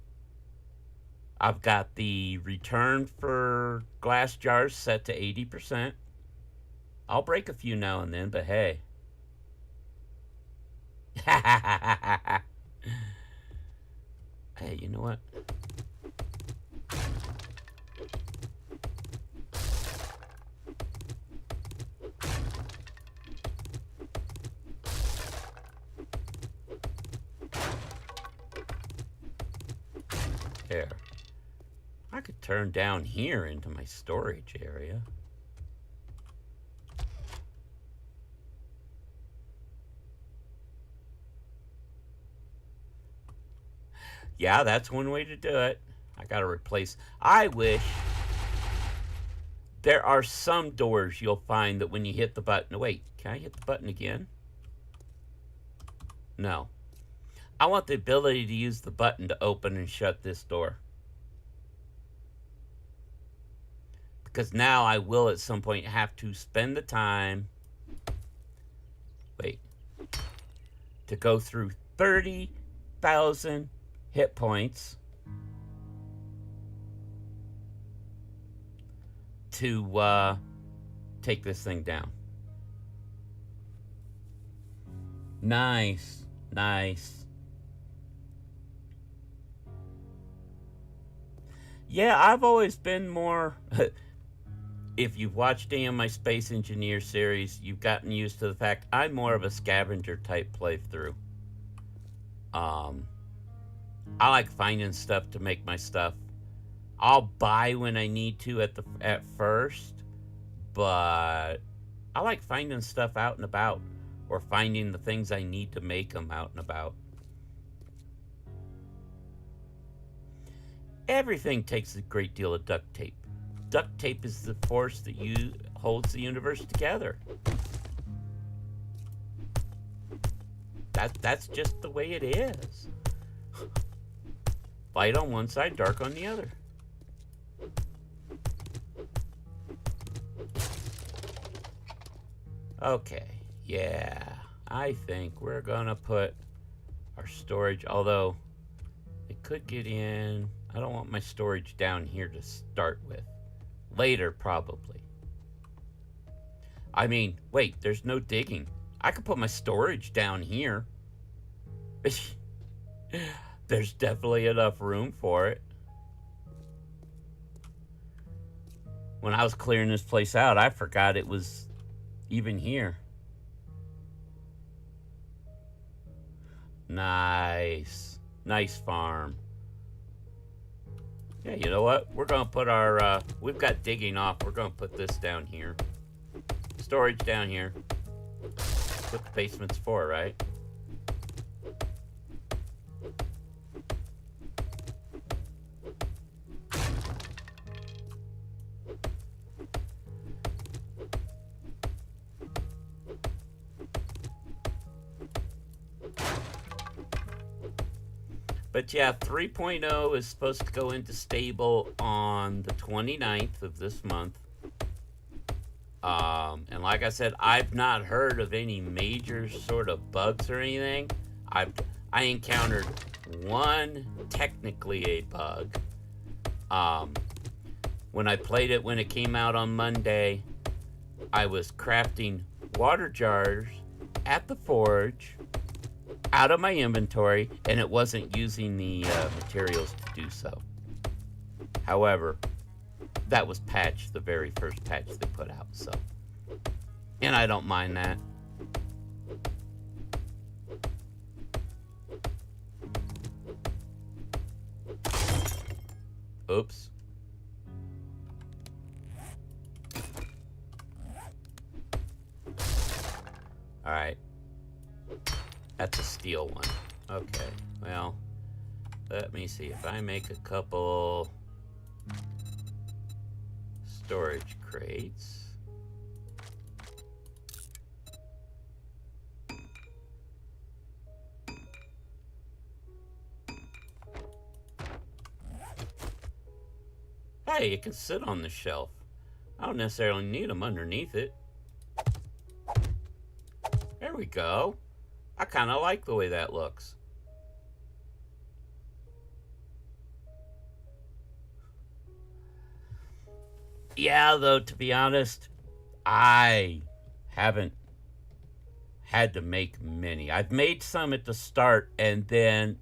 I've got the return for glass jars set to 80%. I'll break a few now and then, but hey. Hey, you know what? There. I could turn down here into my storage area. Yeah, that's one way to do it. I gotta replace. I wish there are some doors you'll find that when you hit the button. Wait, can I hit the button again? No. I want the ability to use the button to open and shut this door. Because now I will at some point have to spend the time, to go through 30,000 hit points to take this thing down. Nice, nice. Yeah, I've always been more... If you've watched any of my Space Engineer series, you've gotten used to the fact I'm more of a scavenger type playthrough. I like finding stuff to make my stuff. I'll buy when I need to at first, but I like finding stuff out and about, or finding the things I need to make them out and about. Everything takes a great deal of duct tape. Duct tape is the force that holds the universe together. That's just the way it is. Light on one side, dark on the other. Okay, yeah. I think we're gonna put our storage, although it could get in. I don't want my storage down here to start with. Later, probably. I mean, wait, there's no digging. I could put my storage down here. There's definitely enough room for it. When I was clearing this place out, I forgot it was even here. Nice. Nice farm. Yeah, you know what? We're going to put our, we've got digging off. We're going to put this down here. Storage down here. That's what the basement's for, right? But yeah, 3.0 is supposed to go into stable on the 29th of this month. And like I said, I've not heard of any major sort of bugs or anything. I encountered one, technically a bug. When I played it, when it came out on Monday, I was crafting water jars at the forge out of my inventory, and it wasn't using the materials to do so. However, that was patched, the very first patch they put out, so. And I don't mind that. Oops. All right. That's a steel one. Okay, well, let me see. If I make a couple storage crates. Hey, it can sit on the shelf. I don't necessarily need them underneath it. There we go. I kind of like the way that looks. Yeah, though, to be honest, I haven't had to make many. I've made some at the start, and then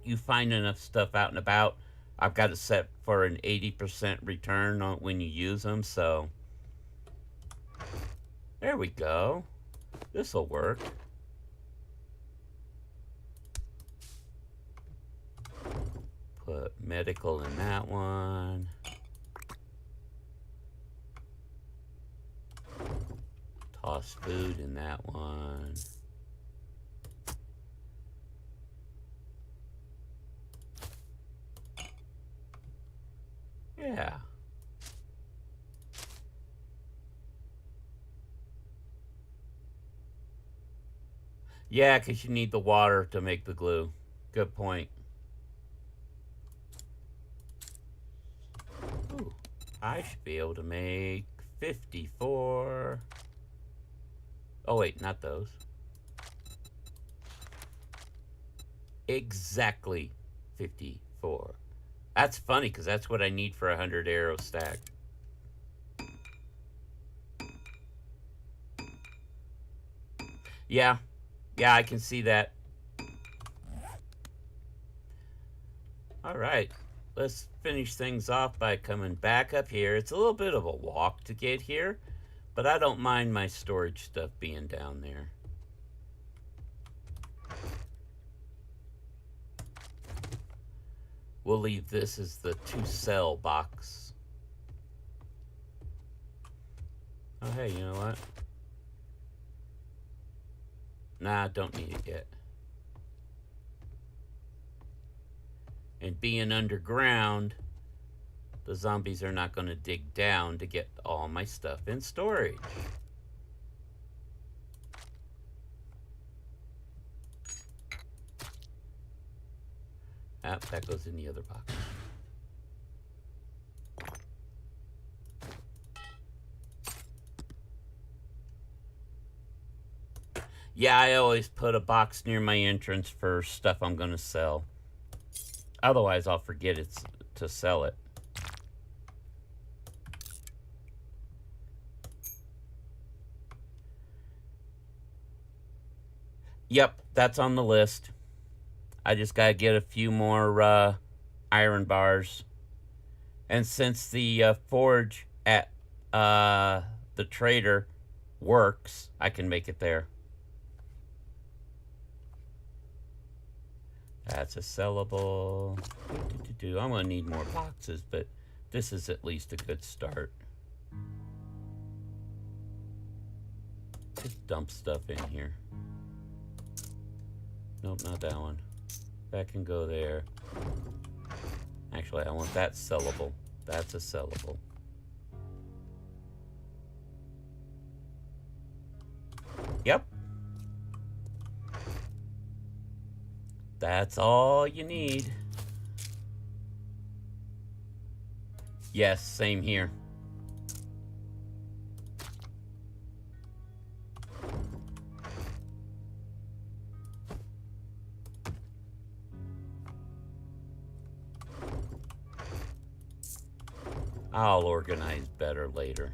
you find enough stuff out and about. I've got it set for an 80% return on when you use them, so there we go. This'll work. Put medical in that one. Toss food in that one. Yeah. Yeah, because you need the water to make the glue. Good point. Ooh, I should be able to make 54. Oh wait, not those. Exactly 54. That's funny because that's what I need for 100 arrow stack. Yeah, I can see that. All right, let's finish things off by coming back up here. It's a little bit of a walk to get here, but I don't mind my storage stuff being down there. We'll leave this as the to-sell box. Oh, hey, you know what? Nah, don't need it yet. And being underground, the zombies are not going to dig down to get all my stuff in storage. Ah, that goes in the other box. Yeah, I always put a box near my entrance for stuff I'm going to sell. Otherwise, I'll forget to sell it. Yep, that's on the list. I just got to get a few more iron bars. And since the forge at the trader works, I can make it there. That's a sellable. I'm going to need more boxes, but this is at least a good start. Just dump stuff in here. Nope, not that one. That can go there. Actually, I want that sellable. That's a sellable. Yep. That's all you need. Yes, same here. I'll organize better later.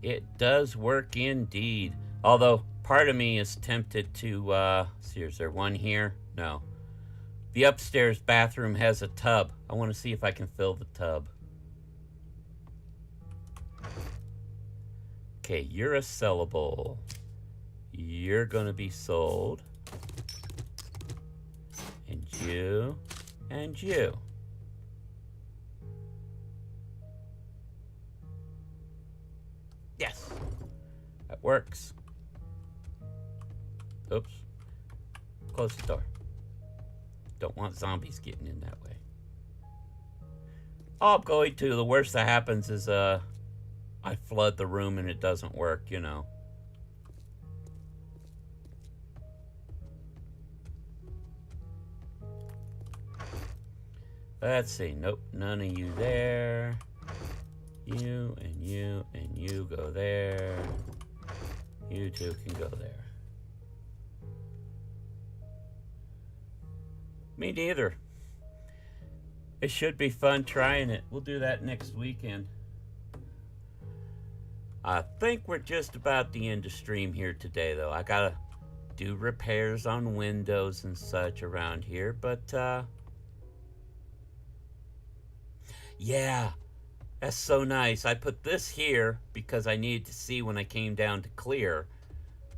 It does work indeed. Although, part of me is tempted to, see, is there one here? No. The upstairs bathroom has a tub. I want to see if I can fill the tub. Okay, you're a sellable. You're gonna be sold. And you. And you. Yes. That works. Oops. Close the door. Don't want zombies getting in that way. All I'm going to, the worst that happens is I flood the room and it doesn't work, you know. Let's see. Nope, none of you there. You and you and you go there. You two can go there. Me neither. It should be fun trying it. We'll do that next weekend. I think we're just about the end of stream here today, though. I gotta do repairs on windows and such around here, but yeah, that's so nice. I put this here because I needed to see when I came down to clear,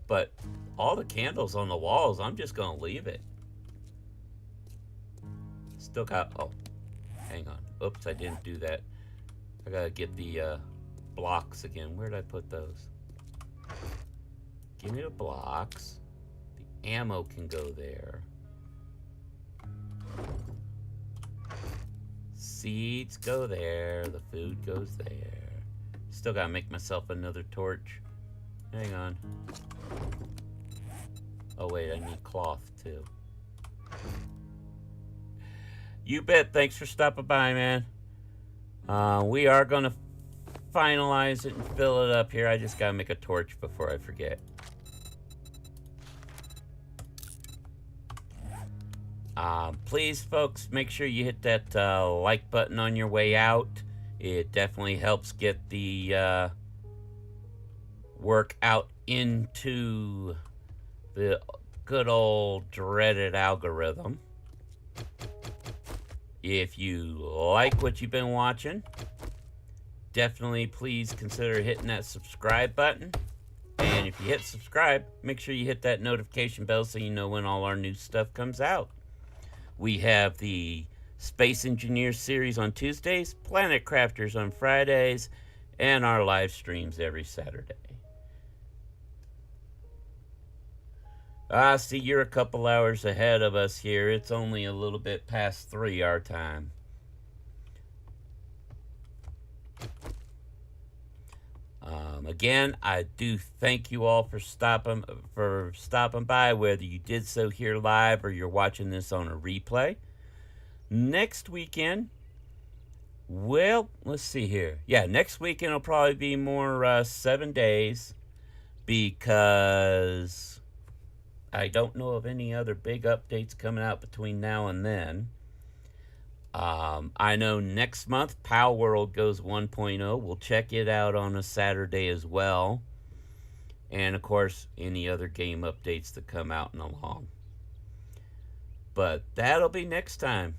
but all the candles on the walls, I'm just gonna leave it. Still got, oh, hang on. Oops, I didn't do that. I gotta get the blocks again. Where did I put those? Give me the blocks. The ammo can go there. Seeds go there. The food goes there. Still gotta make myself another torch. Hang on. Oh wait, I need cloth too. You bet. Thanks for stopping by, man. We are going to finalize it and fill it up here. I just got to make a torch before I forget. Please, folks, make sure you hit that like button on your way out. It definitely helps get the work out into the good old dreaded algorithm. If you like what you've been watching, definitely please consider hitting that subscribe button. And if you hit subscribe, make sure you hit that notification bell so you know when all our new stuff comes out. We have the Space Engineers series on Tuesdays, Planet Crafters on Fridays, and our live streams every Saturday. See, you're a couple hours ahead of us here. It's only a little bit past 3 our time. Again, I do thank you all for stopping by, whether you did so here live or you're watching this on a replay. Next weekend, well, let's see here. Yeah, next weekend will probably be more 7 days, because I don't know of any other big updates coming out between now and then. I know next month Pow World goes 1.0. We'll check it out on a Saturday as well. And of course, any other game updates that come out and along. But that'll be next time.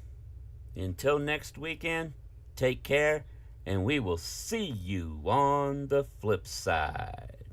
Until next weekend, take care, and we will see you on the flip side.